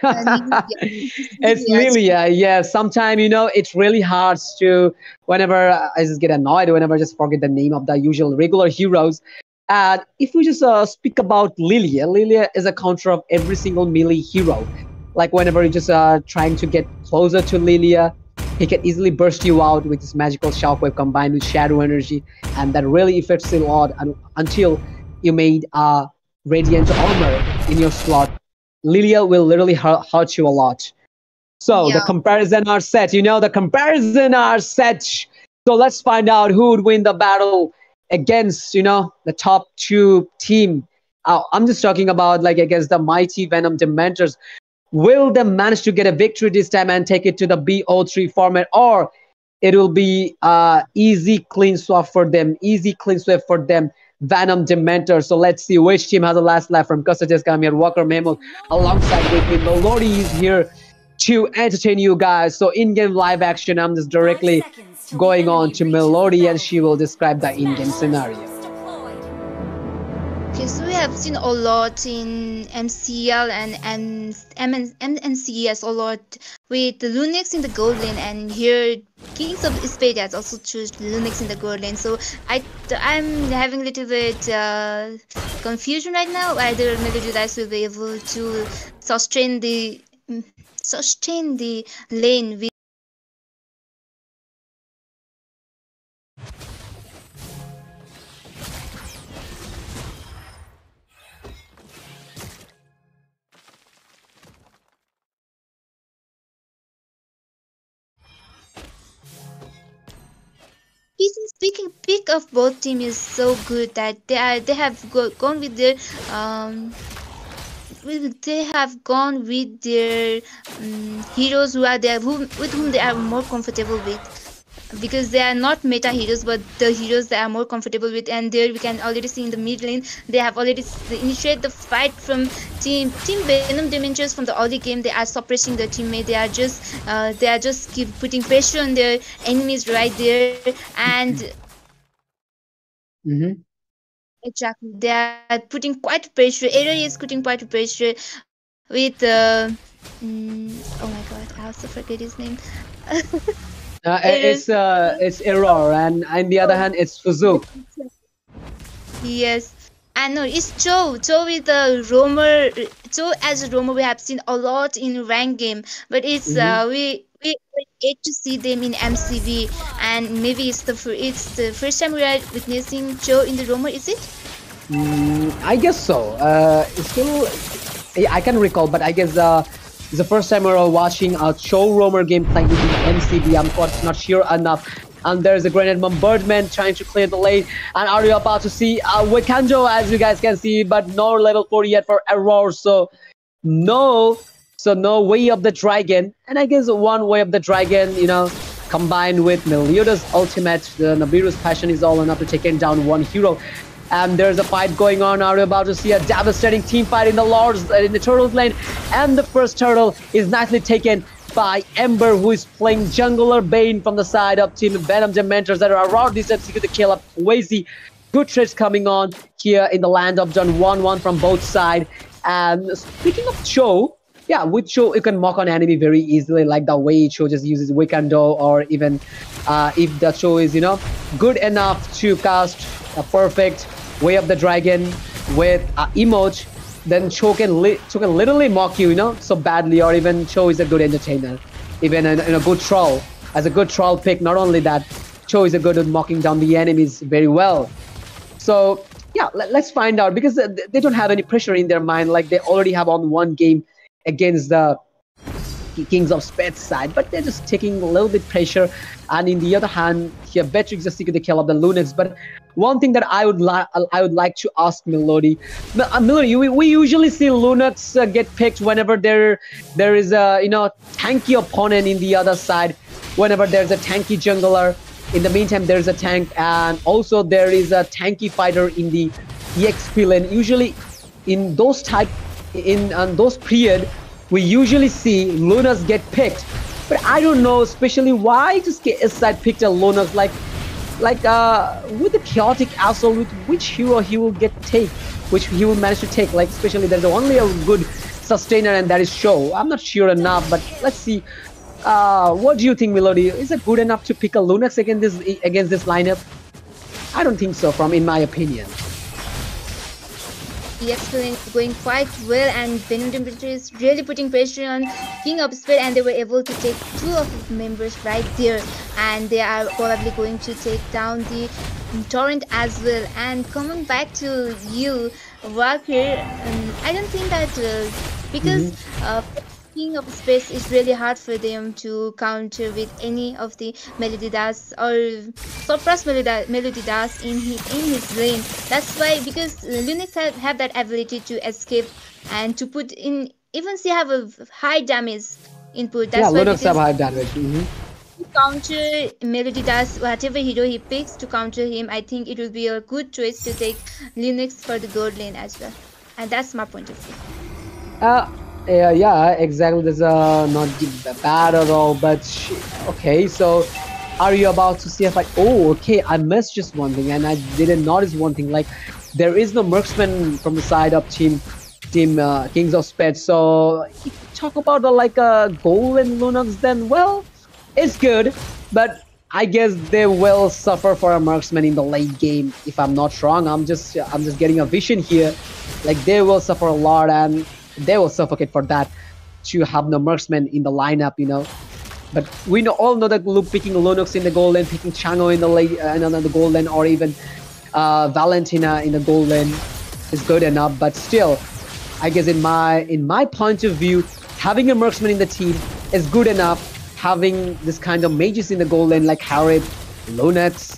Lilia. It's Lilia as well. Lilia. Yeah, sometimes it's really hard to whenever I just get annoyed whenever I just forget the name of the usual regular heroes. And if we just speak about Lilia, Lilia is a counter of every single melee hero. Like whenever you're just trying to get closer to Lilia, he can easily burst you out with his magical shockwave combined with shadow energy, and that really affects you a lot until you made radiant armor in your slot. Lilia will literally hurt you a lot. So the Yeah. comparison are set. The comparison are set. So let's find out who would win the battle against, the top two team. I'm just talking about like against the mighty Venom Dementors. Will they manage to get a victory this time and take it to the BO3 format, or it will be easy clean swap for them? Easy clean swap for them. Venom, Dementor. So let's see which team has the last life from Custages Kamir, Walker Memo, alongside with me. Melody is here to entertain you guys. So in-game live action, I'm just directly going on to Melody and she will describe the in-game scenario. Okay, so we have seen a lot in MCL and MNCS a lot with the Lunix in the gold lane, and here Kings of Spades has also choose Lunix in the gold lane. So I'm having a little bit confusion right now whether Melody Dice will be able to sustain the lane with. Speaking pick of both team is so good that they have gone with their heroes who are there with whom they are more comfortable with, because they are not meta heroes but the heroes they are more comfortable with. And there we can already see in the mid lane they have already initiated the fight from team Venom Dementors from the early game. They are suppressing the teammate. They are just keep putting pressure on their enemies right there, and exactly they are putting quite pressure. Area is putting quite pressure with oh my god, I also forget his name. It's Error, and on the other hand, it's Fuzuk. Yes, and no, it's Cho. Cho is the roamer. Cho as a roamer we have seen a lot in rank game, but it's we get to see them in MCB, and maybe it's the first time we are witnessing Cho in the roamer. Is it? I guess so. It's still, I can recall, but I guess it's the first time we're watching a Cho roamer game playing with the MCB. I'm not sure enough. And there's a grenade Birdman trying to clear the lane. And are you about to see Wikanjo, as you guys can see, but no level 4 yet for Error. So no way of the dragon. And I guess one way of the dragon, combined with Meliodas ultimate, Nabiru's passion is all enough to take down one hero. And there's a fight going on. Are we about to see a devastating team fight in the Lords, in the Turtles lane? And the first turtle is nicely taken by Ember, who is playing jungler Bane from the side of team Venom Dementors that are around this and secure the kill up Wazy. Good trades coming on here in the land of John 1-1 from both sides. And speaking of Cho, yeah, with Cho you can mock on enemy very easily, like the way Cho just uses Wikando, or even if the Cho is good enough to cast a perfect Way of the Dragon with emote, then Cho can literally mock you, so badly. Or even Cho is a good entertainer, even a good troll. As a good troll pick, not only that, Cho is a good at mocking down the enemies very well. So yeah, let's find out, because they don't have any pressure in their mind, like they already have on one game against the Kings of Spades side, but they're just taking a little bit pressure. And in the other hand, here Beatrix just seeking the kill of the Lunix. But one thing that I would like to ask Melody, we usually see Lunix get picked whenever there is a tanky opponent in the other side. Whenever there's a tanky jungler, in the meantime there's a tank, and also there is a tanky fighter in the EXP lane. Usually in those those period, we usually see Lunas get picked. But I don't know, especially why just SSide picked a Lunas, like with the chaotic assault, with which hero he will which he will manage to take. Like especially there's only a good sustainer, and that is Show. I'm not sure enough, but let's see. What do you think, Melody? Is it good enough to pick a Lunas against this lineup? I don't think so, in my opinion. The experience going quite well, and Venom Dementor is really putting pressure on King of Spades, and they were able to take 2 of the members right there, and they are probably going to take down the Torrent as well. And coming back to you, Walker, I don't think that because King of Spades is really hard for them to counter with any of the Melody Das or suppress Melody Das in his lane. That's why, because Lunix have that ability to escape and to put in, even they have a high damage input. That's yeah, why Lunix have high damage. to counter Melody does whatever hero he picks to counter him, I think it will be a good choice to take Linux for the gold lane as well. And that's my point of view. Yeah, exactly. That's not bad at all. But okay, so are you about to see a fight? Oh, okay. I missed just one thing, and I didn't notice one thing. Like, there is no marksman from the side of team Kings of Spades. So if you talk about the gold and Lunox, then well, it's good, but I guess they will suffer for a marksman in the late game. If I'm not wrong, I'm just getting a vision here. Like, they will suffer a lot, and they will suffocate for that to have no marksman in the lineup, you know. But we all know that picking Lunox in the gold lane, picking Chango in the late the gold lane, or even Valentina in the gold lane is good enough. But still, I guess in my point of view, having a marksman in the team is good enough. Having this kind of mages in the gold lane like Harriet, Lunox,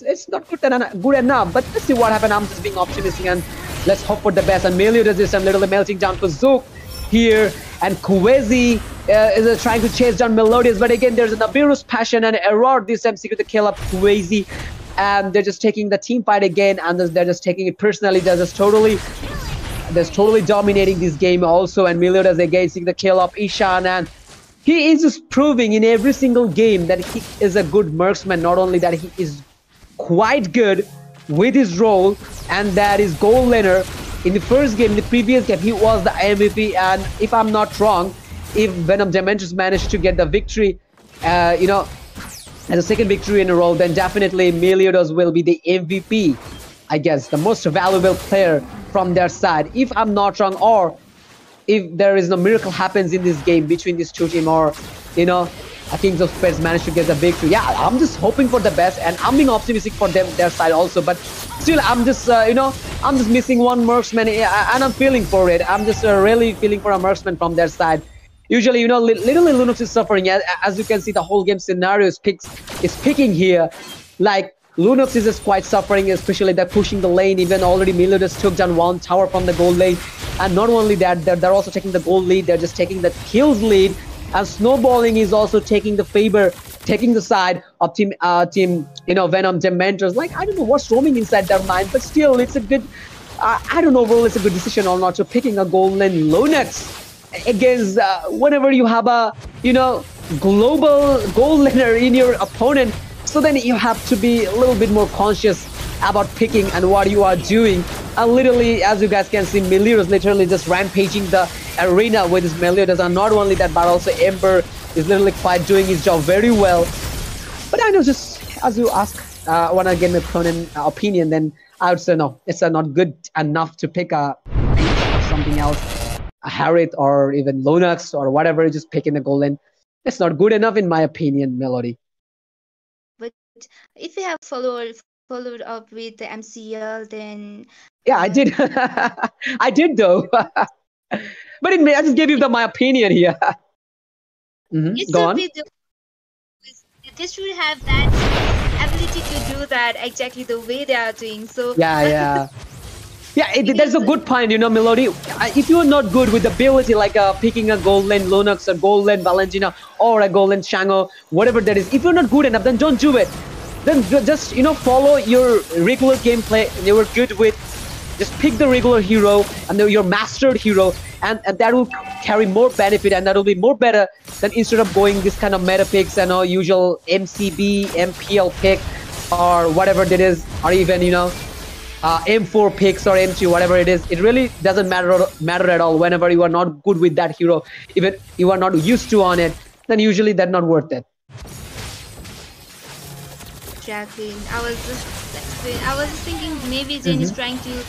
it's not good enough. But let's see what happens. I'm just being optimistic, and let's hope for the best. And Melio does this. I'm literally melting down for Zook here, and Kwezi is trying to chase down Melodious, but again there's an Abirus Passion and Error this time secret to kill up Kwezi, and they're just taking the team fight again, and they're just taking it personally. They're just totally dominating this game also, and Melodious again seeing the kill of Ishan, and he is just proving in every single game that he is a good marksman. Not only that, he is quite good with his role, and that is gold laner. In the first game, in the previous game, he was the MVP, and if I'm not wrong, if Venom Dementors managed to get the victory, as a second victory in a row, then definitely Meliodas will be the MVP, I guess, the most valuable player from their side, if I'm not wrong, or if there is no miracle happens in this game between these two teams, or Kings of Spades managed to get the victory. Yeah, I'm just hoping for the best, and I'm being optimistic for their side also. But still, I'm just I'm just missing one marksman, and I'm feeling for it. I'm just really feeling for a marksman from their side. Usually, literally Lunox is suffering. As you can see, the whole game scenario is picking here. Like, Lunox is just quite suffering, especially they're pushing the lane. Even already Meliodas took down one tower from the gold lane, and not only that, they're also taking the gold lead. They're just taking the kills lead. And Snowballing is also taking the side of team Venom Dementors. Like, I don't know what's roaming inside their mind, but still, it's a good. I don't know whether it's a good decision or not. So picking a gold lane Lunox against whenever you have a global gold laner in your opponent, so then you have to be a little bit more conscious about picking and what you are doing. And literally, as you guys can see, Meliodas literally just rampaging the arena with his Meliodas, and not only that, but also Ember is literally quite doing his job very well. But I know, just as you ask, when I get my opinion, then I would say no, it's not good enough to pick something else, a Harriet or even Lunox or whatever, just picking the gold lane. It's not good enough in my opinion, Melody. But if you have followed up with the MCL, then yeah, I did. I did though. But I just gave you my opinion here. Go on. They should have that ability to do that exactly the way they are doing. So yeah. That's a good point, Melody. If you are not good with the ability, like picking a gold lane Lunox, a gold lane Valentina, or a gold lane Chango, whatever that is, if you're not good enough, then don't do it. Then just follow your regular gameplay you were good with. Just pick the regular hero and your mastered hero, and that will carry more benefit, and that will be more better than instead of going this kind of meta picks and usual MCB, MPL pick, or whatever that is, or even M4 picks or M2, whatever it is. It really doesn't matter at all. Whenever you are not good with that hero, even you are not used to on it, then usually that's not worth it. Exactly. I was just thinking maybe Jane is trying to.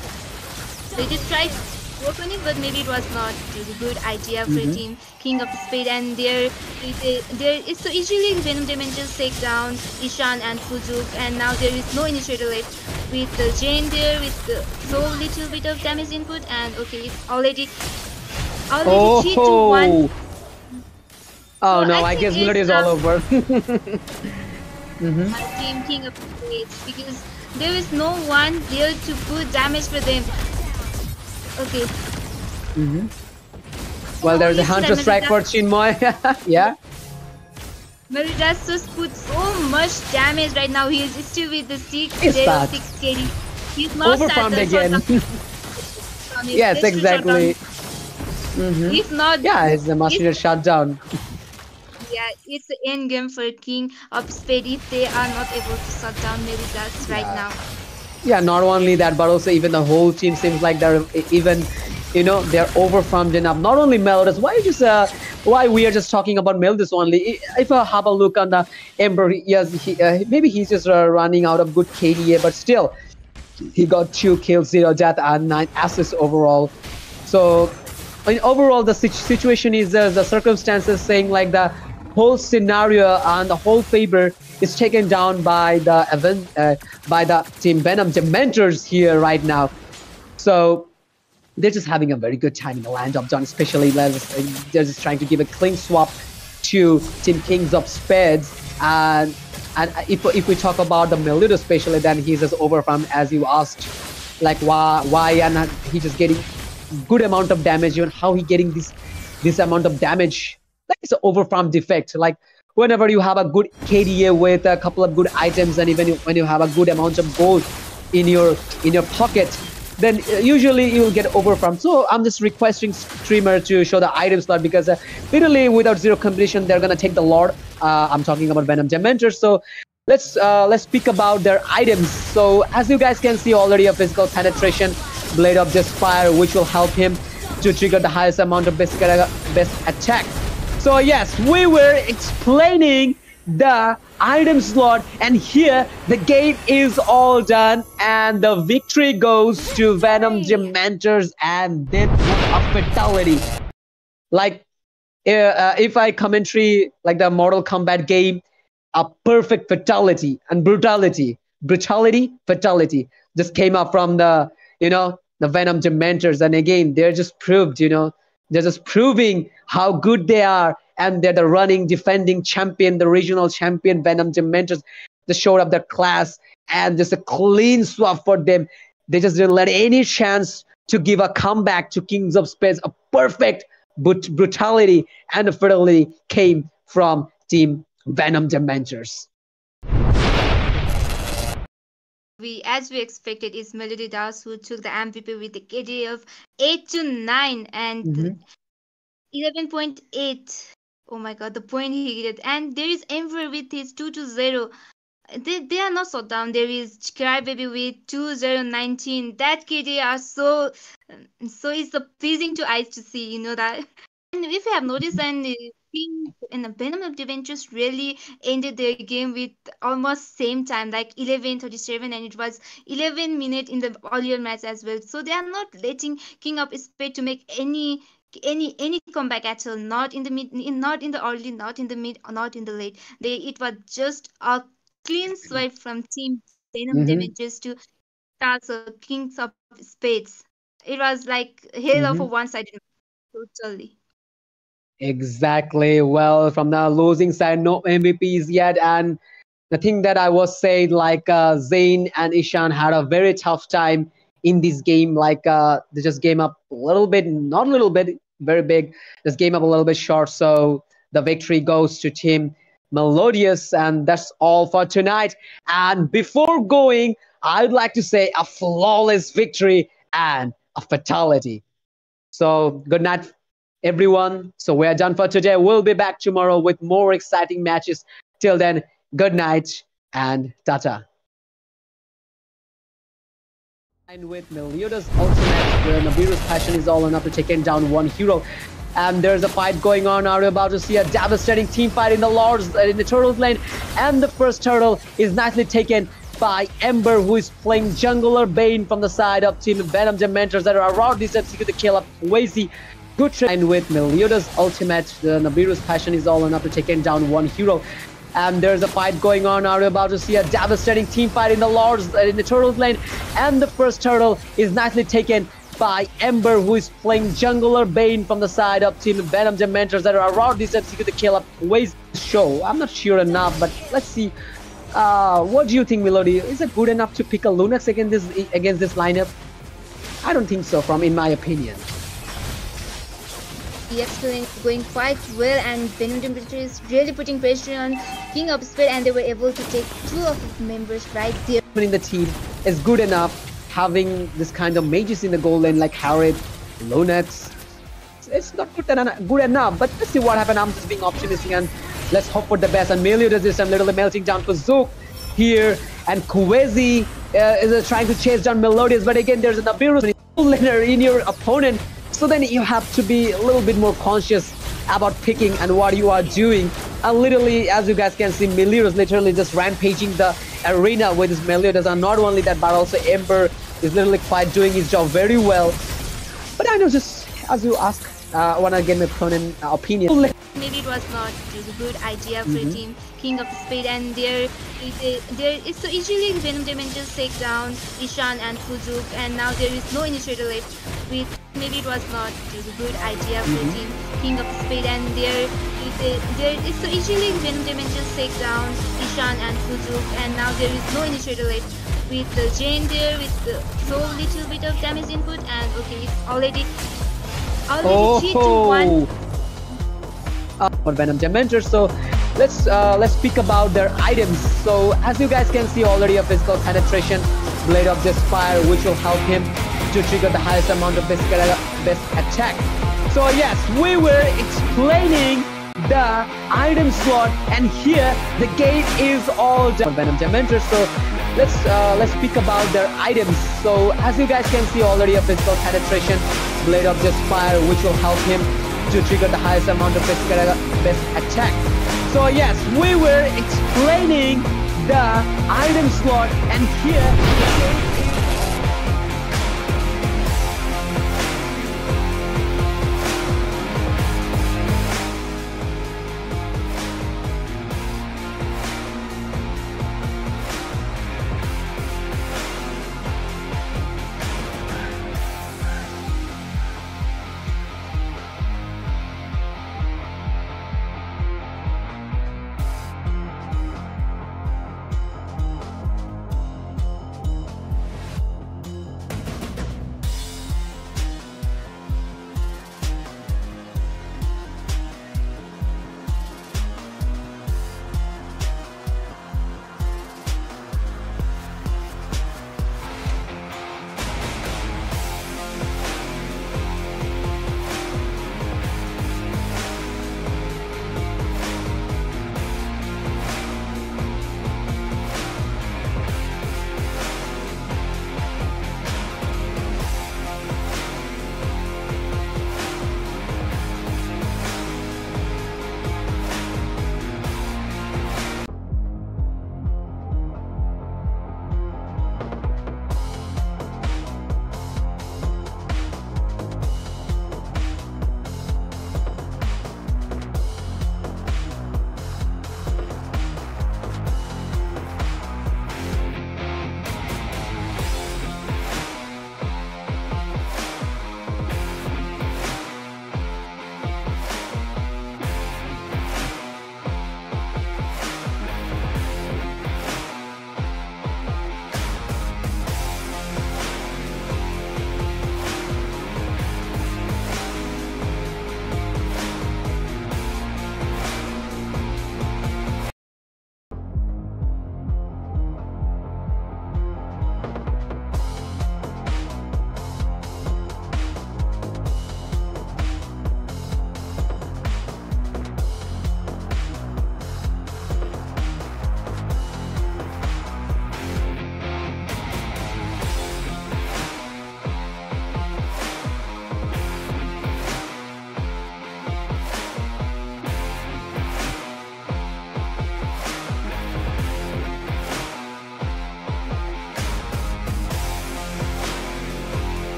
They just tried to work on it, but maybe it was not a good idea for team King of Spades. And there it's so easily Venom Dementors take down Ishan and Fuzuk, and now there is no initiator left with the Jane there with so little bit of damage input, and okay, it's already 3 to 1. Oh no, I guess Melody is all over. Team King of Spades, because there is no one there to put damage for them. Okay. Well, there's a Hunter Strike for Chinmoy. Yeah. Melodius just put so much damage right now. He is still with the 606 It's bad. KD. He's not Overfarmed again. Yes, exactly. If not, Yeah, it's the master shutdown. yeah, it's the end game for King of Spade if they are not able to shut down Melodius right now. Yeah, not only that, but also even the whole team seems like they're even, they're overfarmed enough. Not only Melodius, why we are just talking about Melodius only? If I have a look on the Ember, yes, maybe he's just running out of good KDA, but still, he got 2 kills, 0 death, and 9 assists overall. So, overall, the situation is the circumstances saying like the whole scenario and the whole favor is taken down by the team Venom Dementors here right now. So they're just having a very good time in the land of John, especially they're just trying to give a clean swap to Team Kings of Spades. And if we talk about the Meludo especially, then he's just overfarmed, as you asked, like why and he just getting good amount of damage, even how he getting this amount of damage. Like it's an overfarm defect. Like whenever you have a good KDA with a couple of good items, and even when you have a good amount of gold in your pocket, then usually you will get overfarmed. So I'm just requesting streamer to show the item slot, because literally without zero competition they're gonna take the Lord. I'm talking about Venom Dementor. So let's speak about their items. So as you guys can see already, a physical penetration, Blade of Fire, which will help him to trigger the highest amount of best attack. So yes, we were explaining the item slot, and here the game is all done, and the victory goes to Venom Dementors, and then a fatality. Like if I commentary like the Mortal Kombat game, a perfect fatality and brutality just came up from the the Venom Dementors. And again, they're just proved, they're just proving how good they are, and they're the running defending champion, the regional champion Venom Dementors. They showed up their class, and just a clean swap for them. They just didn't let any chance to give a comeback to Kings of Spades. A perfect brutality and a fatality came from Team Venom Dementors. As we expected, is Melodius who took the MVP with a KD of 8 to 9 and 11.8. Oh my god, the point he did. And there is Ember with his 2 to 0. They are not shut down. There is Crybaby with 2019. That KD are so it's so pleasing to eyes to see, that. And if you have noticed, and in the Venom of Adventures really ended their game with almost same time, like 11:37, and it was 11 minutes in the earlier match as well. So they are not letting King of Spade to make any comeback at all. Not in the mid, not in the early, not in the mid, not in the late. It was just a clean swipe from Team Venom Damages to start Kings of Spades. It was like hell of a one-sided match, totally. Exactly. Well, from the losing side, no MVPs yet. And the thing that I was saying, like Zayn and Ishan had a very tough time in this game. Like they just came up a little bit, not a little bit, very big. Just came up a little bit short. So the victory goes to Team Melodious. And that's all for tonight. And before going, I'd like to say a flawless victory and a fatality. So good night, everyone. So we're done for today. We'll be back tomorrow with more exciting matches. Till then, good night and tata. And with Meliodas ultimate, where Nabiru's passion is all enough to take down one hero. And there's a fight going on. Are we about to see a devastating team fight in the Lords, in the Turtles lane? And the first turtle is nicely taken by Ember, who is playing Jungler Bane from the side of Team Venom Dementors that are around this execute the kill up Wazy. Good trade. And with Meliodas ultimate, the Nabiru's passion is all enough to take down one hero. And there's a fight going on. Are we about to see a devastating team fight in the Lords, in the Turtles lane? And the first turtle is nicely taken by Ember, who is playing Jungler Bane from the side of Team Venom Dementors that are around this execute the kill up Wazy. Show. I'm not sure enough, but let's see. What do you think, Melody? Is it good enough to pick a Lunax against this lineup? I don't think so, in my opinion. The explain going quite well, and Venom Dementor is really putting pressure on King of Spades, and they were able to take 2 of the members right there. In the team is good enough, having this kind of mages in the goal lane like Harriet, Lunax. It's not good enough, but let's see what happens. I'm just being optimistic and let's hope for the best. And Melio does this, I'm literally melting down to Zook here, and Kwezi is trying to chase down Melodious, but again there's an Abirus laner in your opponent, so then you have to be a little bit more conscious about picking and what you are doing. And literally, as you guys can see, Meliodas literally just rampaging the arena with his Meliodas, and not only that, but also Ember is literally quite doing his job very well. But I know, just as you ask, I want to get my opponent opinion. Maybe it was not a good idea for a team King of Spades, and there it's so easily Venom Dementor take down Ishan and Fuzuk, and now there is no initiator left. With maybe it was not a good idea for a team King of Spades, and there it's so easily Venom Dementor take down Ishan and Fuzuk, and now there is no initiator left. With the Jane there with so little bit of damage input, and okay, it's already 3 to 1. For Venom Dementor. So let's speak about their items. So as you guys can see already, a physical penetration, Blade of Despair, which will help him to trigger the highest amount of best attack. So yes, we were explaining the item slot, and here the gate is all done for Venom Dementor. So let's speak about their items. So as you guys can see already, a physical penetration, Blade of Despair, which will help him to trigger the highest amount of best attack. So yes, we were explaining the item slot, and here the gate is